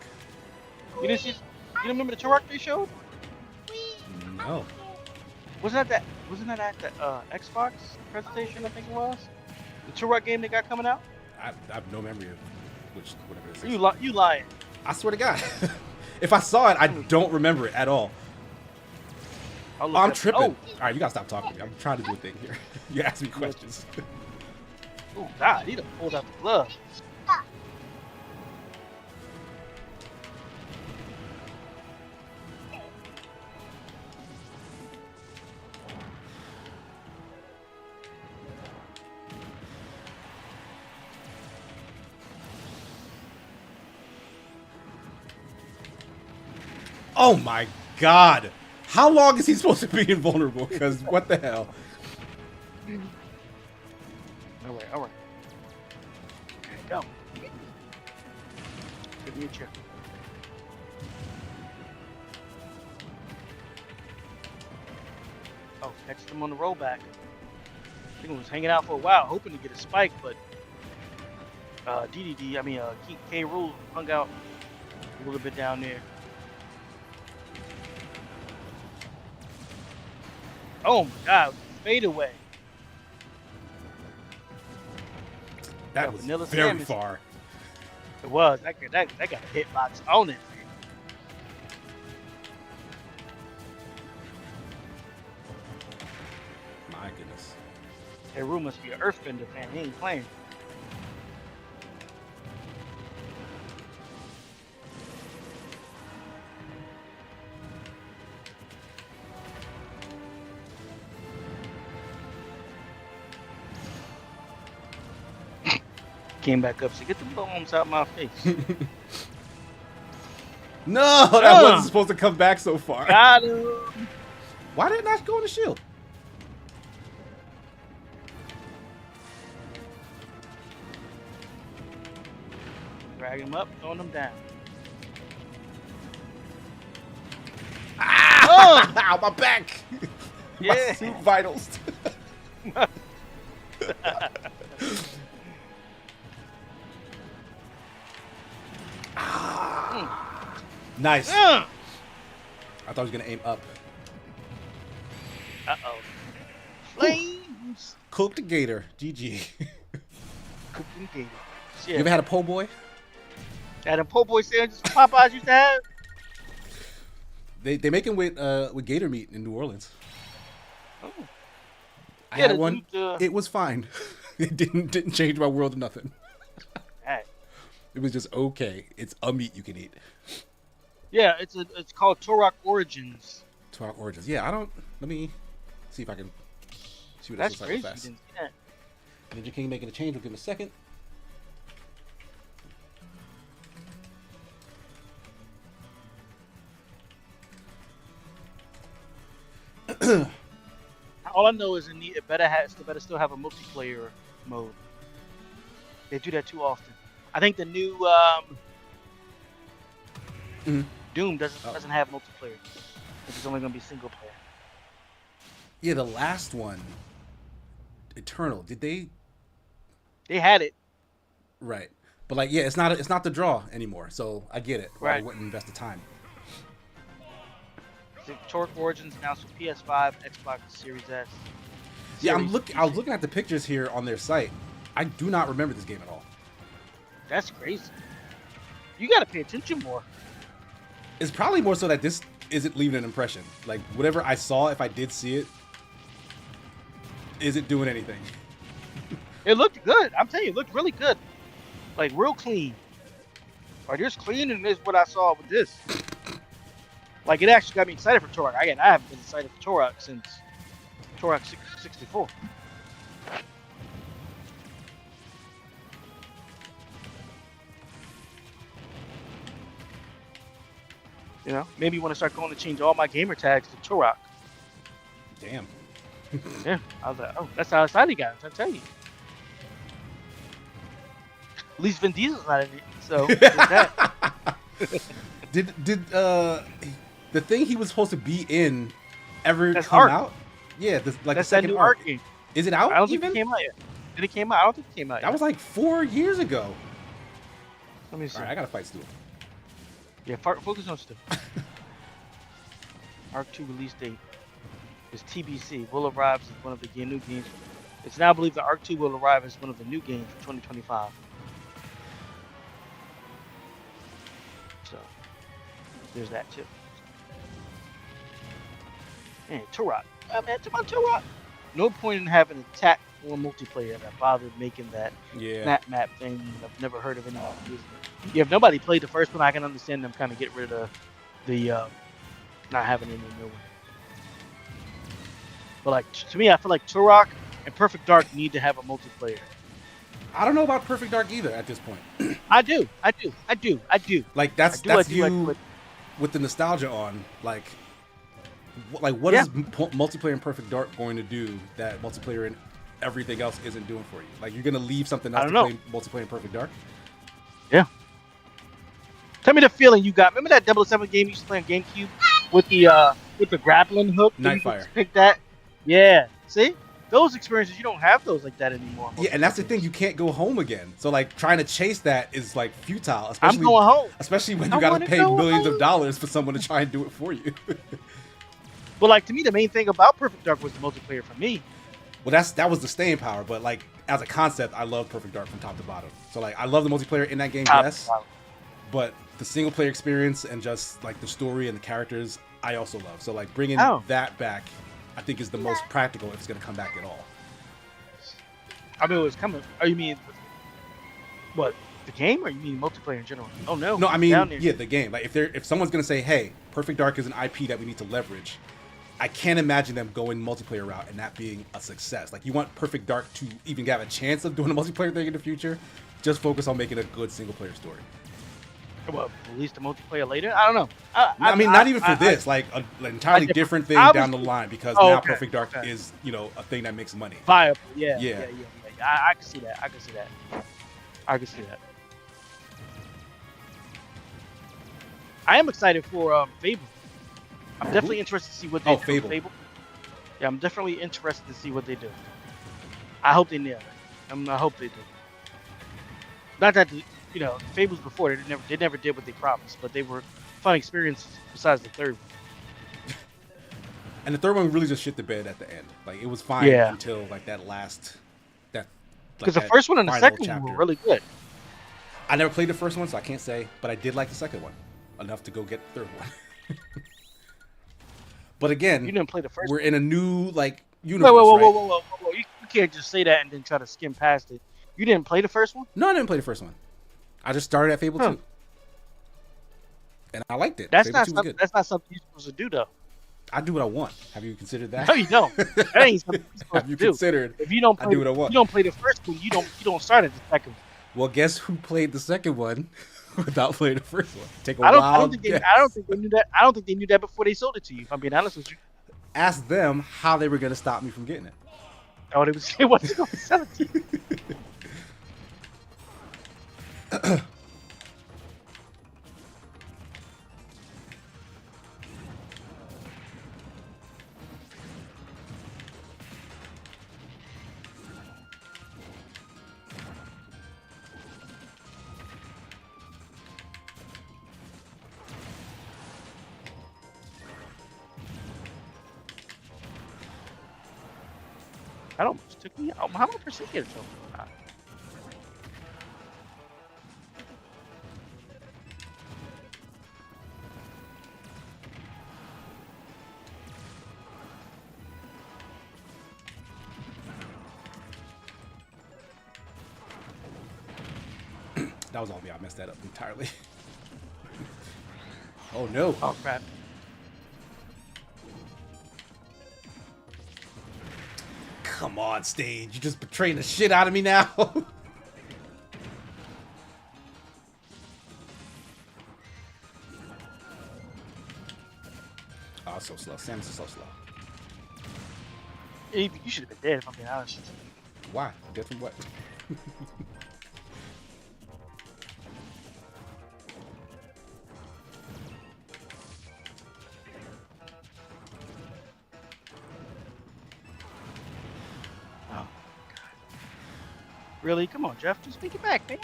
You didn't see? You remember the Turok they showed? No. Wasn't that at the Xbox presentation? I think it was. The Turok game they got coming out. I have no memory of whatever it is. You lying? I swear to God. If I saw it, I don't remember it at all. I'll look I'm up- tripping. Oh, All right, you gotta stop talking to me. I'm trying to do a thing here. You ask me questions. oh God, he done pulled out the glove. Oh my god! How long is he supposed to be invulnerable? Because what the hell? All right, all right. Okay, go. Give me a chair. Oh, catch him on the rollback. I think he was hanging out for a while, hoping to get a spike, but K. Rool hung out a little bit down there. Oh my god, fade away. That was Vanilla very Salmon. far. It was. That got a hitbox on it. My goodness. That room must be an Earthbender fan. He ain't playing. Came back up, so get the bones out my face. No, that wasn't supposed to come back so far. Got him. Why did it not go in the shield? Dragging him up, throwing him down. Ah! Ow, my back! My Yeah. suit vitals. Nice. I thought he was gonna aim up. Uh-oh. Flames. Cooked gator. GG. Cooking gator. You Shit. ever had a po' boy? Had a po' boy sandwiches Popeyes used to have? They make them with gator meat in New Orleans. Oh. I Yeah, had the one. dude, It was fine. It didn't change my world or nothing. Alright. It was just okay. It's a meat you can eat. Yeah, it's called Turok Origins. Turok Origins. Yeah, I don't. Let me see if I can see what That's this looks crazy. like You fast. didn't see that. Ninja King making a change. We'll give him a second. All I know is it better still have a multiplayer mode. They do that too often. I think the new Doom doesn't have multiplayer. It's only gonna be single player. Yeah, the last one, Eternal. Did they? They had it. Right. But like, yeah, it's not the draw anymore. So I get it. Why Right. they wouldn't invest the time. The Turok Origins announced for PS5, Xbox Series S. Yeah, I was Series looking at the pictures here on their site. I do not remember this game at all. That's crazy. You gotta pay attention more. It's probably more so that this isn't leaving an impression. Like whatever I saw, if I did see it, isn't doing anything. It looked good. I'm telling you, it looked really good. Like real clean. Like this clean and this is what I saw with this. Like it actually got me excited for Turok. Again, I haven't been excited for Turok since Turok 64. You know, maybe you want to start going to change all my gamer tags to Turok. Damn. Yeah, I was like, oh, that's how excited he got. I'm trying to tell you. At least Vin Diesel's not in it, so there's that. Did the thing he was supposed to be in ever That's come Ark. out? Yeah, That's the that second new arc. Ark game. Is it I out don't think even? it came out yet. Did it came out? I don't think it came out That yet. was like 4 years ago. Let me see. All right, I gotta fight Stu. Yeah, focus on stuff. Arc 2 release date is TBC. Will arrive as one of the new games. It's now believed that Arc 2 will arrive as one of the new games for 2025. So, there's that too. Man, Turok. Man, it's about Turok. No point in having a TAC or multiplayer that bothered making that Yeah. map thing. I've never heard of anyone using it. Yeah, if nobody played the first one, I can understand them kind of get rid of the not having any new one. But like to me, I feel like Turok and Perfect Dark need to have a multiplayer. I don't know about Perfect Dark either at this point. I do. Like I do like you. with the nostalgia on, like what Yeah. is multiplayer in Perfect Dark going to do that multiplayer in everything else isn't doing for you? Like, you're gonna leave something else I to don't play multiplayer in Perfect Dark? Yeah. Tell me the feeling you got. Remember that 007 game you used to play on GameCube with the grappling hook? Where you could Nightfire. just pick that. Yeah. See, those experiences you don't have those like that anymore. Yeah, and that's the multiplayer thing. games. You can't go home again. So like trying to chase that is like futile, I'm especially going home. when I you got to wanna pay go millions of home. dollars for someone to try and do it for you. But like to me, the main thing about Perfect Dark was the multiplayer for me. Well, that was the staying power, but like as a concept, I love Perfect Dark from top to bottom. So like I love the multiplayer in that game, yes, but the single player experience and just like the story and the characters, I also love. So like bringing Oh. that back, I think is the most practical if it's going to come back at all. I mean, it was coming. Oh, you mean what? The game, or you mean multiplayer in general? Oh no. No, I mean, Down there. yeah, the game. Like if someone's going to say, "Hey, Perfect Dark is an IP that we need to leverage," I can't imagine them going multiplayer route and that being a success. Like, you want Perfect Dark to even have a chance of doing a multiplayer thing in the future, just focus on making a good single player story. Well, release the multiplayer later. I don't know. I mean, not even for this, like an entirely I- different thing I down was- the line, because Oh, now okay, Perfect Dark okay. is, you know, a thing that makes money. Viable. Yeah. Yeah. I can see that. I can see that. I can see that. I am excited for Fable. I'm definitely interested to see what they Oh, do. with Fable. Fable. Yeah, I'm definitely interested to see what they do. I hope they nail it. I hope they do. Not that you know, Fables before they never did what they promised, but they were fun experiences. Besides the third one. And the third one really just shit the bed at the end. Like, it was fine Yeah. until like that last, Because the first one and the final second one chapter. were really good. I never played the first one, so I can't say, but I did like the second one enough to go get the third one. But again, You didn't play the first we're one. in a new like Whoa, universe, whoa, whoa, right? whoa, whoa, whoa! You can't just say that and then try to skim past it. You didn't play the first one? No, I didn't play the first one. I just started at Fable Huh. 2. And I liked it. That's Fable not 2 was something. good. That's not something you're supposed to do, though. I do what I want. Have you considered that? No, you don't. That ain't something you're supposed Have you to do. considered? If you don't I play, do what I want. you don't play the first one. You don't start at the second one. Well, guess who played the second one without playing the first one? Take a I don't wild think guess. I don't think they knew that. I don't think they knew that before they sold it to you. If I'm being honest with you. Ask them how they were going to stop me from getting it. Oh, they was it wasn't going to sell it to you. That almost took me out. How many percent did it took? That was all me. I messed that up entirely. Oh, no. Oh crap! Come on, stage. You just betraying the shit out of me now. Oh, so slow. Samus is so slow. You should have been dead. If I'm being honest. Why? Dead from what? Oh God! Really? Come on, Jeff. Just make it back, man.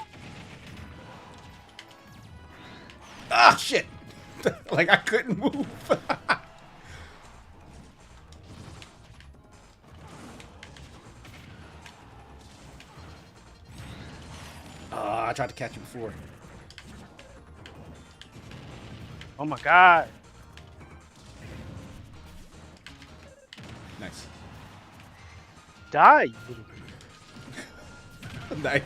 Ah, shit. Like, I couldn't move. I tried to catch you before. Oh my God! Nice. Die, you little Nice.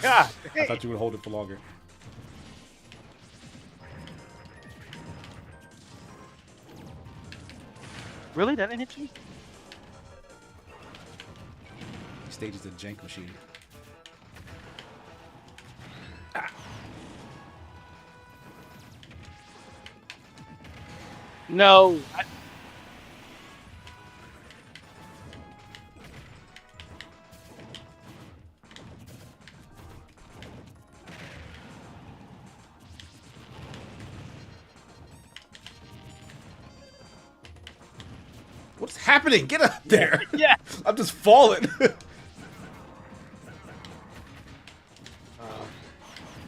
God! I thought you would hold it for longer. Really? That didn't hit you? Stage is a jank machine. No. What's happening? Get up there! Yeah. I'm just falling.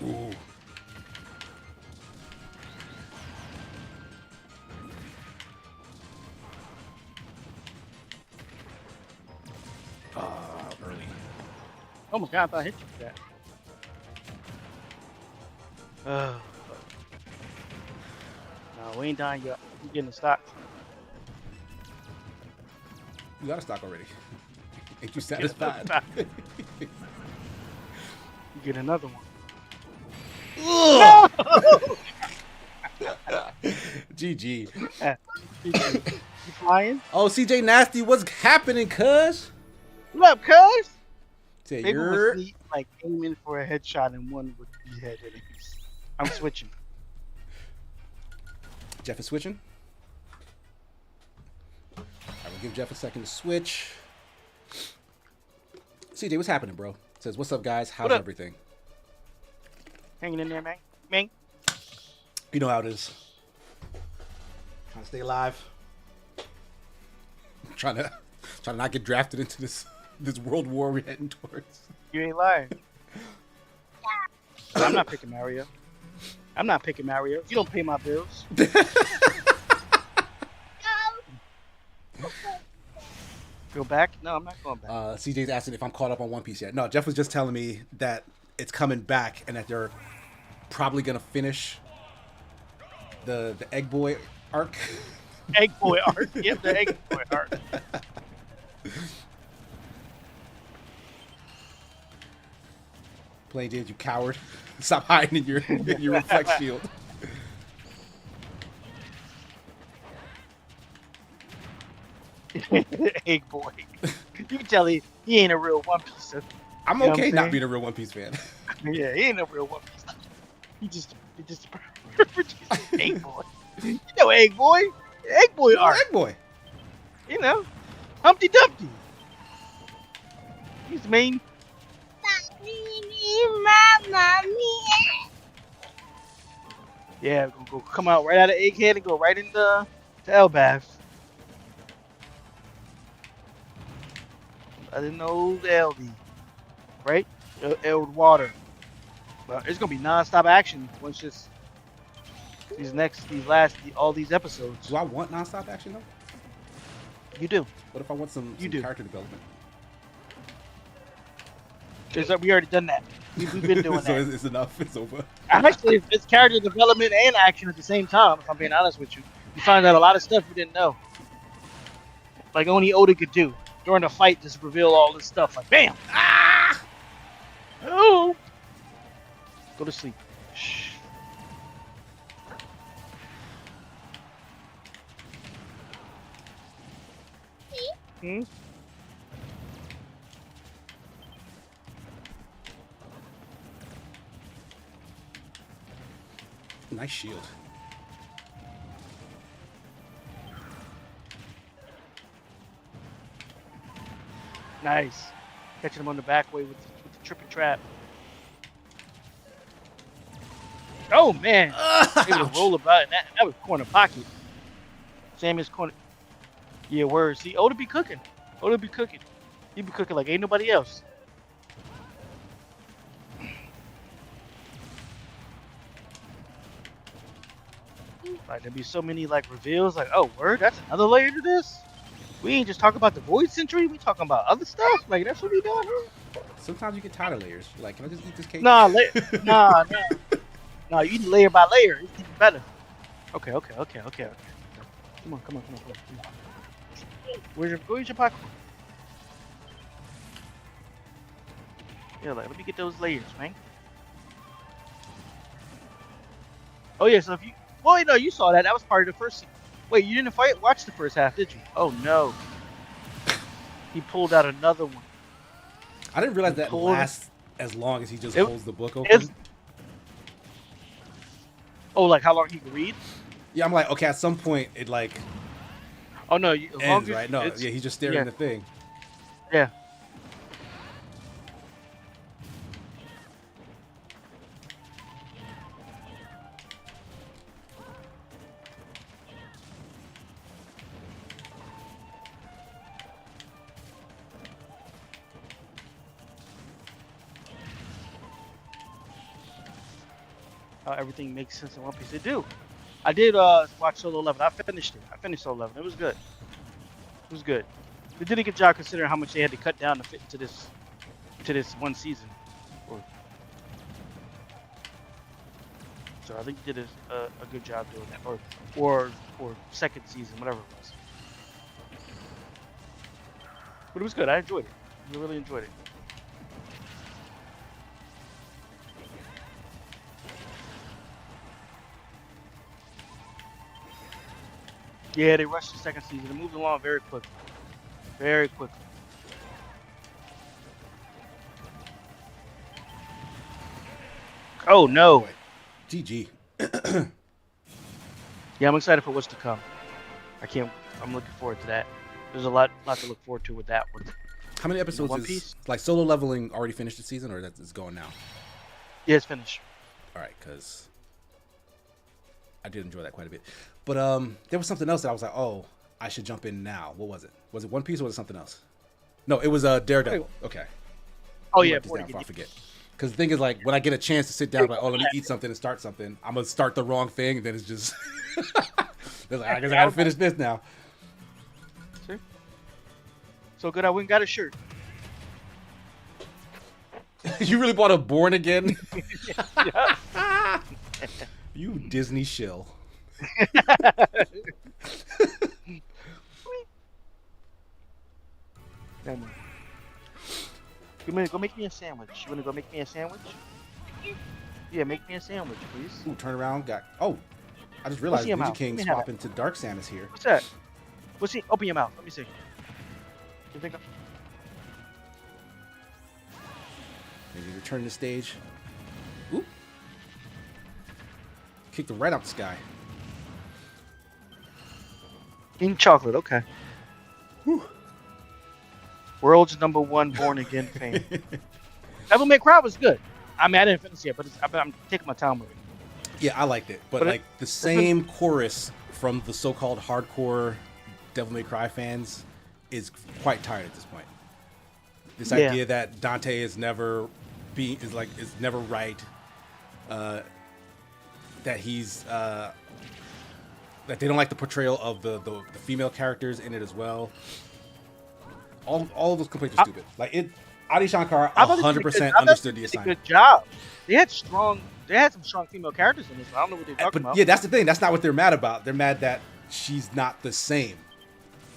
Ooh. Early. Oh my god, I thought I hit you with that. No, we ain't dying yet. We getting the stock. You got a stock already. Ain't you Get another satisfied? stock. You get another one. Ugh! GG. You flying? Oh, CJ Nasty, what's happening, cuz? What up, cuz? Say Maybe you're... was like aiming for a headshot and one would be head enemies. I'm switching. Jeff is switching. I will give Jeff a second to switch. CJ, what's happening, bro? Says, what's up, guys? How's What up? everything? Hanging in there, man. Man. You know how it is. Trying to stay alive. Trying to not get drafted into this world war we're heading towards. You ain't lying. I'm not picking Mario. I'm not picking Mario. You don't pay my bills. Go back? No, I'm not going back. CJ's asking if I'm caught up on One Piece yet. No, Jeff was just telling me that it's coming back and that they're probably gonna finish the Egg Boy arc. Egg Boy art. Yep, the Egg Boy art. Playing James, you coward! Stop hiding in your reflect shield. Egg Boy. You can tell he ain't a real One Piece. I'm You know what okay I'm not saying? being a real One Piece fan. Yeah, he ain't a real One Piece. He just Egg Boy. You know Egg Boy. Egg Boy art. Egg Boy. You know. Humpty Dumpty. He's the main. Yeah, go come out right out of Egghead and go right into Elbaf. I didn't know the LD. Right? Eld Water. But it's gonna be non-stop action once this all these episodes. Do I want nonstop action though? You do. What if I want some do. character development? Because we already done that. We've been doing So that. it's enough. It's over. Actually, it's character development and action at the same time, if I'm being honest with you. You find out a lot of stuff you didn't know. Like only Oda could do. During a fight, just reveal all this stuff. Like, bam! Ah! Oh! Go to sleep. Shh. Hmm? Nice shield. Nice. Catching him on the back way with the tripping trap. Oh, man. They would roll about it. That was corner pocket. Sammy's corner. Yeah, word. See, Oda be cooking. Oda be cooking. He be cooking like ain't nobody else. Like, there'd be so many, like, reveals. Like, oh, word? That's another layer to this? We ain't just talking about the Void Century. We talking about other stuff. Like, that's what we doing here? Sometimes you get tired of layers. You're like, can I just eat this cake? Nah, nah. Nah, you eat layer by layer. It's getting better. Okay. Come on. Where's your pocket? Yeah, like, let me get those layers, man. Oh, yeah, so if you... Well, wait, no, you saw that. That was part of the first... Wait, you didn't watch the first half, did you? Oh, no. He pulled out another one. I didn't realize that lasts as long as he just It- holds the book open. Oh, like how long he can read? Yeah, I'm like, okay, at some point it like Oh no, as long ends, as right? No, it's- yeah, he's just staring yeah. at the thing. Yeah. How everything makes sense in One Piece. They do. I did watch Solo Leveling. I finished it. I finished Solo Leveling. It was good. It was good. They did a good job considering how much they had to cut down to fit into this one season. So I think they did a good job doing that, or second season, whatever it was. But it was good. I enjoyed it. I really enjoyed it. Yeah, they rushed the second season. They moved along very quickly. Very quickly. Oh no. GG. Yeah, I'm excited for what's to come. I'm looking forward to that. There's a lot to look forward to with that one. How many episodes One is Piece? like Solo Leveling already finished the season, or that's going now? Yeah, it's finished. All right, because I did enjoy that quite a bit. But there was something else that I was like, oh, I should jump in now. What was it? Was it One Piece or was it something else? No, it was Daredevil. Okay. Oh Let me yeah, write this down 40 before I forget. Because the thing is, like, when I get a chance to sit down, like, oh, let me eat something and start something, I'm gonna start the wrong thing, and then it's just, it's like, I guess I gotta finish this now. See? So good, I went and got a shirt. You really bought a Born Again? Yeah. You Disney shill. Go make me a sandwich. You wanna go make me a sandwich? Yeah, make me a sandwich, please. Ooh, turn around. Oh, I just realized your Ninja mouth? King Let me have swapping to Dark Samus here. What's that? What's he? Open your mouth. Let me see. You think? Maybe return the stage. Ooh. Kicked him right out the sky. King chocolate. Okay. Whew. World's #1 Born Again fan. Devil May Cry was good. I mean, I didn't finish it, but I'm taking my time with it. Yeah, I liked it. But like the same chorus from the so-called hardcore Devil May Cry fans is quite tired at this point. This idea that Dante is never right. That he's that they don't like the portrayal of the female characters in it as well. All of those complaints are stupid. Like it, Adi Shankar 100% understood the assignment. Good job. They had some strong female characters in this. I don't know what they're talking about. Yeah, that's the thing. That's not what they're mad about. They're mad that she's not the same.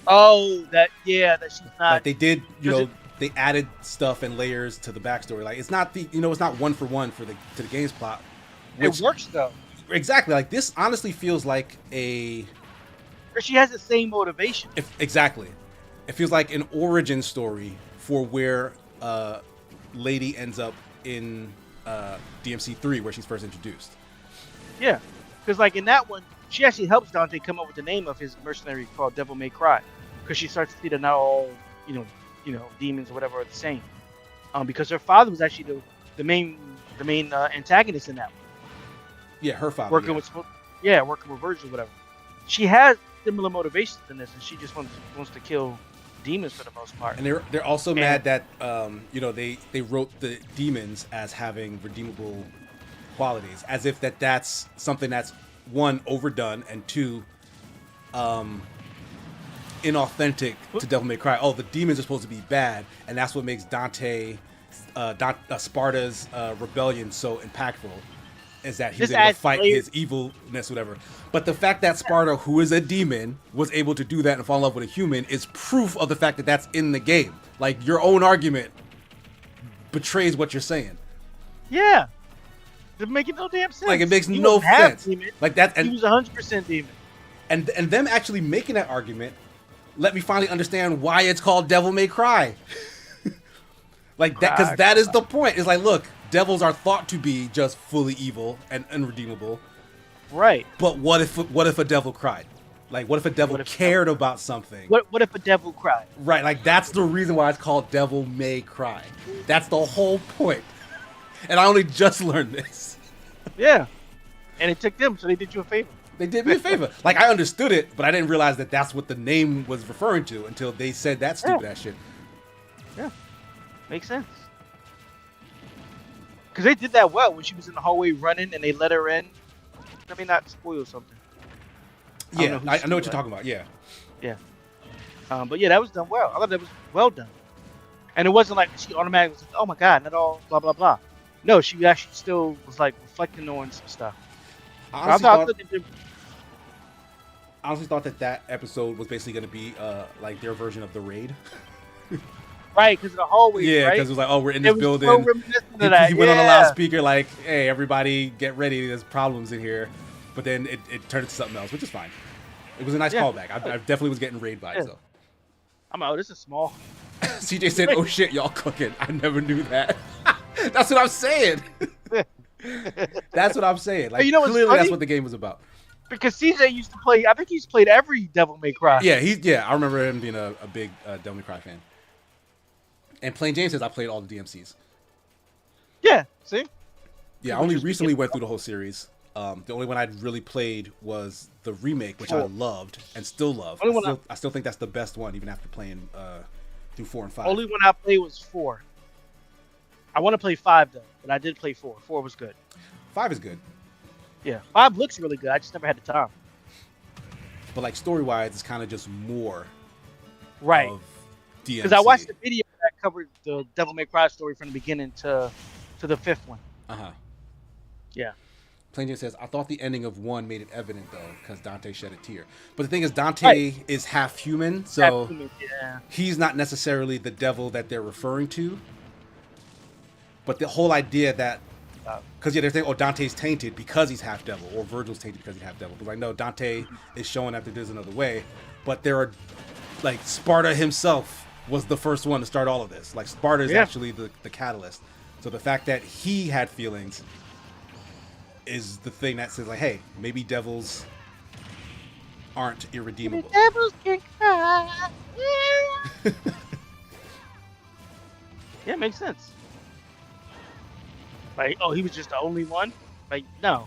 Oh, that she's not. Like they did, they added stuff and layers to the backstory. Like it's not it's not one for one to the game's plot. It works though. Exactly. Like this honestly feels like She has the same motivation. Exactly. It feels like an origin story for where Lady ends up in DMC 3, where she's first introduced. Yeah, because like in that one, she actually helps Dante come up with the name of his mercenary called Devil May Cry, because she starts to see that not all demons or whatever are the same. Because her father was actually the main antagonist in that one. Yeah, her father. Working with Virgil, whatever. She has similar motivations in this, and she just wants to kill demons for the most part. And they're also mad that they wrote the demons as having redeemable qualities, as if that's something that's one, overdone, and two, inauthentic to Devil May Cry. Oh, the demons are supposed to be bad, and that's what makes Sparta's rebellion so impactful. Is that he was able to fight his evilness, whatever. But the fact that Sparta, who is a demon, was able to do that and fall in love with a human is proof of the fact that that's in the game. Like, your own argument betrays what you're saying. Yeah. It makes no damn sense. Like, it makes no sense. Like that, and he was 100% demon. And them actually making that argument let me finally understand why it's called Devil May Cry. Like that, because that is the point. It's like, look, devils are thought to be just fully evil and unredeemable, Right. But what if a devil cried? Like, what if a devil What if- cared about something? What if a devil cried? Right, like that's the reason why it's called Devil May Cry. That's the whole point. And I only just learned this. Yeah. And it took them, so they did you a favor. They did me a favor. Like, I understood it, but I didn't realize that that's what the name was referring to until they said that stupid ass shit. Yeah. Makes sense. Because they did that well when she was in the hallway running and they let her in. Let me not spoil something. Yeah, who I she know what was. you're talking about. Yeah. Yeah. But yeah, that was done well. I thought that was well done. And it wasn't like she automatically was like, oh my god, not all blah blah blah. No, she actually still was like reflecting on some stuff. I honestly, I thought, thought they did, I honestly thought that episode was basically going to be like their version of The Raid. right, because of the hallway, Yeah, right? because it was like, oh, we're in It this was building. so reminiscent of He, that. he went on a yeah. loudspeaker like, hey, everybody get ready, there's problems in here. But then it turned into something else, which is fine. It was a nice Yeah. callback. I definitely was getting raid vibes, Yeah. though. I'm like, oh, this is small. CJ said, oh shit, y'all cooking. I never knew that. That's what I'm saying. That's what I'm saying. Like, you know what's clearly funny? that's what the game was about. Because CJ used to play, I think he's played every Devil May Cry. Yeah, I remember him being a big Devil May Cry fan. And Plain James says I played all the DMCs. Yeah, see? Yeah, I only recently went through the whole series. The only one I'd really played was the remake, which I loved and still love. I still think that's the best one, even after playing through 4 and 5. Only one I played was 4. I want to play 5 though, but I did play 4. 4 was good. 5 is good, Yeah, 5 looks really good. I just never had the time. but like story-wise, it's kind of just more Right. of DMC. Because I watched the video that covered the Devil May Cry story from the beginning to the 5th one. Uh-huh. Yeah. Plain Jane says, I thought the ending of 1 made it evident, though, because Dante shed a tear. But the thing is, Dante is half human, so Yeah. he's not necessarily the devil that they're referring to. But the whole idea that, because they're saying, oh, Dante's tainted because he's half devil, or Virgil's tainted because he's half devil. But like, no, Dante is showing that there's another way. But there are, like, Sparta himself was the first one to start all of this. Like, Sparta is actually the catalyst. So the fact that he had feelings is the thing that says, like, hey, maybe devils aren't irredeemable. Devils can cry. Yeah, it makes sense. Like, oh, he was just the only one? Like, no.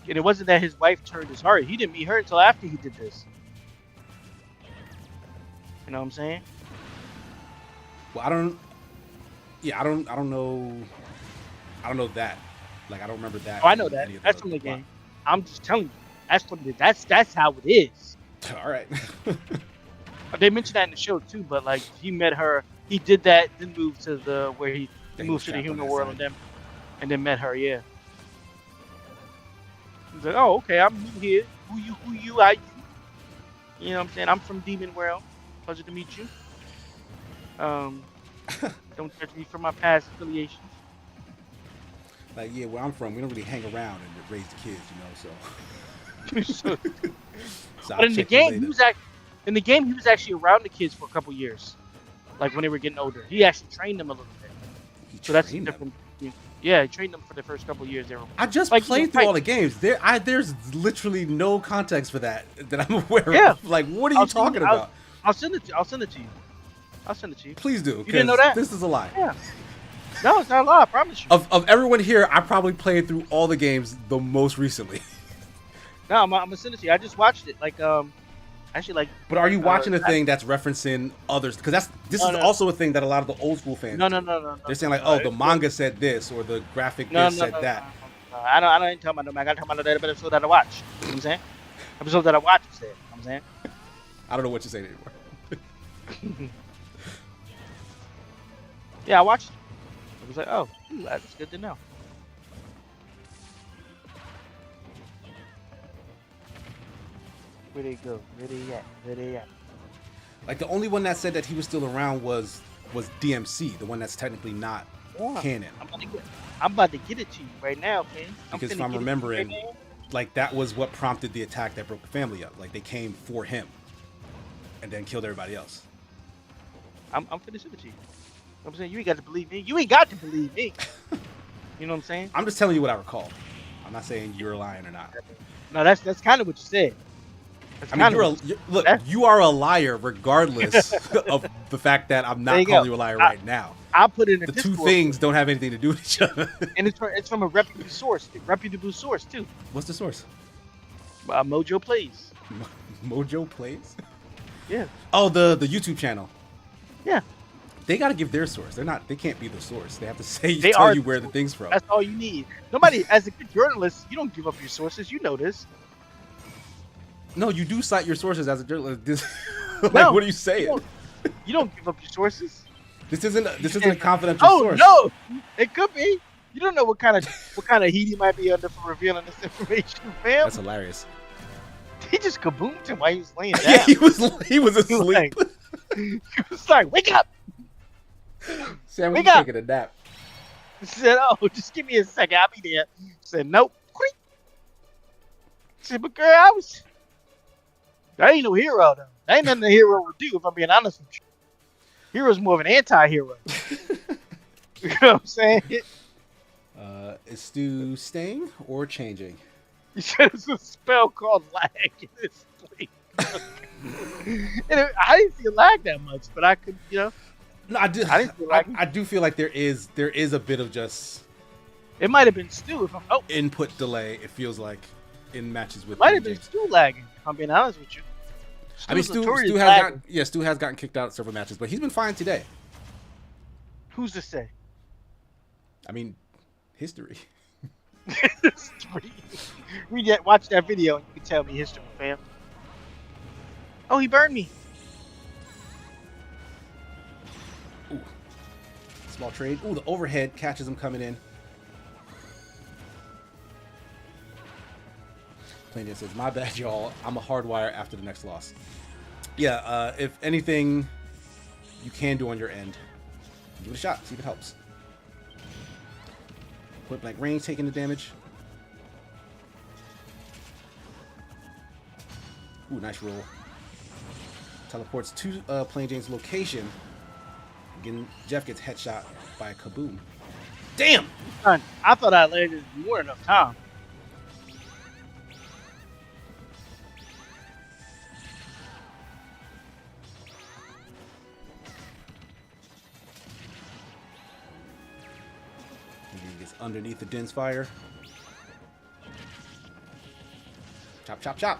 And it wasn't that his wife turned his heart. He didn't meet her until after he did this. You know what I'm saying? Well, I don't know that. Like, I don't remember that. Oh, I know in that. any of That's from the game. I'm just telling you. That's what it is. That's how it is. All right. They mentioned that in the show too, but like he met her, he did that, then moved to the where he He moved was to the trapped on human that world side. and then met her. Yeah. He's like, oh, okay, I'm new here. Who you? I you. You know what I'm saying? I'm from Demon World. Pleasure to meet you. Don't judge me for my past affiliations. Like, yeah, where I'm from, we don't really hang around and raise the kids, you know. So, so But in the game, he was actually around the kids for a couple years, like when they were getting older. He actually trained them a little bit. So that's different. Yeah, he trained them for the first couple years. They were. I just Like, played you know, through all the games. There's literally no context for that I'm aware Yeah. of. Like, what are you talking about? I'll send it to you. I'll send it to you. Please do. You didn't know 'cause that? This is a lie. Yeah. No, it's not a lie. I promise you. Of everyone here, I probably played through all the games the most recently. No, I'm gonna send it to you. I just watched it. Like, actually, like. But are you watching a thing that's referencing others? Because this is also a thing that a lot of the old school fans No. do. They're saying like, oh, the manga said this or the graphic said that. No. I ain't talking about no manga. I'm talking about the episode that I watched. You know what I'm saying? Episode that I watched said. You know what I'm saying? I don't know what you're saying anymore. Yeah, I watched it. I was like, oh, that's good to know. Where they go? Where they at? Where they at? Like, the only one that said that he was still around was DMC, the one that's technically not canon. I'm about to get it to you right now, man. Because if I'm remembering, like, that was what prompted the attack that broke the family up. Like, they came for him and then killed everybody else. I'm finna send it to you. I'm saying you ain't got to believe me. You ain't got to believe me. You know what I'm saying? I'm just telling you what I recall. I'm not saying you're lying or not. No, that's kind of what you said. That's I mean, kinda what look, that's- you are a liar regardless of the fact that I'm There not you calling go. you a liar right now. I put it in a The two Discord, things don't have anything to do with each other. and it's from a reputable source. Reputable source too. What's the source? Mojo Plays. Mojo Plays? Yeah. Oh, the YouTube channel. Yeah. They got to give their source. They can't be the source. They have to say They tell are you the where the thing's from. That's all you need. Nobody, as a good journalist, you don't give up your sources. You know this. No, you do cite your sources as a journalist. Like, No, what are you saying? You don't give up your sources. This isn't a confidential Oh source. no, it could be. You don't know what kind of heat he might be under for revealing this information, fam. That's hilarious. He just kaboomed him while he was laying down. Yeah, he was asleep. He was like, "Wake up!" Sam was wake up. taking a nap. He said, "Oh, just give me a second. I'll be there." He said, "Nope." He said, "But girl, that ain't no hero though. That ain't nothing a hero would do if I'm being honest with you. Hero's more of an anti-hero." You know what I'm saying? Is Stu staying or changing? He said it's a spell called lag in this sleep. I didn't feel lag that much, but I could, No, I do. I didn't feel like I do feel like there is a bit of just it might have been Stu if I'm. Oh, input delay. It feels like in matches with. it might have James. been Stu lagging. If I'm being honest with you. I mean, Stu's Stu notorious has lagging. gotten kicked out of several matches, but he's been fine today. Who's to say? I mean, history. Watch that video and you can tell me history, fam. Oh, he burned me. Ooh. Small trade. Ooh, the overhead catches him coming in. Plaintiff says, "My bad, y'all. I'm a hardwire after the next loss." Yeah, if anything you can do on your end, give it a shot. See if it helps. Point blank range taking the damage. Ooh, nice roll. Teleports to Plain Jane's location. Again, Jeff gets headshot by a kaboom. Damn! Son, I thought I landed more than enough time. He gets underneath the Din's fire. Chop, chop, chop.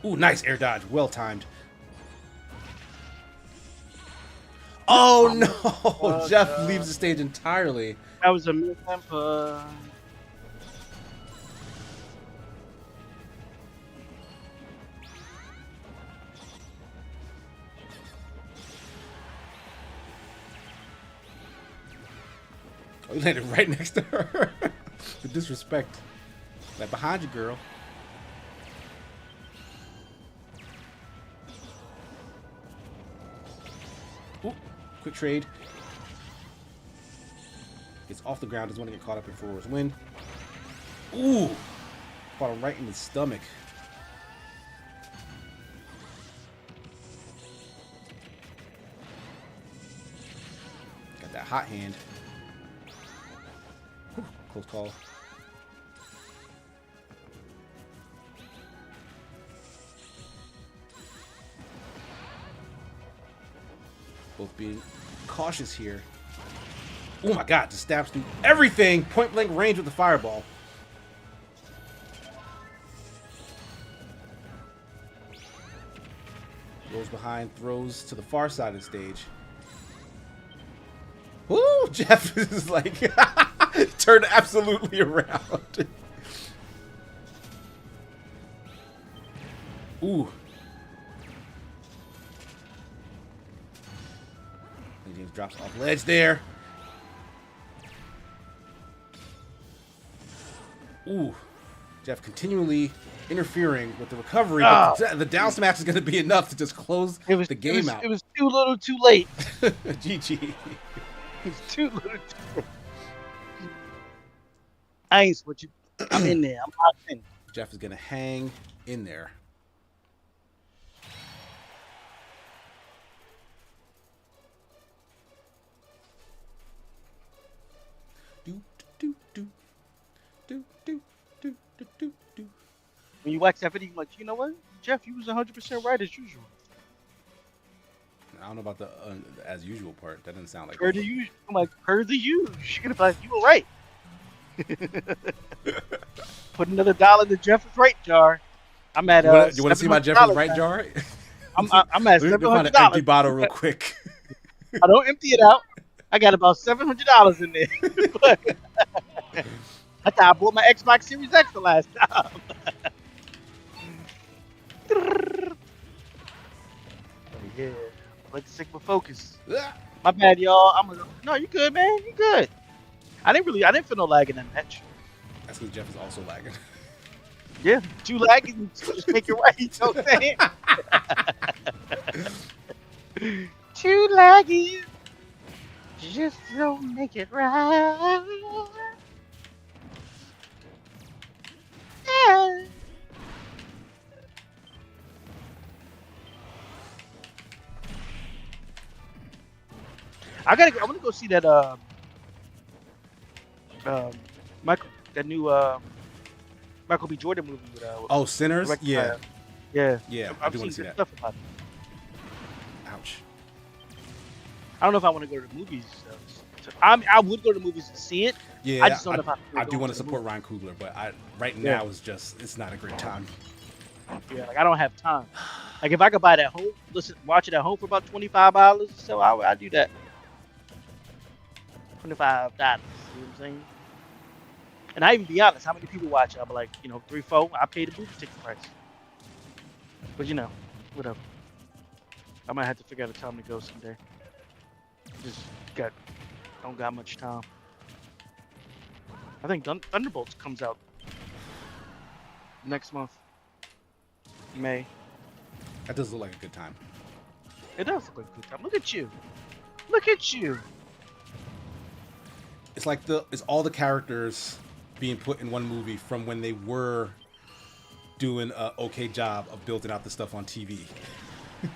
Ooh, nice air dodge. Well timed. Oh no! Jeff leaves the stage entirely. That was a mid-tempo. Oh, he landed right next to her. The disrespect. Like behind you, girl. Ooh, quick trade. Gets off the ground. Doesn't want to get caught up in forwards win. Ooh, caught him right in the stomach. Got that hot hand. Whew, close call. Both being cautious here. Oh my god, just stabs through everything! Point blank range with the fireball. Goes behind, throws to the far side of the stage. Woo! Jeff is like turned absolutely around. Ooh. And James drops off ledge there. Ooh. Jeff continually interfering with the recovery, but the down smash is going to be enough to just close the game out. It was too little too late. GG. It was too little too late. I ain't switching. I'm in there. I'm locked in. Jeff is going to hang in there. When you watch that video, you're like, you know what, Jeff, you was 100% right as usual. I don't know about the as usual part. That doesn't sound like Per the usual. I'm like, per the usual. You're gonna be like, you were right. Put another dollar in the Jeff is right jar. I'm at You want to see my Jeff is right now. jar? I'm at Let me find an empty $700. bottle real quick. I don't empty it out. I got about $700 in there. But I thought I bought my Xbox Series X the last time. Yeah, like the Sigma Focus. My bad, y'all. No, you good, man. You good. I didn't feel no lag in that match. That's because Jeff is also lagging. Yeah, 2 lagging, just make it right. You know what I'm saying? 2 lagging, just don't make it right. Yeah. I want to go see that Michael, that new Michael B. Jordan movie with Oh, Sinners? directed Yeah. by- yeah. Yeah, I I've do seen want to see good that. stuff about it. Ouch. I don't know if I want to go to the movies. I would go to the movies to see it. Yeah, I just don't know if I do want to support Ryan Coogler, but right now it's not a great time. Yeah, like I don't have time. Like if I could buy it at home, watch it at home for about $25, so I'd do that. $25. You know what I'm saying? And I even be honest, how many people watch it? I'll be like, 3, 4. I pay the movie ticket price. But whatever. I might have to figure out a time to go someday. Just don't got much time. I think Thunderbolts comes out next month, May. That does look like a good time. It does look like a good time. Look at you. Look at you. It's like it's all the characters being put in one movie from when they were doing an okay job of building out the stuff on TV.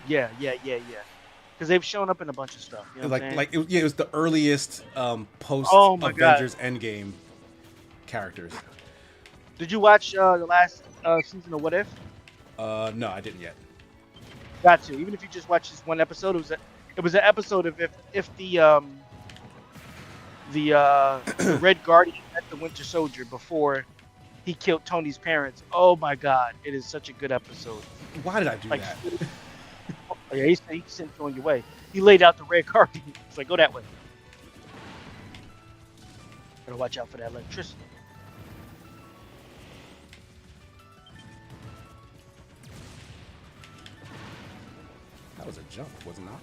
Yeah. Because they've shown up in a bunch of stuff. You know what I'm saying? It was the earliest post Oh my Avengers Endgame characters. Did you watch the last season of What If? No, I didn't yet. Got to. Even if you just watch this one episode, it was an episode of if the Red Guardian met the Winter Soldier before he killed Tony's parents. Oh my God, it is such a good episode. Why did I do that? Yeah, he sent you on your way. He laid out the Red Guardian. It's like, go that way. Gotta watch out for that electricity. That was a jump, was it not?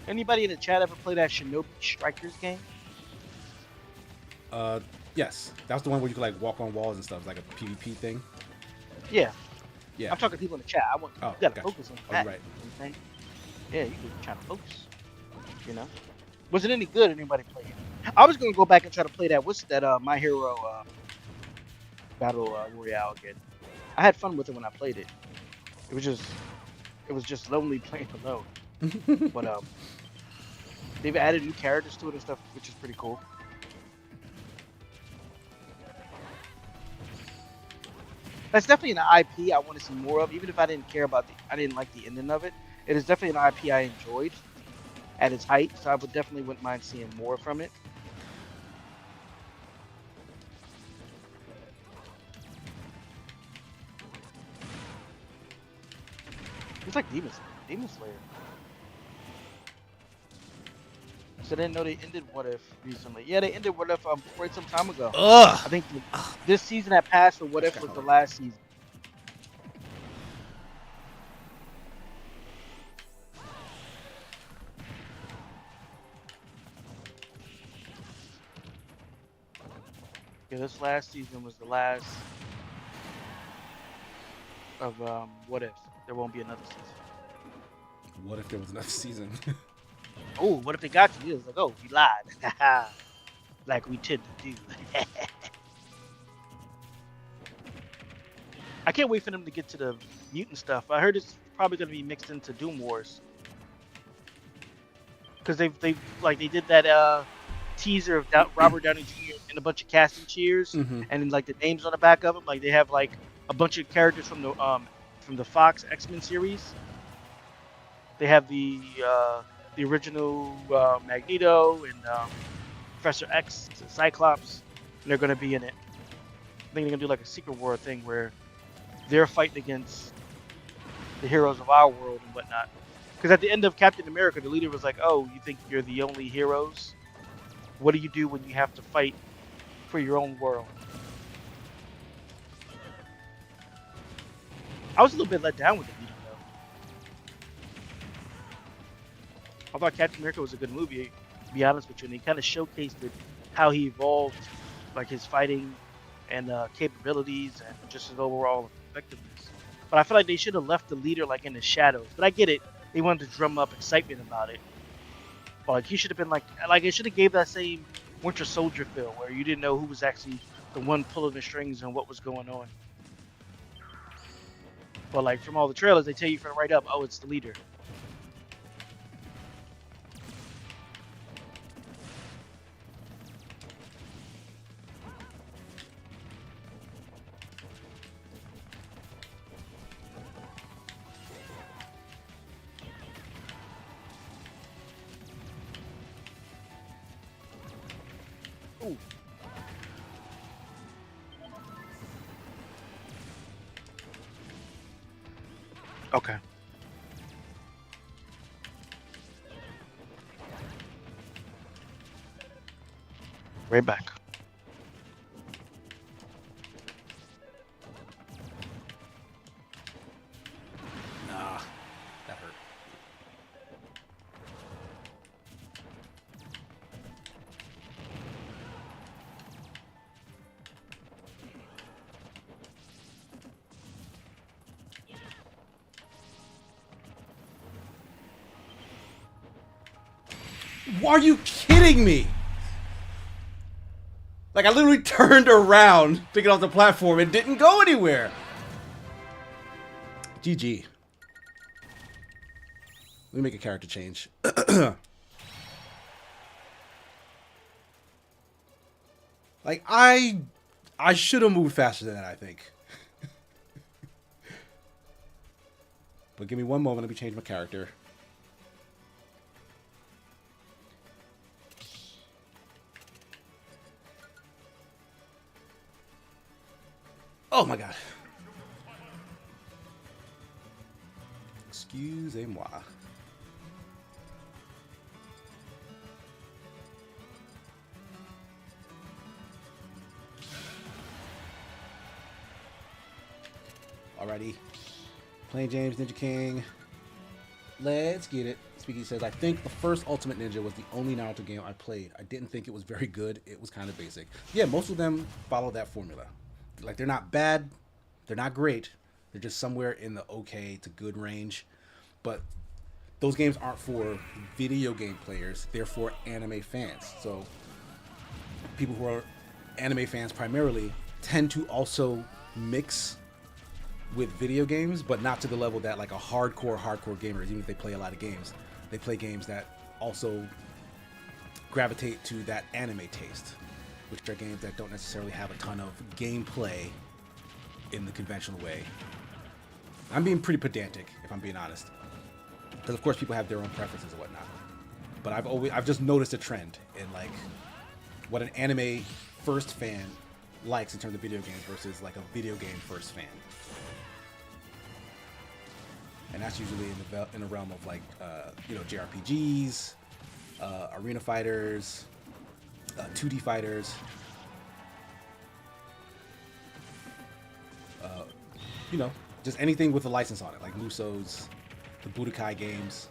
Anybody in the chat ever play that Shinobi Strikers game? Yes. That was the one where you could like walk on walls and stuff, like a PvP thing. Yeah. Yeah. I'm talking to people in the chat. You gotta gotcha. focus on Oh, that. you're right. You know what I'm saying? Yeah, you can try to focus. Was it any good? Anybody play it? I was gonna go back and try to play that. What's that? My Hero Battle Royale again. I had fun with it when I played it. It was just lonely playing alone. But they've added new characters to it and stuff, which is pretty cool. That's definitely an IP I want to see more of, even if I didn't like the ending of it. It is definitely an IP I enjoyed at its height, so I wouldn't mind seeing more from it. It's like Demon Slayer. So I didn't know they ended What If recently. Yeah, they ended What If quite some time ago. Ugh. I think this season that passed for What If was the last season. Yeah, this last season was the last of What If. There won't be another season. What if there was another season? Oh, what if they got you? It's like, oh, we lied. Like we tend to do. I can't wait for them to get to the mutant stuff. I heard it's probably going to be mixed into Doom Wars. because they did that teaser of Robert Downey Jr. and a bunch of casting cheers, Mm-hmm. and then like the names on the back of them, like they have like a bunch of characters from the Fox X-Men series. They have the original Magneto and Professor X, Cyclops, and they're gonna be in it. I think they're gonna do like a Secret War thing where they're fighting against the heroes of our world and whatnot. Because at the end of Captain America, the leader was like, "Oh, you think you're the only heroes? What do you do when you have to fight for your own world?" I was a little bit let down with the leader, though. I thought Captain America was a good movie, to be honest with you, and he kind of showcased how he evolved, like his fighting and capabilities and just his overall effectiveness. But I feel like they should have left the leader like in the shadows. But I get it; they wanted to drum up excitement about it. But like he should have been like it should have gave that same Winter Soldier feel where you didn't know who was actually the one pulling the strings and what was going on. But like from all the trailers, they tell you from right up, oh, it's the leader. Ooh. Okay. Right back. Nah, that hurt. Are you kidding me? Like, I literally turned around to get off the platform and didn't go anywhere. GG. Let me make a character change. Like, I should have moved faster than that, I think. But give me one moment, let me change my character. Oh my god. Excusez-moi. Alrighty. Playing James Ninja King. Let's get it. Speaking says, I think the first Ultimate Ninja was the only Naruto game I played. I didn't think it was very good. It was kind of basic. Yeah, most of them follow that formula. Like, they're not bad. They're not great. They're just somewhere in the okay to good range. But those games aren't for video game players. They're for anime fans. So people who are anime fans primarily tend to also mix with video games, but not to the level that like a hardcore gamers, even if they play a lot of games, they play games that also gravitate to that anime taste, which are games that don't necessarily have a ton of gameplay in the conventional way. I'm being pretty pedantic, if I'm being honest, because of course people have their own preferences and whatnot. But I've just noticed a trend in like what an anime first fan likes in terms of video games versus like a video game first fan. And that's usually in the realm of like, JRPGs, arena fighters, 2D fighters, just anything with a license on it, like Musou's, the Budokai games.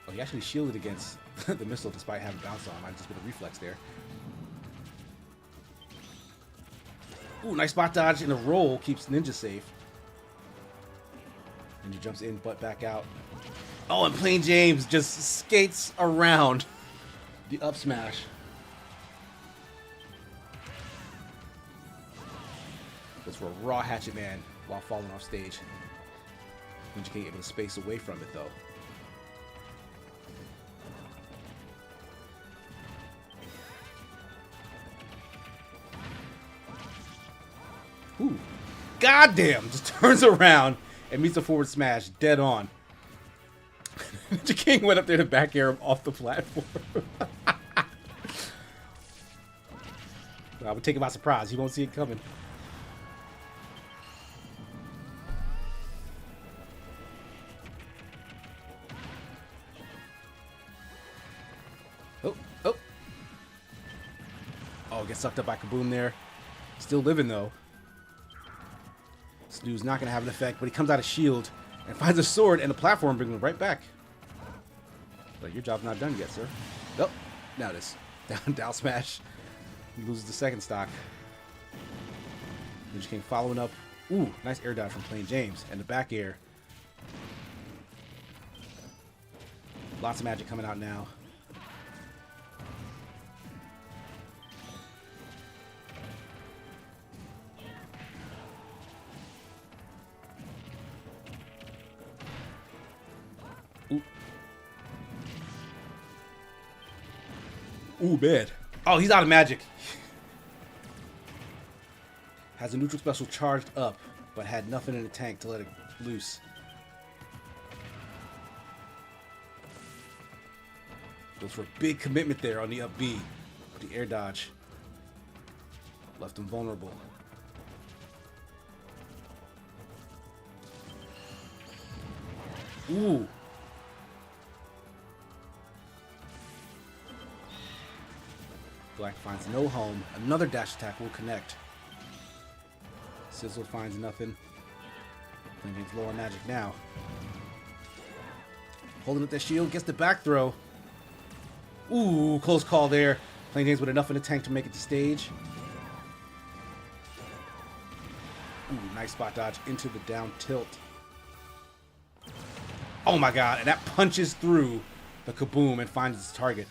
Oh, he actually shielded against the missile despite having bounced on him. I just with a reflex there. Ooh, nice spot dodge and a roll keeps Ninja safe. Ninja jumps in, butt back out. Oh, and Plain James just skates around the up smash. Goes for a raw Hatchet Man while falling off stage. Ninja King able to space away from it, though. Ooh. Goddamn! Just turns around and meets a forward smash dead on. Ninja King went up there to back air him off the platform. I would take him by surprise. He won't see it coming. Oh, oh. Oh, gets sucked up by Kaboom there. Still living, though. Snoo's not going to have an effect, but he comes out of shield and finds a sword and a platform, bringing him right back. But your job's not done yet, sir. Oh, now it is. Down smash. He loses the second stock. Ninja King following up. Ooh, nice air dodge from Plain James. And the back air. Lots of magic coming out now. Ooh, bad. Oh, he's out of magic. Has a neutral special charged up, but had nothing in the tank to let it loose. Goes for a big commitment there on the up B. The air dodge left him vulnerable. Ooh. Black finds no home. Another dash attack will connect. Sizzle finds nothing. Plain James low on magic now. Holding up that shield, gets the back throw. Ooh, close call there. Plain James with enough in the tank to make it to stage. Ooh, nice spot dodge into the down tilt. Oh my god, and that punches through the Kaboom and finds its target.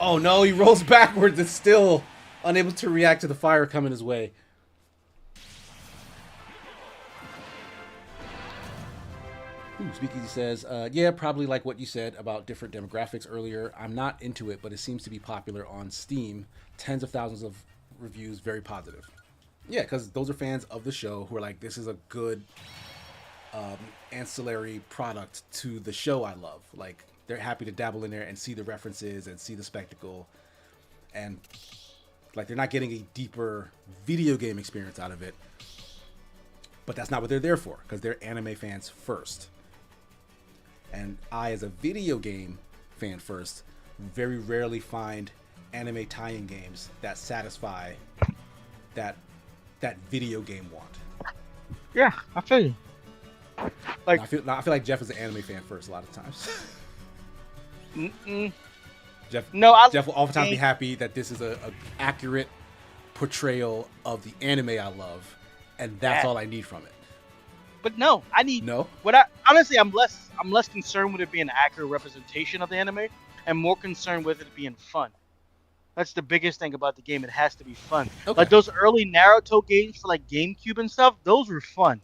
Oh no, he rolls backwards and still unable to react to the fire coming his way. Ooh, Speakeasy says, yeah, probably like what you said about different demographics earlier. I'm not into it, but it seems to be popular on Steam. Tens of thousands of reviews, very positive. Yeah, because those are fans of the show who are like, this is a good ancillary product to the show I love. Like, they're happy to dabble in there and see the references and see the spectacle. And, like, they're not getting a deeper video game experience out of it. But that's not what they're there for, because they're anime fans first. And I, as a video game fan first, very rarely find anime tie-in games that satisfy that video game want. Yeah, I feel you. Like, I feel like Jeff is an anime fan first a lot of times. Jeff will oftentimes be happy that this is a accurate portrayal of the anime I love, and that's all I need from it. But no, I need no. Honestly, I'm less concerned with it being an accurate representation of the anime, and more concerned with it being fun. That's the biggest thing about the game. It has to be fun. Okay. Like those early Naruto games for like GameCube and stuff, those were fun.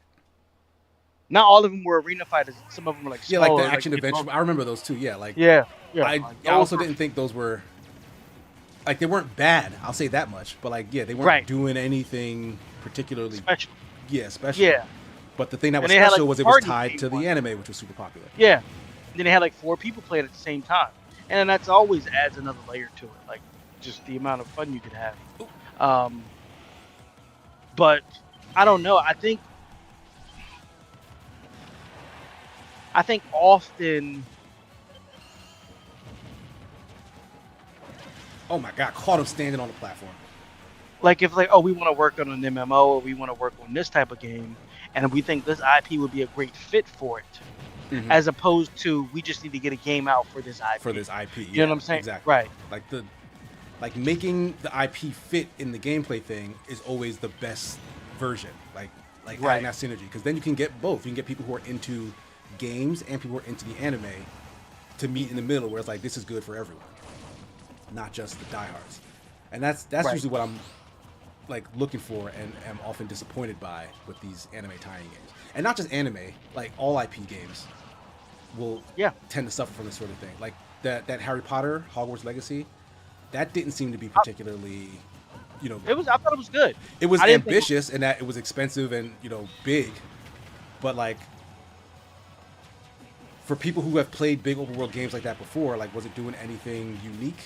Not all of them were arena fighters. Some of them were like smaller, like the action adventure. I remember those too. Yeah, like yeah. I also didn't think those were like they weren't bad. I'll say that much. But like they weren't doing anything particularly special. Yeah, special. Yeah. But the thing that was special was it was tied to the anime, which was super popular. Yeah. And then they had like 4 people playing at the same time, and that's always adds another layer to it. Like just the amount of fun you could have. But I don't know. I think often. Oh my god, caught him standing on the platform. Like if we want to work on an MMO or we want to work on this type of game, and we think this IP would be a great fit for it, Mhm. as opposed to we just need to get a game out for this IP. For this IP. You know what I'm saying? Exactly. Right. Like making the IP fit in the gameplay thing is always the best version. Like Right. adding that synergy, because then you can get both. You can get people who are into games and people who are into the anime to meet in the middle, where it's like this is good for everyone, not just the diehards. And that's Right. usually what I'm like looking for and am often disappointed by with these anime tie-in games. And not just anime, like all IP games will Yeah. tend to suffer from this sort of thing. Like that Harry Potter Hogwarts Legacy, that didn't seem to be particularly, you know, I thought it was good. it was I didn't think- ambitious in that it was expensive and, you know, big, but like for people who have played big open world games like that before, like was it doing anything unique,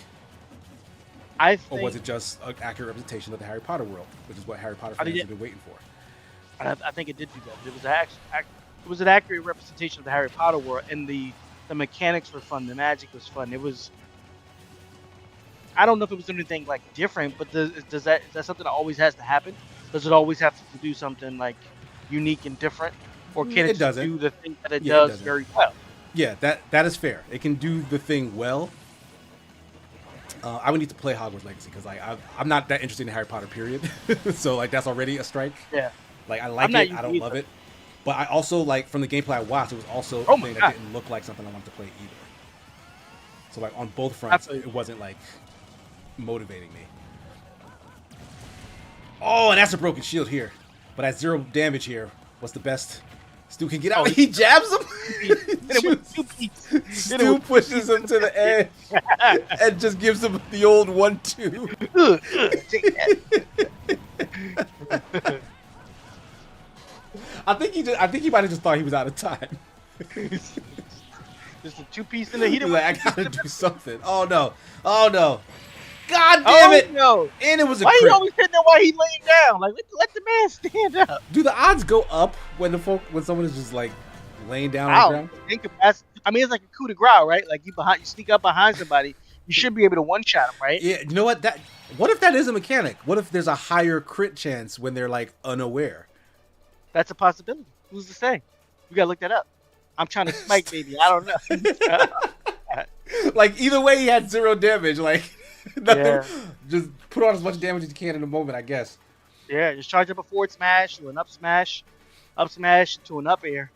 I or think was it just an accurate representation of the Harry Potter world, which is what Harry Potter I fans think have been waiting for? I think it did do that. It was it was an accurate representation of the Harry Potter world, and the mechanics were fun. The magic was fun. It was. I don't know if it was anything like different, but is that something that always has to happen? Does it always have to do something like unique and different, or can It it, just doesn't. do the thing that it Yeah, it does doesn't. very well? Yeah, that is fair. It can do the thing well. I would need to play Hogwarts Legacy because like I'm not that interested in Harry Potter, period. So like that's already a strike. Yeah. Like I like I'm not it, I don't either. love it, but I also like from the gameplay I watched, it was also Oh a my thing God. that didn't look like something I wanted to play either. So like on both fronts, Absolutely. it wasn't like motivating me. Oh, and that's a broken shield here, but at 0 damage here. What's the best? Stu can get out. Oh, He jabs him. Hit it with 2 piece. Hit it Stu with pushes him to the edge and just gives him the old 1-2. Take that. I think he might have just thought he was out of time. Just a 2-piece in the heater. He's like, I gotta do something. Oh no! Oh no! God damn it! No. And it was a Why crit. you always sitting there while he laying down? Like let the man stand up. Do the odds go up when someone is just like laying down on the Wow. ground? Think of that's. I mean, it's like a coup de grace, right? Like you sneak up behind somebody, you should be able to one shot him, right? Yeah. You know what? What if that is a mechanic? What if there's a higher crit chance when they're like unaware? That's a possibility. Who's to say? We gotta look that up. I'm trying to spike, baby. I don't know. Like either way, he had 0 damage. Like nothing. Yeah. Just put on as much damage as you can in a moment, I guess. Yeah, just charge up a forward smash to an up smash to an up air.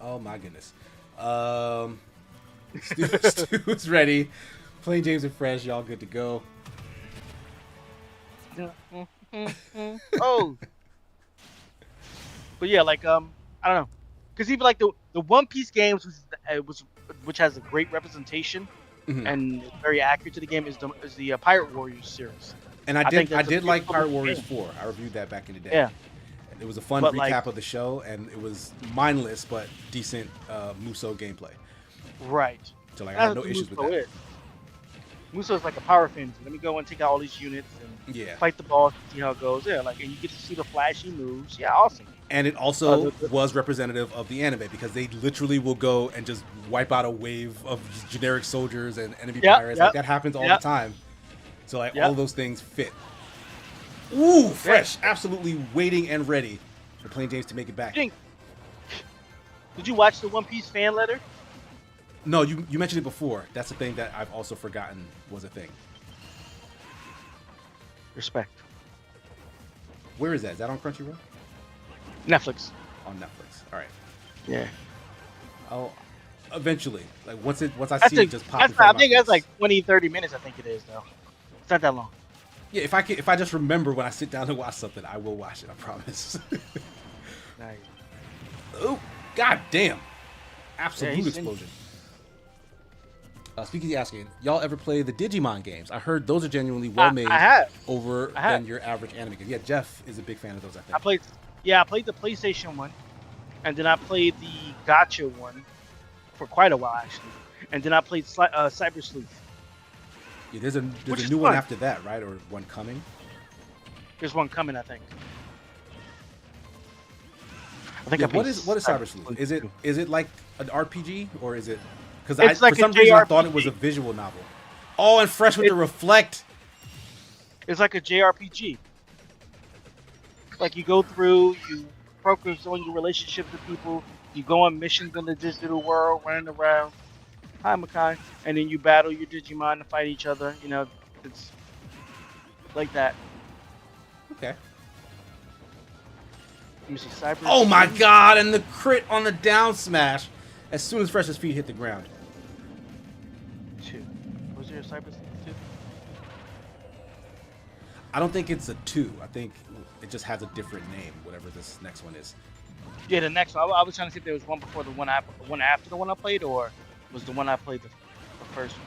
Oh my goodness. Stu's ready. Playing James and Fresh, y'all good to go. Oh. But yeah, like I don't know, because even like the One Piece games, which has a great representation Mhm. and is very accurate to the game, is the Pirate Warriors series. And I I think did that's a like beautiful Pirate Warriors game. 4. I reviewed that back in the day. Yeah. It was a fun But, recap like- of the show, and it was mindless but decent Muso gameplay. Right. So like I That's had no what issues with Muso that. is. Muso is like a power fantasy. Let me go and take out all these units and Yeah. fight the boss and see how it goes. Yeah, like and you get to see the flashy moves. Yeah, awesome. And it also the- was representative of the anime because they literally will go and just wipe out a wave of generic soldiers and enemy Yep, pirates. yep, Like that happens all yep. the time. So like Yep. all those things fit. Ooh, Fresh, absolutely waiting and ready for Plain James to make it back. Did you watch the One Piece fan letter? No, you mentioned it before. That's the thing that I've also forgotten was a thing. Respect. Where is that? Is that on Crunchyroll? Netflix. On Netflix. All right. Yeah. I'll eventually, like once I That's see a, it just pop. in that's front I of my think that's face. like 20, 30 minutes. I think it is though. It's not that long. Yeah, if I just remember when I sit down to watch something, I will watch it. I promise. Nice. Oh, god damn! Absolute Yeah, he's- explosion. Speaking of asking, y'all ever play the Digimon games? I heard those are genuinely well made I have. over I have. than your average anime game. Yeah, Jeff is a big fan of those. I think. I played the PlayStation one, and then I played the Gotcha one for quite a while actually, and then I played Cyber Sleuth. Yeah, there's a Which is new one fun. after that, right? Or one coming? There's one coming, I think. I think Yeah, I played what is Cyber Sleuth? Is it like an RPG or is it? Because It's like for some a reason I thought it was a JRPG. visual novel. Oh, and Fresh with the reflect. It's like a JRPG. Like you go through, you focus on your relationships with people, You go on missions in the digital world, running around. Hi, Makai. And then you battle your Digimon to fight each other. You know, it's like that. Okay. Let me see, Cyber. Oh my Skin? god, and the crit on the down smash as soon as Fresh's feet hit the ground. 2. Was there a Cyber Skin 2? I don't think it's a 2. I think it just has a different name, whatever this next one is. Yeah, the next one. I was trying to see if there was one before the one after the one I played, or was the one I played the first one.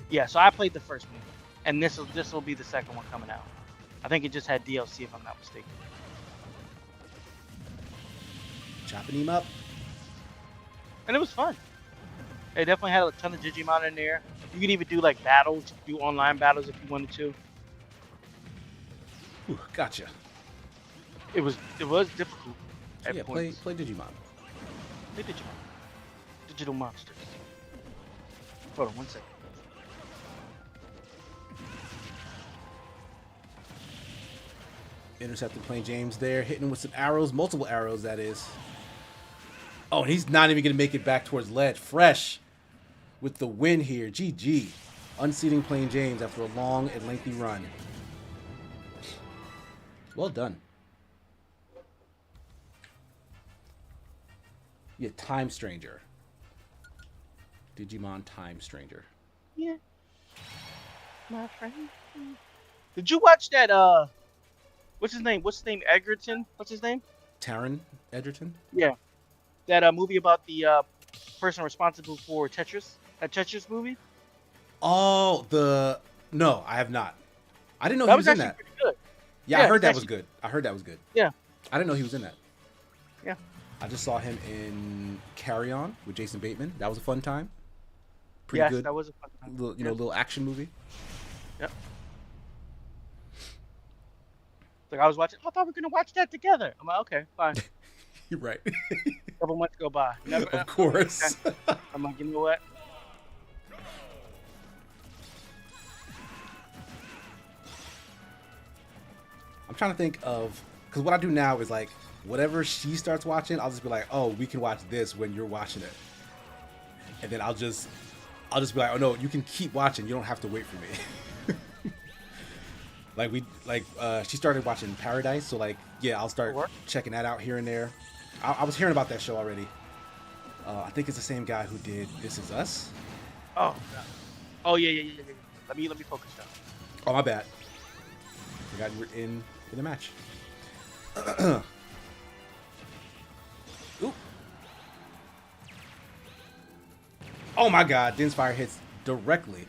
Yeah, so I played the first one, and this will be the second one coming out. I think it just had DLC if I'm not mistaken. Chopping him up. And it was fun. It definitely had a ton of Digimon in there. You could even do like battles, do online battles if you wanted to. Ooh, gotcha. It was difficult at Yeah, points. play Digimon. Play Digimon. Digital monsters. Hold on one second. Intercepting Plain James there, hitting him with some arrows, multiple arrows, that is. Oh, and he's not even going to make it back towards ledge. Fresh with the win here. GG. Unseating Plain James after a long and lengthy run. Well done. Yeah, Time Stranger. Digimon Time Stranger. Yeah. My friend. Did you watch that what's his name? Egerton? What's his name? Taron Egerton? Yeah. That movie about the person responsible for Tetris? That Tetris movie? Oh, no, I have not. I didn't know That he was was in actually that. pretty good. Yeah, Yeah, I heard it's that was actually- good. I heard that was good. Yeah. I didn't know he was in that. Yeah. I just saw him in Carry On with Jason Bateman. That was a fun time. Pretty Yes, good. that was a fun time. Little, Yeah. little action movie. Yep. Like I was watching. I thought we were gonna watch that together. I'm like, okay, fine. You're right. A couple months go by. Never, Of course. Okay. I'm like, you know what? I'm trying to think of, because what I do now is like, whatever she starts watching, I'll just be like, oh, we can watch this when you're watching it. And then I'll just be like, oh no, you can keep watching. You don't have to wait for me. She started watching Paradise, so like, yeah, I'll start checking that out here and there. I was hearing about that show already. I think it's the same guy who did This Is Us. Oh. Oh yeah. Let me focus now. Oh, my bad. Forgot you were in the match. Oop. Oh my god, Din's fire hits directly.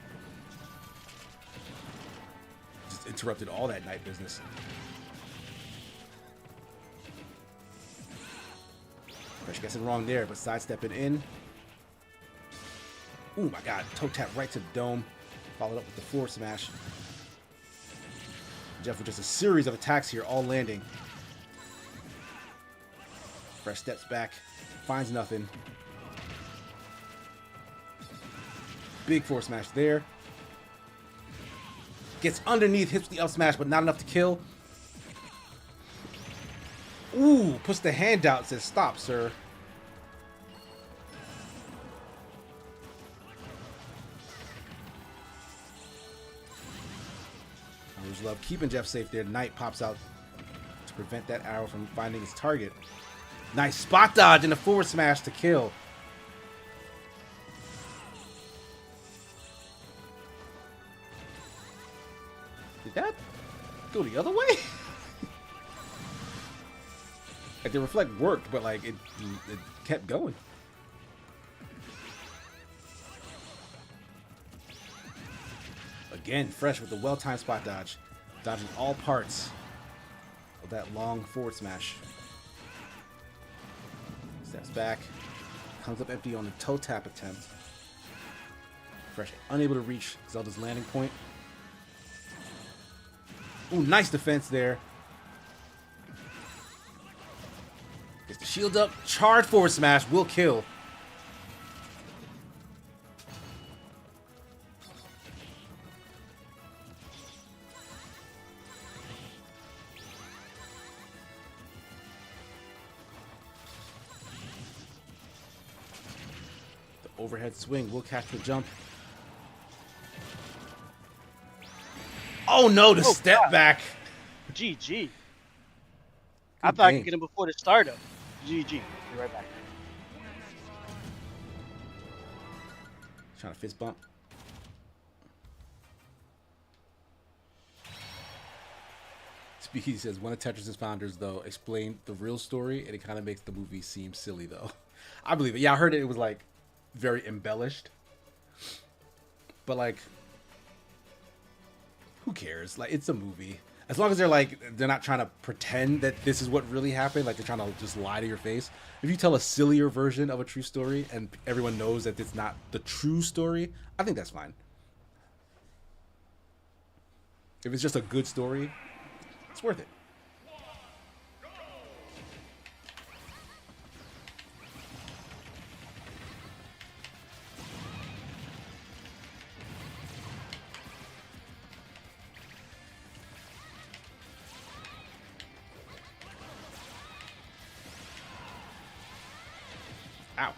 Just interrupted all that night business. Fresh gets it wrong there, but sidestepping in. Oh my god, toe tap right to the dome. Followed up with the floor smash. Jeff with just a series of attacks here, all landing. Fresh steps back, finds nothing. Big force smash there. Gets underneath, hits the up smash, but not enough to kill. Ooh, puts the hand out, says stop, sir. Love keeping Jeff safe there. Knight pops out to prevent that arrow from finding its target. Nice spot dodge and a forward smash to kill. Did that go the other way? Like the reflect worked, but like it kept going. Again, Fresh with the well-timed spot dodge. Dodging all parts of that long forward smash. Steps back. Comes up empty on the toe tap attempt. Fresh unable to reach Zelda's landing point. Ooh, nice defense there. Gets the shield up. Charge forward smash will kill. overhead swing. Will catch the jump. Oh no, the Oh, step God. back. GG. I Good thought I game. could get him before the startup. GG. Be right back. Trying to fist bump. Speaky says one of Tetris' founders, though, explained the real story, and it kind of makes the movie seem silly, though. I believe it. Yeah, I heard it was like very embellished, but like, who cares? Like, it's a movie. As long as they're not trying to pretend that this is what really happened, like they're trying to just lie to your face. If you tell a sillier version of a true story and everyone knows that it's not the true story, I think that's fine. If it's just a good story, it's worth it. Ow.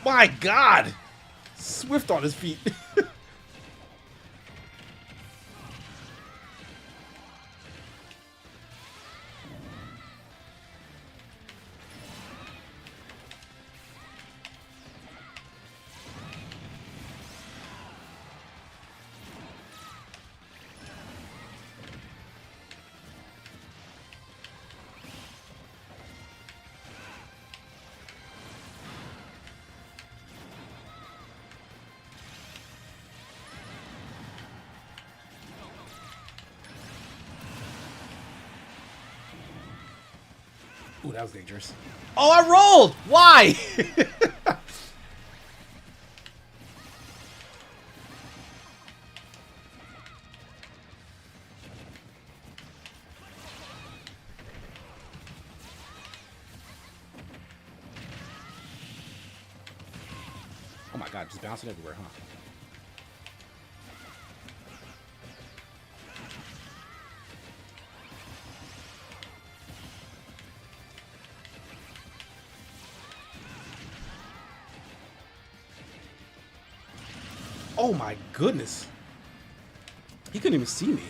My God! Swift on his feet. Ooh, that was dangerous. Oh, I rolled! Why? Oh my God, just bouncing everywhere, huh? Oh my goodness. He couldn't even see me.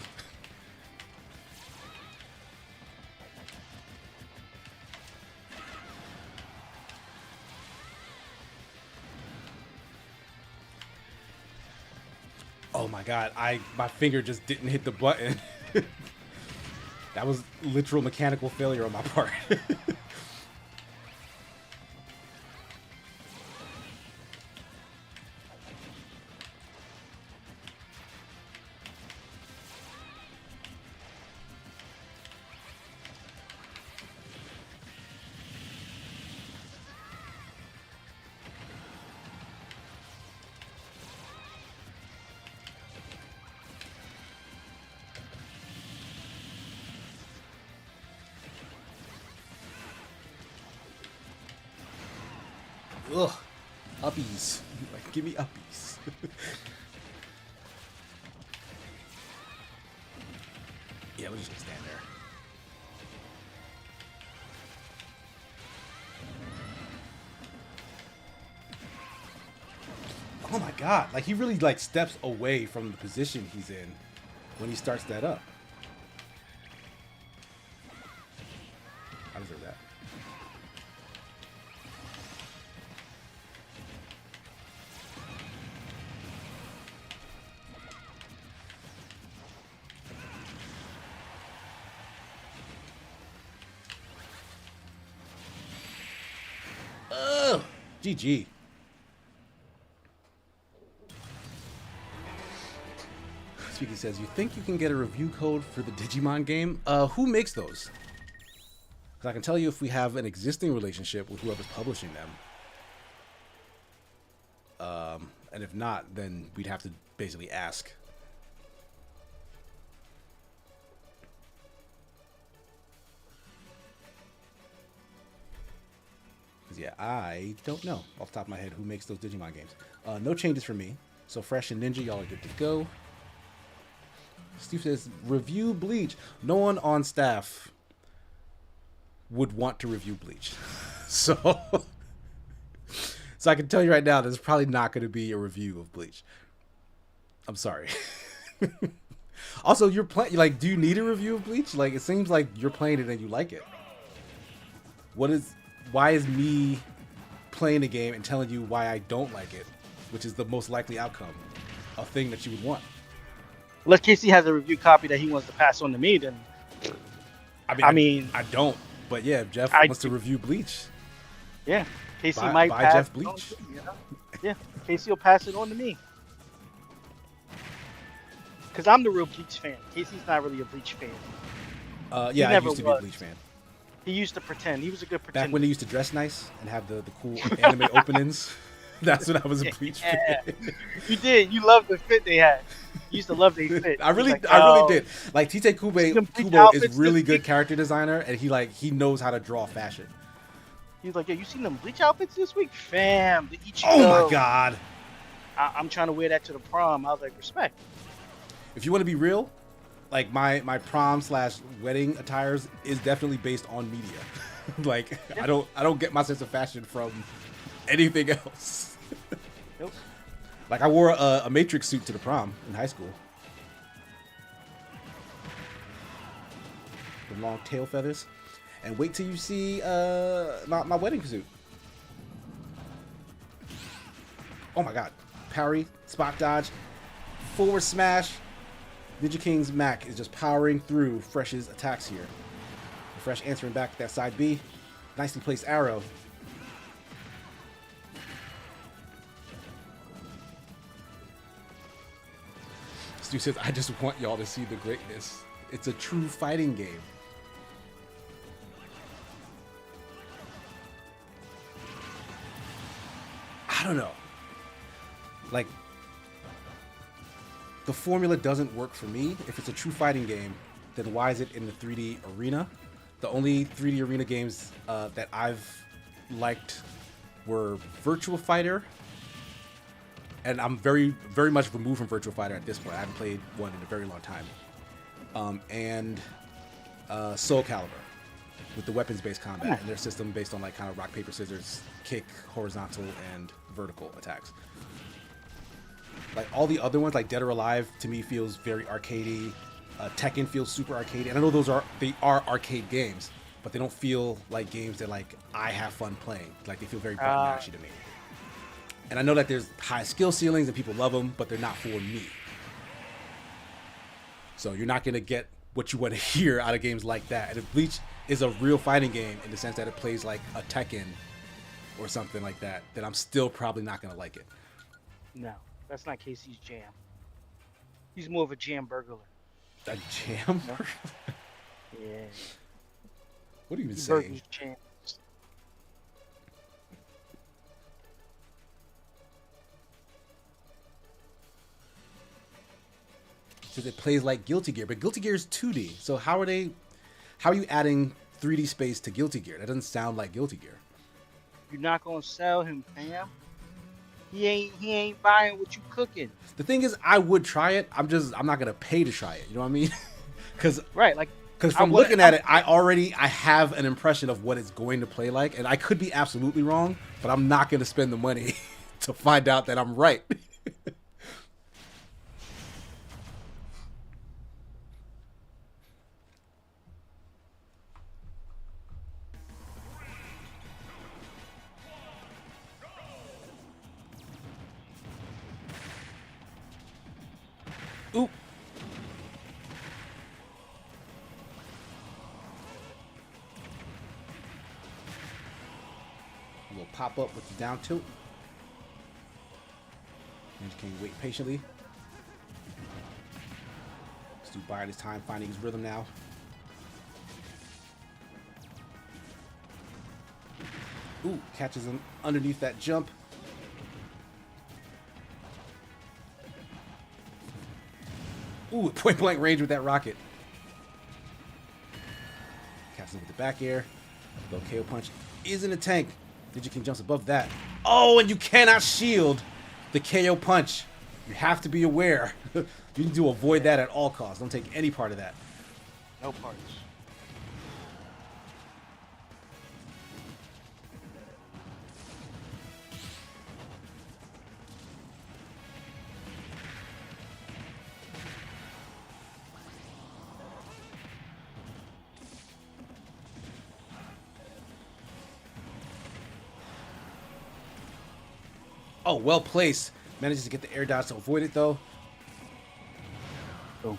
Oh my God, my finger just didn't hit the button. That was literal mechanical failure on my part. Ugh, uppies. Like, give me uppies. Yeah, we're just gonna stand there. Oh my God, like he really like steps away from the position he's in when he starts that up. I deserve that. Ugh, GG. Speaky says, you think you can get a review code for the Digimon game? Who makes those? Because I can tell you if we have an existing relationship with whoever's publishing them. And if not, then we'd have to basically ask. Yeah, I don't know off the top of my head who makes those Digimon games. No changes for me. So Fresh and Ninja, y'all are good to go. Steve says, review Bleach. No one on staff would want to review Bleach. So I can tell you right now, there's probably not going to be a review of Bleach. I'm sorry. Also, you're playing, like, do you need a review of Bleach? Like, it seems like you're playing it and you like it. Why is me playing the game and telling you why I don't like it, which is the most likely outcome, a thing that you would want? Unless Casey has a review copy that he wants to pass on to me, then I mean, I don't. But yeah, if Jeff wants to review Bleach, yeah, Casey buy might pass Jeff it on Bleach. to me, you know? Yeah, Casey will pass it on to me. Because I'm the real Bleach fan. Casey's not really a Bleach fan. Yeah, I never used to be a was. Bleach fan. He used to pretend. He was a good pretender. Back when they used to dress nice and have the cool anime openings. That's when I was a Bleach fan. You did. You loved the fit they had. You used to love their fit. I really "Oh, did. Like Tite See them Bleach Kubo is outfits really this good week?" character designer, and he knows how to draw fashion. He's like, yeah, you seen them Bleach outfits this week? Fam, the Ichigo. Oh my god! I'm trying to wear that to the prom. I was like, respect. If you want to be real, like my prom/wedding attires is definitely based on media. Like I don't get my sense of fashion from anything else. Nope. Like I wore a Matrix suit to the prom in high school. The long tail feathers. And wait till you see my wedding suit. Oh my god. Parry, spot dodge, forward smash. Ninja King's Mac is just powering through Fresh's attacks here. Fresh answering back with that side B. Nicely placed arrow. Stu says, I just want y'all to see the greatness. It's a true fighting game. I don't know. Like, the formula doesn't work for me. If it's a true fighting game, then why is it in the 3D arena? The only 3D arena games that I've liked were Virtua Fighter, and I'm very, very much removed from Virtua Fighter at this point. I haven't played one in a very long time. And Soul Calibur, with the weapons-based combat and their system based on like kind of rock, paper, scissors, kick, horizontal, and vertical attacks. Like all the other ones, like Dead or Alive, to me feels very arcadey. Tekken feels super arcadey, and I know they are arcade games, but they don't feel like games that like I have fun playing. Like they feel very button mashy to me. And I know that there's high skill ceilings and people love them, but they're not for me. So you're not gonna get what you want to hear out of games like that. And if Bleach is a real fighting game in the sense that it plays like a Tekken or something like that, then I'm still probably not gonna like it. No, that's not Casey's jam. He's more of a jam burglar. A jam? No? Yeah. What are you even He saying? burgers jams. Because it plays like Guilty Gear, but Guilty Gear is 2D. So how are you adding 3D space to Guilty Gear? That doesn't sound like Guilty Gear. You're not gonna sell him, fam. He ain't buying what you cooking. The thing is, I would try it. I'm not gonna pay to try it. You know what I mean? Because from looking at it, I have an impression of what it's going to play like, and I could be absolutely wrong, but I'm not gonna spend the money to find out that I'm right. Oop. A little pop up with the down tilt. Ninja King wait patiently. Stu biding his time, finding his rhythm now. Ooh, catches him underneath that jump. Ooh, point blank range with that rocket. Catches him with the back air. Low KO punch is in the tank. Digiking jumps above that. Oh, and you cannot shield the KO punch. You have to be aware. You need to avoid that at all costs. Don't take any part of that. No parts. Oh, well placed. Manages to get the air dodge to avoid it, though. So,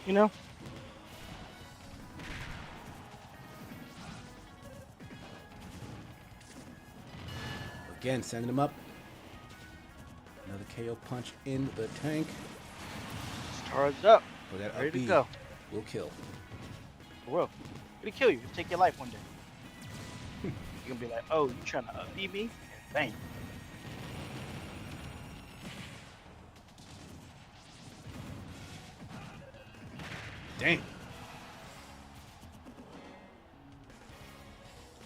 you know, Again, sending him up. Another KO punch in the tank. charged up. For that Ready up to B go. will kill. For real. It'll kill you. It'll take your life one day. You're gonna be like, oh, you trying to beat me? Bang. Dang.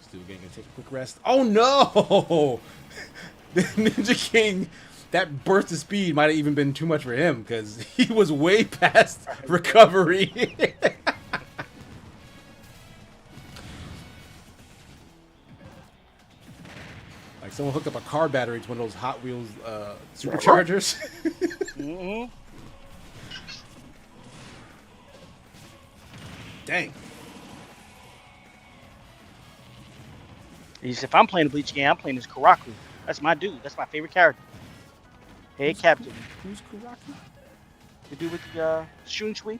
Still gonna take a quick rest. Oh no! The Ninja King, that burst of speed might have even been too much for him because he was way past recovery. Like someone hooked up a car battery to one of those Hot Wheels superchargers. Mm-hmm. Dang. If I'm playing a Bleach game, I'm playing as Karaku. That's my dude. That's my favorite character. Hey, Captain. Who's Kuraki? The dude with the Shunshui.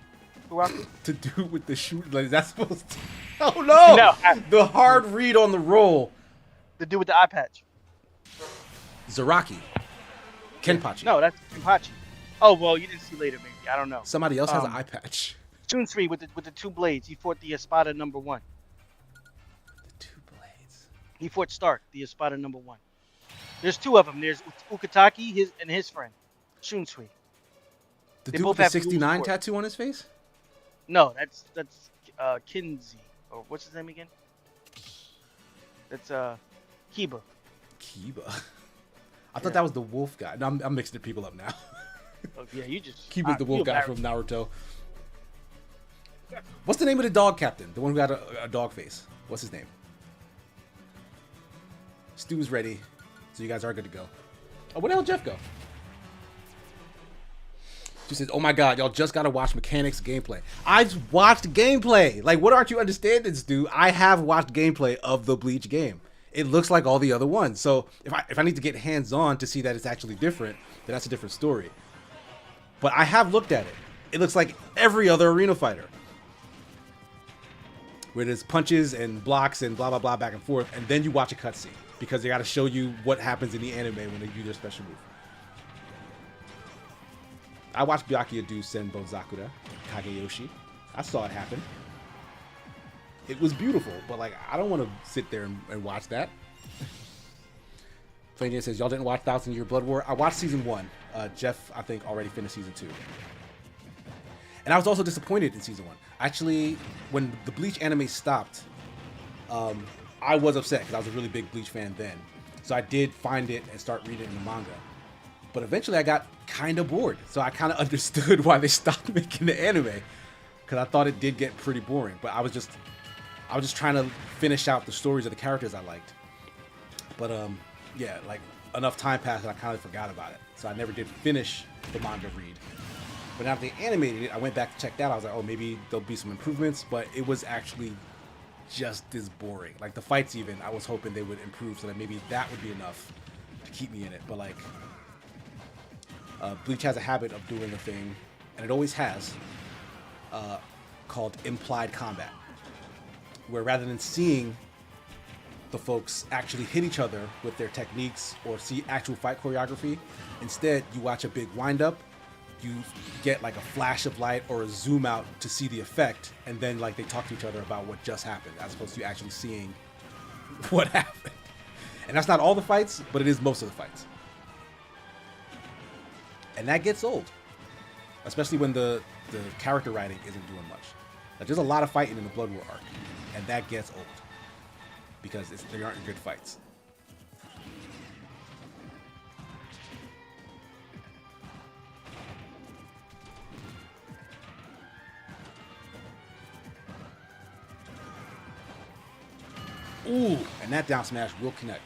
Karaku. To do with the shoot? Like, is that supposed to... Oh no! No, The hard read on the roll. The dude with the eye patch. Zaraki. Kenpachi. No, that's Kenpachi. Oh, well, you didn't see later, maybe. I don't know. Somebody else has an eye patch. Shunsui with the two blades. He fought the Espada #1. The two blades. He fought Stark, the Espada #1. There's two of them. There's Ukitaki, his friend, Shunsui. The They dude both with the have rules 69 for it. tattoo on his face? No, that's Kinsey. Or what's his name again? That's Kiba. Kiba. I thought that was the wolf guy. No, I'm mixing the people up now. Oh, yeah, you just Kiba's the wolf you guy from Naruto. What's the name of the dog captain? The one who got a dog face. What's his name? Stu's ready, so you guys are good to go. Oh, where the hell did Jeff go? Stu says, "Oh my God, y'all just gotta watch mechanics gameplay." I've watched gameplay. Like, what aren't you understanding, Stu? I have watched gameplay of the Bleach game. It looks like all the other ones. So if I need to get hands on to see that it's actually different, then that's a different story. But I have looked at it. It looks like every other arena fighter, where there's punches and blocks and blah blah blah back and forth, and then you watch a cutscene because they got to show you what happens in the anime when they do their special move. I watched Byakuya do Senbon Zakura, Kageyoshi. I saw it happen. It was beautiful, but like I don't want to sit there and watch that. Flame says, y'all didn't watch 1,000 Year Blood War? I watched season 1. Jeff, I think, already finished season 2. And I was also disappointed in season 1. Actually, when the Bleach anime stopped, I was upset because I was a really big Bleach fan then. So I did find it and start reading it in the manga. But eventually I got kind of bored. So I kind of understood why they stopped making the anime. Because I thought it did get pretty boring. But I was just trying to finish out the stories of the characters I liked. But yeah, like enough time passed and I kind of forgot about it. So I never did finish the manga read. But after they animated it, I went back to check that out. I was like, oh, maybe there'll be some improvements. But it was actually just as boring. Like the fights even, I was hoping they would improve so that maybe that would be enough to keep me in it. But like, Bleach has a habit of doing a thing, and it always has, called implied combat. Where rather than seeing the folks actually hit each other with their techniques or see actual fight choreography, instead you watch a big wind-up, you get like a flash of light or a zoom out to see the effect, and then like they talk to each other about what just happened as opposed to actually seeing what happened. And that's not all the fights, but it is most of the fights. And that gets old. especially when the character writing isn't doing much. Like, there's a lot of fighting in the Blood War arc, and that gets old because they aren't good fights. Ooh, and that down smash will connect.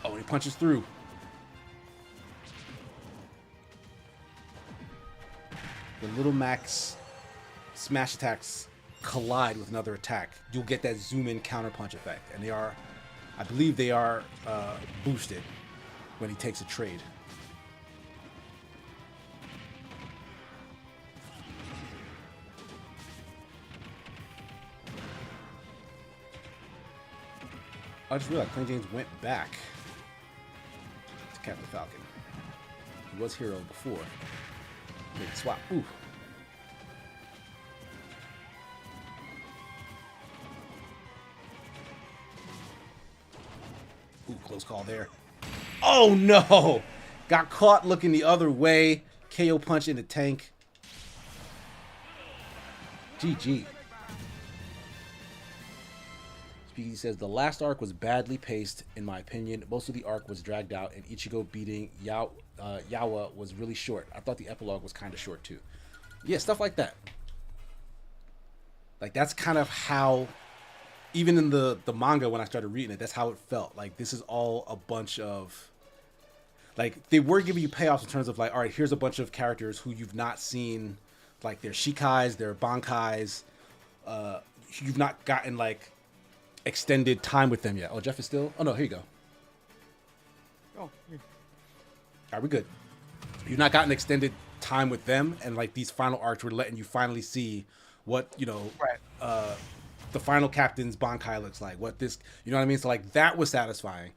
Oh, he punches through. When Little Mac's smash attacks collide with another attack, you'll get that zoom in counter punch effect. And they are, I believe they are boosted when he takes a trade. I just realized Plain James went back to Captain Falcon. He was hero before. Made the swap. Ooh. Ooh, close call there. Oh no! Got caught looking the other way. KO punch in the tank. GG. He says the last arc was badly paced, in my opinion. Most of the arc was dragged out, and Ichigo beating Yawa was really short. I thought the epilogue was kind of short too. Yeah, stuff like that. Like, that's kind of how, even in the manga when I started reading it, that's how it felt. Like, this is all a bunch of, like, they were giving you payoffs in terms of like, all right, here's a bunch of characters who you've not seen, like their Shikais, their Bankais. You've not gotten like extended time with them yet. Oh, Jeff is still. Oh no, here you go. Oh, yeah. Are we good? You've not gotten extended time with them, and like these final arcs were letting you finally see what, you know, Right. The final captain's Bankai looks like. What this, you know what I mean? So like that was satisfying,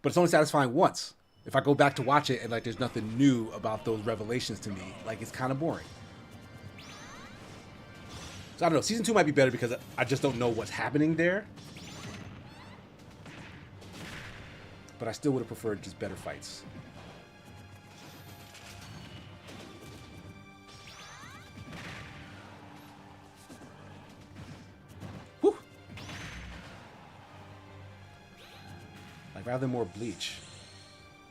but it's only satisfying once. If I go back to watch it and like there's nothing new about those revelations to me, like it's kind of boring. So I don't know. Season 2 might be better because I just don't know what's happening there. But I still would have preferred just better fights. Whew. Like, rather than more Bleach.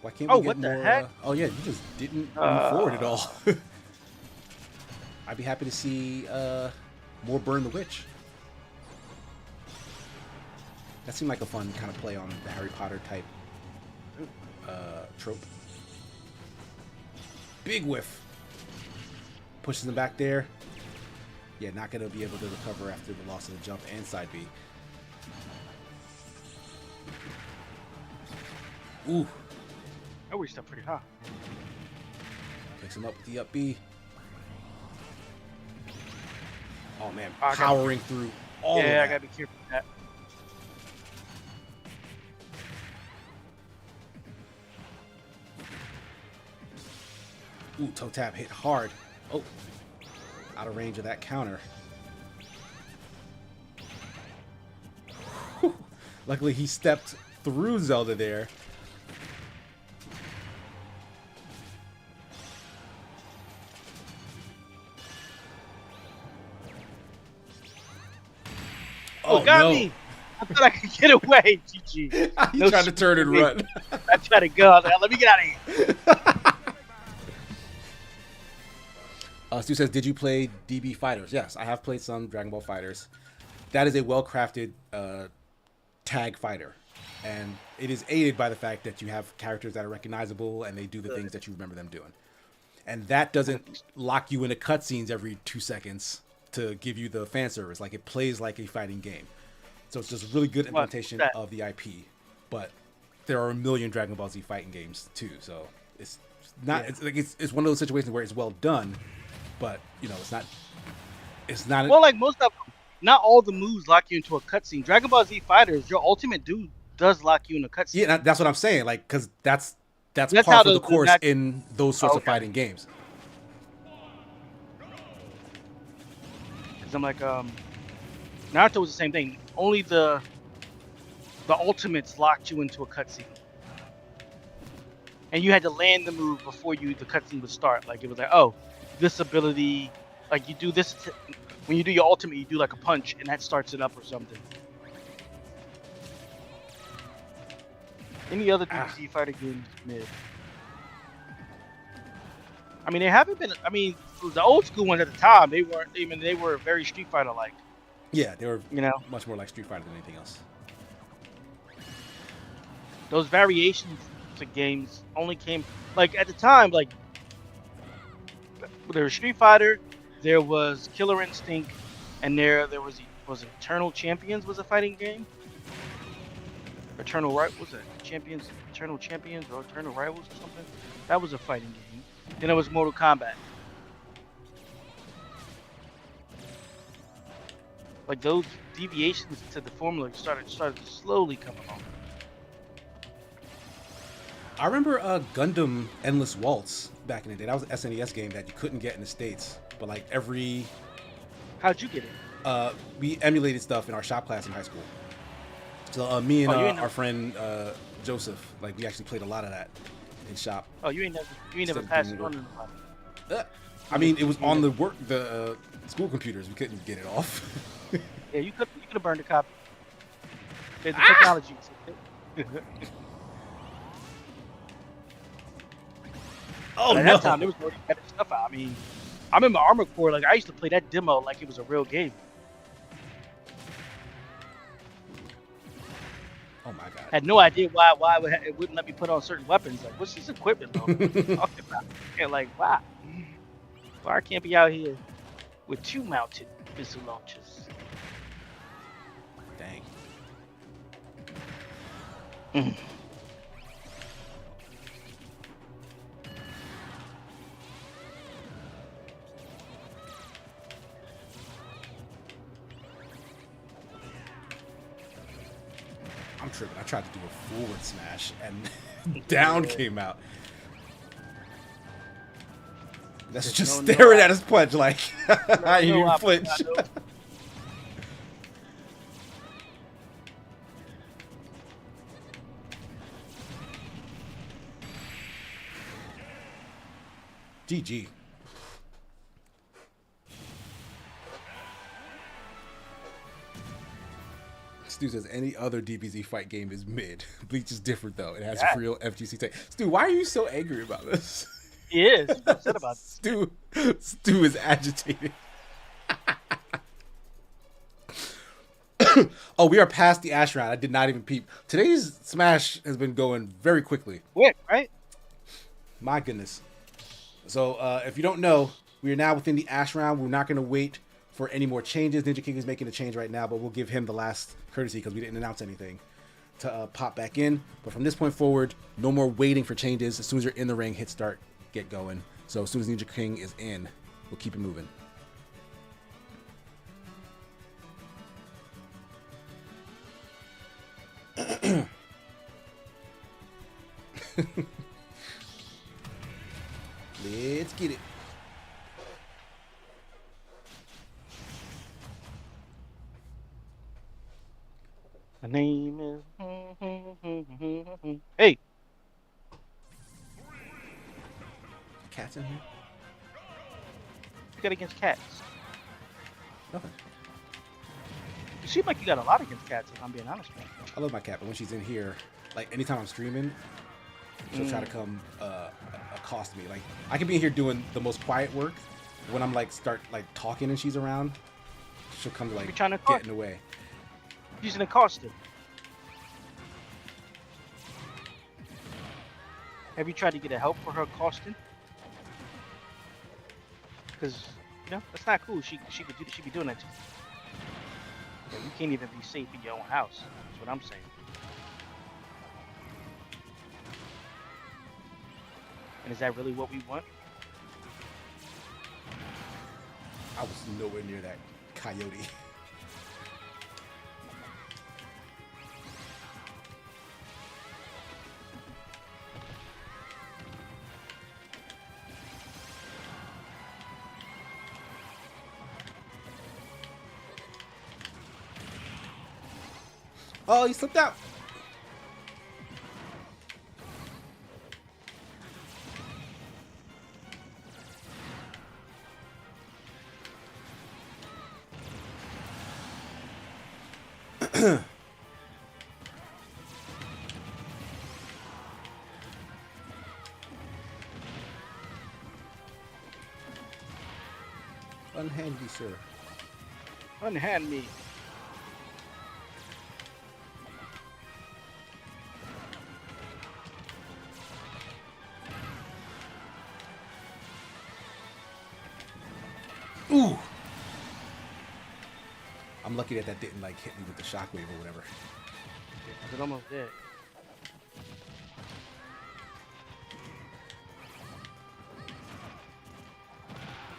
Why can't we get what the more? heck? Oh yeah, you just didn't move forward at all. I'd be happy to see more Burn the Witch. That seemed like a fun kind of play on the Harry Potter type trope. Big whiff. Pushes him back there. Yeah, not going to be able to recover after the loss of the jump and side B. Ooh. I reached up pretty high. Picks him up with the up B. Oh man, I got- powering through all of Yeah, that. I gotta be careful with that. Ooh, toe tap hit hard. Oh, out of range of that counter. Whew. Luckily, he stepped through Zelda there. Oh, got me! I thought I could get away. GG. He No tried to turn and shit. run. I tried to go. I was like, let me get out of here. Stu says, did you play DB Fighters? Yes, I have played some Dragon Ball Fighters. That is a well-crafted tag fighter. And it is aided by the fact that you have characters that are recognizable and they do the things that you remember them doing. And that doesn't lock you into cutscenes every 2 seconds to give you the fan service. Like, it plays like a fighting game. So it's just really good implementation that? of the IP. But there are a million Dragon Ball Z fighting games too. So it's not, Yeah. it's one of those situations where it's well done, but you know, it's not. Well, like most of them, not all the moves lock you into a cutscene. Dragon Ball Z Fighters, your ultimate dude does lock you in a cutscene. Yeah, that's what I'm saying. Like, because that's That's par how for the the course match- in those sorts of Okay. fighting games. Because I'm like, Naruto was the same thing. Only the ultimates locked you into a cutscene. and you had to land the move before the cutscene would start. Like it was like, oh, this ability, like you do this when you do your ultimate, you do like a punch, and that starts it up or something. Any other DBZ fighter games mid? I mean, they haven't been. I mean, the old school ones at the time, they weren't. I mean, they were very Street Fighter like. Yeah, they were You know, much more like Street Fighter than anything else. those variations to games only came like at the time. Like there was Street Fighter, there was Killer Instinct, and there was Eternal Champions was a fighting game. Eternal right was it Champions, Eternal Champions or Eternal Rivals or something? That was a fighting game. Then it was Mortal Kombat. Like those deviations to the formula started to slowly come along. I remember Gundam Endless Waltz back in the day. That was an SNES game that you couldn't get in the States. But like How'd you get it? we emulated stuff in our shop class in high school. So me and our friend Joseph, like we actually played a lot of that in shop. Oh, you ain't never passed it on to nobody. I mean, it was on the school computers. We couldn't get it off. Yeah, you could have burned a copy. There's the technology. Oh At no! that time, there was already better stuff out. I mean, I remember Armored Core. Like I used to play that demo like it was a real game. Oh my god! Had no idea why it wouldn't let me put on certain weapons. Like, what's this equipment though? What are you talking about? And like, why? Why I can't be out here with 2 mounted missile launchers? Dang. I'm tripping. I tried to do a forward smash and down came out. That's just staring at his punch like I didn't even flinch. GG. Stu says any other DBZ fight game is mid. Bleach is different though. It has a real FGC tag. Stu, why are you so angry about this? He is. He's upset about this. Stu is agitated. Oh, we are past the Ash round. I did not even peep. Today's Smash has been going very quickly. Quick, right? My goodness. So if you don't know, we are now within the Ash round. We're not going to wait for any more changes. Ninja King is making a change right now, but we'll give him the last courtesy because we didn't announce anything to pop back in. But from this point forward, no more waiting for changes. As soon as you're in the ring, hit start, get going. So as soon as Ninja King is in, we'll keep it moving. Let's get it. My name is. Hey. Cats in here? What you got against cats? Nothing. You seem like you got a lot against cats, if I'm being honest with you. I love my cat, but when she's in here, like anytime I'm streaming, she'll try to come accost me. Like I can be in here doing the most quiet work. When I'm like start like talking and she's around, she'll come to like get in the way. Using a costume. Have you tried to get a help for her costume? Because you know that's not cool. She be doing that to you. Yeah, you can't even be safe in your own house. That's what I'm saying. And is that really what we want? I was nowhere near that coyote. Oh, he slipped out. Unhand me, sir. Unhand me. Ooh! I'm lucky that that didn't like hit me with the shockwave or whatever. It's almost dead.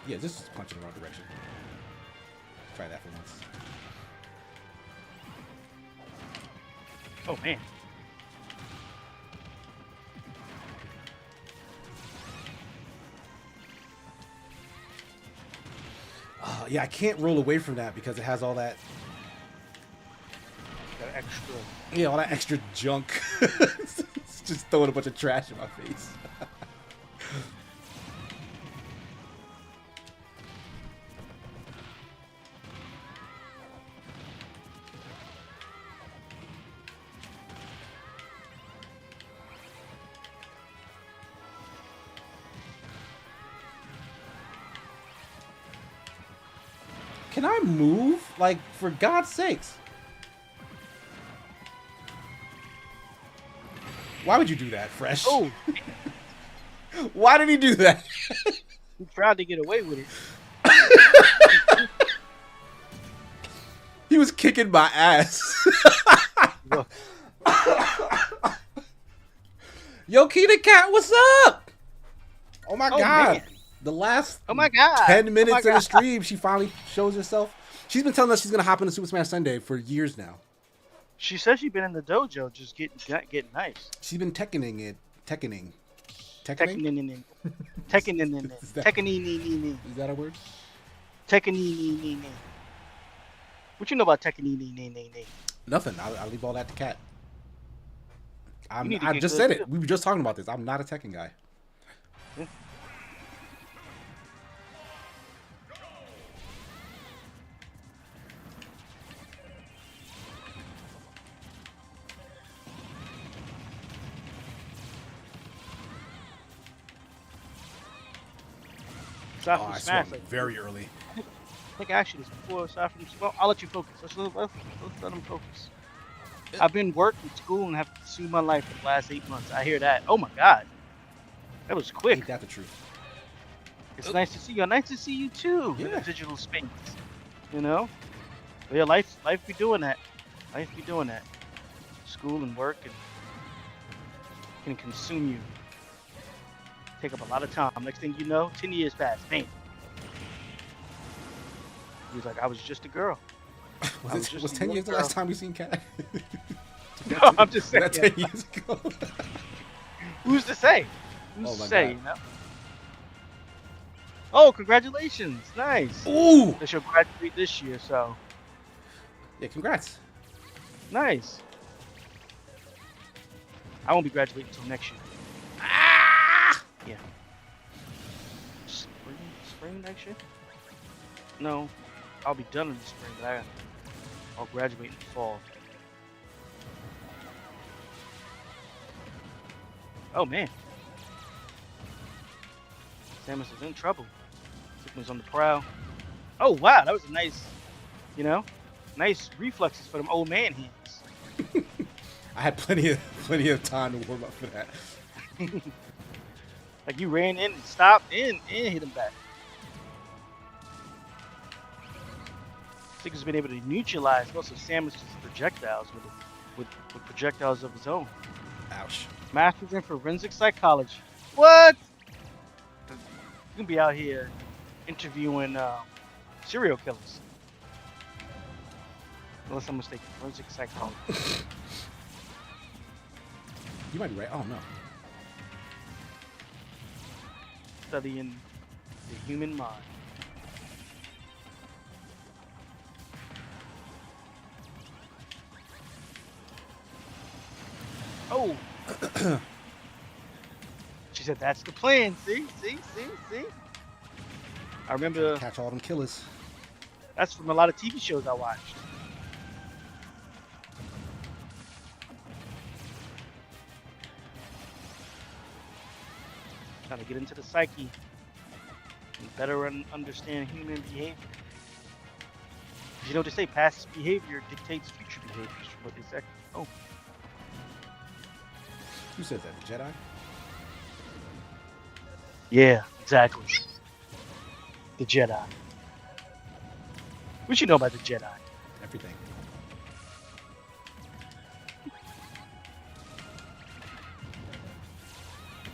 Yeah, just punch in the wrong direction. Try that for once. Oh man. Yeah, I can't roll away from that because it has all that, Got extra. yeah, all that extra junk. It's just throwing a bunch of trash in my face. Can I move? Like, for God's sakes. Why would you do that, Fresh? Oh, Why did he do that? he tried to get away with it. He was kicking my ass. Look, Yo, Keita Cat, what's up? Oh my Oh, God. man. The last oh my god. 10 minutes oh my of the God. stream, she finally shows herself. She's been telling us she's going to hop into Super Smash Sunday for years now. She says she's been in the dojo, just getting nice. She's been Tekkening it. Tekkening? Tekkening, Tekkening, Is that- Tekkening, Is that a word? Tekkening. What you know about Tekkening? Nothing. I'll leave all that to Cat. need to I get just good said it. too. We were just talking about this. I'm not a Tekken guy. Yeah. Aside Oh, from I Smash, swung like, very early. I think actually this before aside from well, I'll let you focus. Let's let him focus. I've been working school and have pursued my life for the last 8 months. I hear that. Oh my god. That was quick. Ain't that the truth? It's nice to see you. Nice to see you too in the Yeah. digital space. You know? But yeah, life be doing that. Life be doing that. School and work and can consume you. Take up a lot of time. Next thing you know, 10 years pass. Man. He was like, I was just a girl. I was just Was a 10 young years the girl. last time we seen Cat? No, I'm just saying. That 10 years ago? Who's to say? Who's Oh to my say? God. You know? Oh, congratulations! Nice. Ooh! They should graduate this year, so Yeah, congrats. nice. I won't be graduating until next year. Ah! Yeah. Spring next year? No, I'll be done in the spring, but I'll graduate in the fall. Oh man. Samus is in trouble. Sigma's on the prowl. Oh wow, that was a nice, nice reflexes for them old man hands. I had plenty of time to warm up for that. Like you ran in and stopped and hit him back. Sigma's been able to neutralize most of Samus's projectiles with projectiles of his own. Ouch. Masters in forensic psychology. What? You can be out here interviewing serial killers. Unless I'm mistaken, forensic psychology. You might be right. Oh, no. Studying the human mind. Oh! She said, that's the plan. See? I remember Catch all them killers. that's from a lot of TV shows I watched. Trying to get into the psyche. and better understand human behavior. 'Cause you know what they say, past behavior dictates future behaviors from what they say. Oh, Who says that? The Jedi? yeah, exactly. The Jedi. What you know about the Jedi? Everything.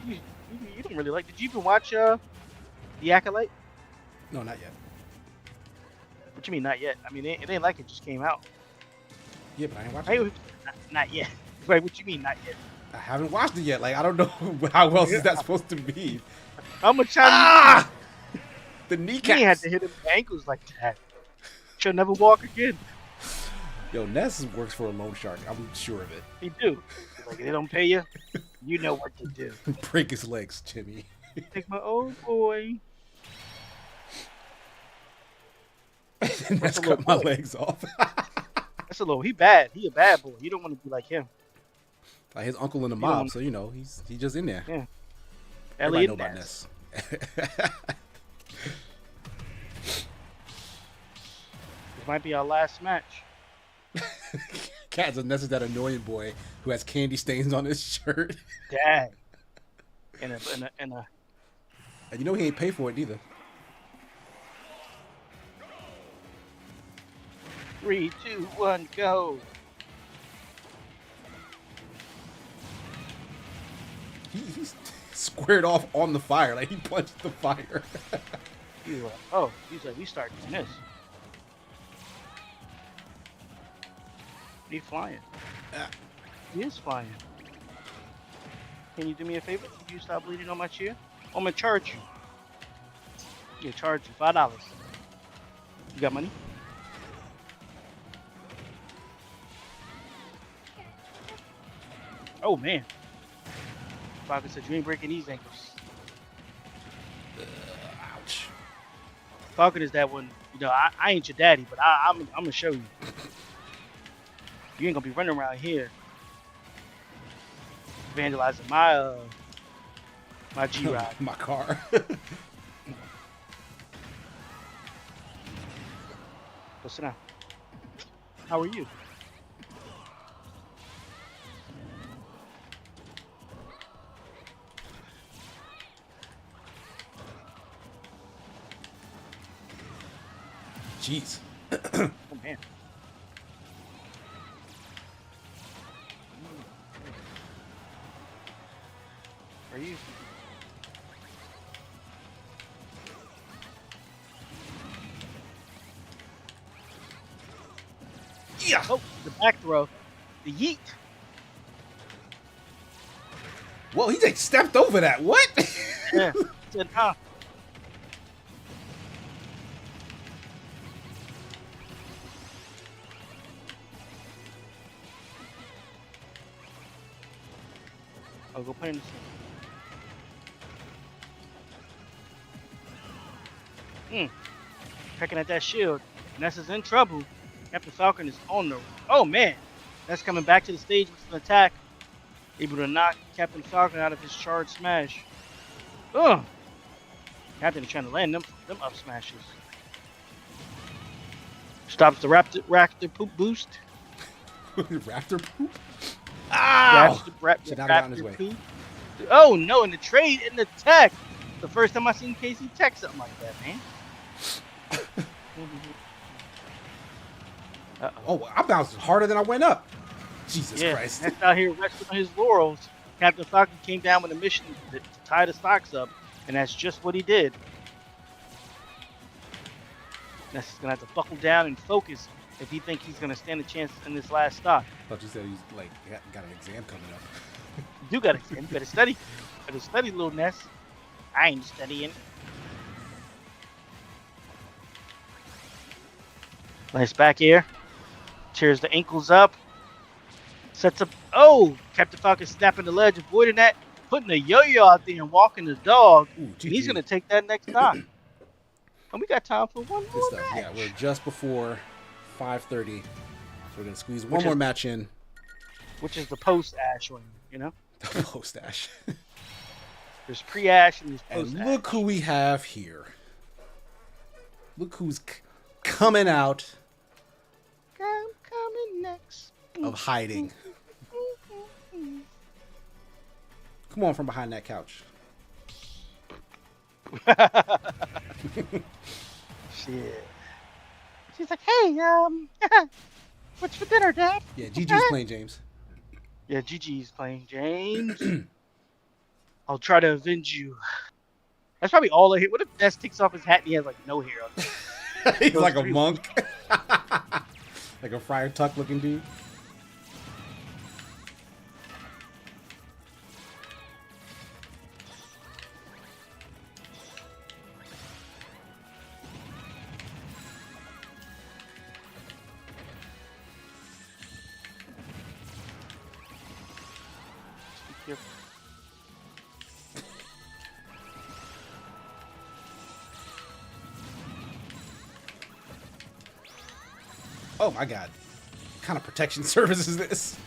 You don't really like. Did you even watch The Acolyte? No, not yet. What you mean, not yet? I mean, it ain't like it just came out. Yeah, but I ain't watched Hey, it. not yet. Wait, what you mean, not yet? I haven't watched it yet. Like, I don't know how else is that supposed to be. How much time? Ah! The You ain't kneecaps. had to hit him in the ankles like that. She'll never walk again. Yo, Ness works for a loan shark. I'm sure of it. He do. Like, they don't pay you, you know what to do. Break his legs, Jimmy. Take my old boy. Ness a cut little my boy. legs off. That's a little. He bad. He a bad boy. You don't want to be like him. Like his uncle in the You mob, don't- so you know he's just in there. Yeah. Everybody Elliot know about Ness. Ness. This might be our last match. Cat Ness is that annoying boy who has candy stains on his shirt, Dang. In a. and you know he ain't pay for it either. 3, 2, 1, go. He's squared off on the fire, like he punched the fire. He's like, oh, he's like, we start doing this. He's flying. Ah. He is flying. Can you do me a favor? Can you stop bleeding on my chair? I'm gonna charge you. Yeah, charge you $5. You got money? Oh man. Falcon said you ain't breaking these ankles. Ouch. Falcon is that one. You know, I ain't your daddy, but I'm gonna show you. You ain't gonna be running around here vandalizing my G ride. My car. Go sit down. How are you? Jeez. Oh man. Are you? Yeah. Oh, the back throw. The yeet. Well, he just stepped over that. What? Yeah. Said, I'll go play in the sun. Pecking at that shield. Nessa's in trouble. Captain Falcon is on the. Oh man! Ness coming back to the stage with an attack. Able to knock Captain Falcon out of his charge smash. Ugh! Captain is trying to land them up smashes. Stops the Raptor poop boost. Raptor poop? Ow! Should not have gotten his way. Poop. Oh no, in the trade, in the tech. The first time I seen Casey tech something like that, man. Oh, I bounced harder than I went up. Jesus Yeah, Christ. Ness out here resting on his laurels. Captain Falcon came down with a mission to tie the stocks up, and that's just what he did. Ness is gonna have to buckle down and focus if he thinks he's gonna stand a chance in this last stock. I thought you said he's like got an exam coming up. You gotta study. Better study, little Ness. I ain't studying. Nice back air. Tears the ankles up. Sets up. Oh! Captain Falcon snapping the ledge, avoiding that. Putting the yo-yo out there and walking the dog. Ooh, And he's GG. going to take that next knock. And we got time for one Good more stuff. match. Yeah, we're just before 5:30, so we're gonna squeeze one Which more is- match in. Which is the post-Ash one, you know? The post Ash. There's pre-Ash and there's And post-Ash. look who we have here. Look who's coming out I'm coming next. of hiding. Come on from behind that couch. Shit. She's like, hey, what's for dinner, Dad? Yeah, Gigi's playing James. Yeah, Gigi's playing James. I'll try to avenge you. That's probably all I hear. What if Ness takes off his hat and he has like no hair on him? He's Those like a three- monk. Like a Friar Tuck looking dude. Be careful. Oh my god. What kind of protection service is this?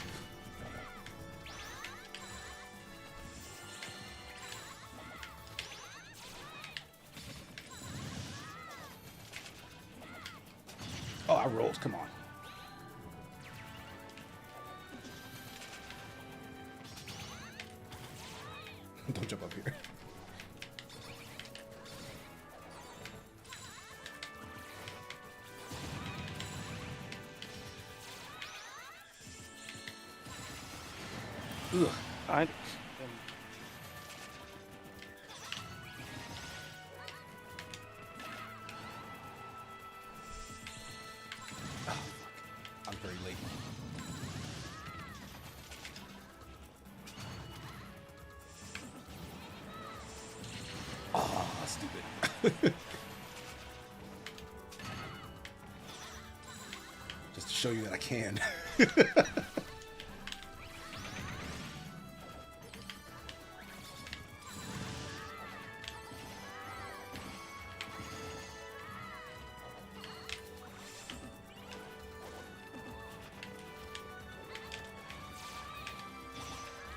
Oh, I rolled. Come on. Don't jump up here. Ugh. I, I'm very late. Oh, stupid. Just to show you that I can.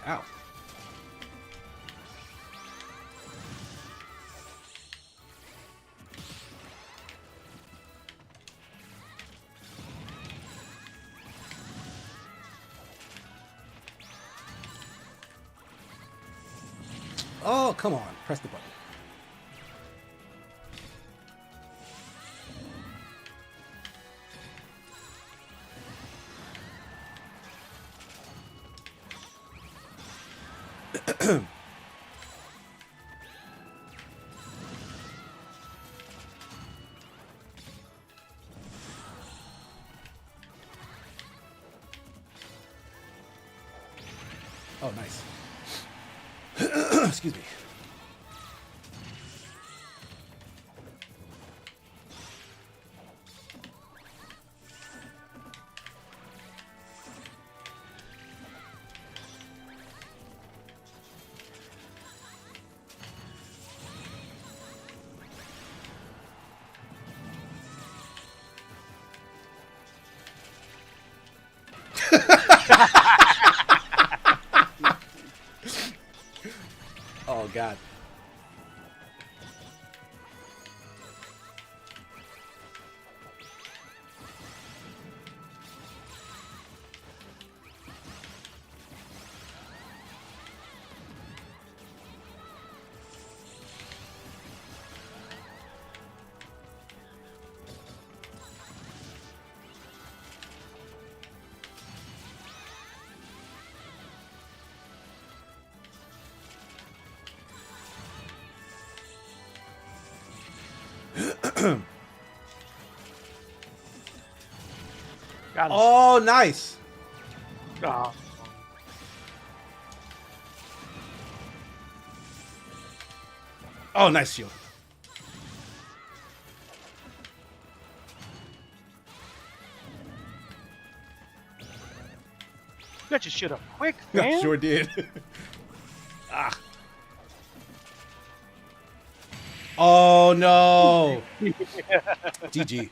Ow. Oh, come on. Press the button. Oh, nice. Excuse me. Oh, God. got him. Oh, nice. Oh. Oh, nice shield. Got your shit up quick, man. Sure did. Ah. Oh, no. GG.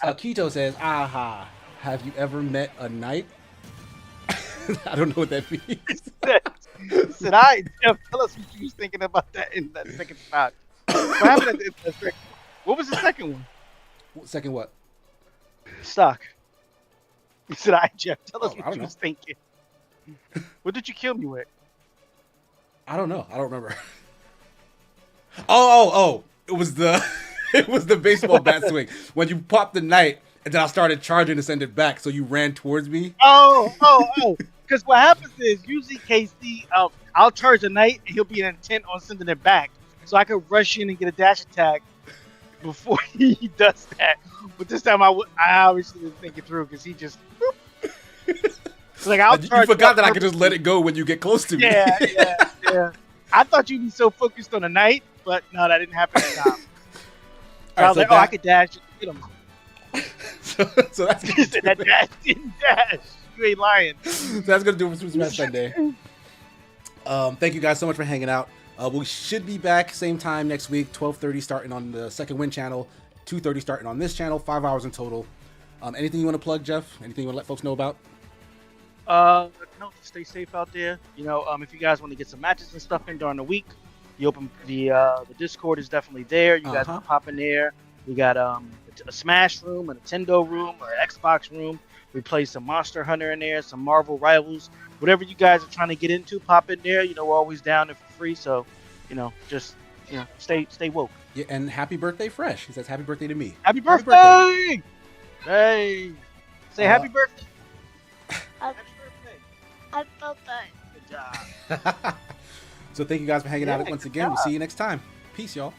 Keto says, aha, have you ever met a knight? I don't know what that means. Said I tell us what you was thinking about that in that second spot. What happened in the second? What was the second one? Second what? Stock. You said, "I Jeff, tell us Oh, I what don't you know. was thinking." What did you kill me with? I don't know. I don't remember. Oh! It was the it was the baseball bat swing when you popped the knight, and then I started charging to send it back. So you ran towards me. Oh. Because what happens is usually KC, I'll charge a knight and he'll be intent on sending it back, so I could rush in and get a dash attack before he does that. But this time I obviously didn't think it through because he just. Like I'll You charge forgot up that I could just let purposely. it go when you get close to me. Yeah. I thought you'd be so focused on the knight, but no, that didn't happen this time. All I right, was like, I could dash and get him. so that's He said that dash didn't dash. You ain't lying. so that's gonna do it for Super Smash Sunday. Thank you guys so much for hanging out. We should be back same time next week, 12:30 starting on the Second Wind channel, 2:30 starting on this channel, 5 hours in total. Anything you want to plug, Jeff? Anything you want to let folks know about? No, just stay safe out there. If you guys want to get some matches and stuff in during the week, you open the Discord is definitely there. You guys can pop in there. We got a Smash room, a Nintendo room, or an Xbox room. We play some Monster Hunter in there, some Marvel Rivals, whatever you guys are trying to get into. Pop in there. We're always down there for free. So, just stay woke. Yeah, and happy birthday, Fresh. He says happy birthday to me. Happy birthday! Hey, say happy birthday. Happy birthday. Happy birthday. Good job. So thank you guys for hanging out Yeah, once good again. We'll job. see you next time. Peace, y'all.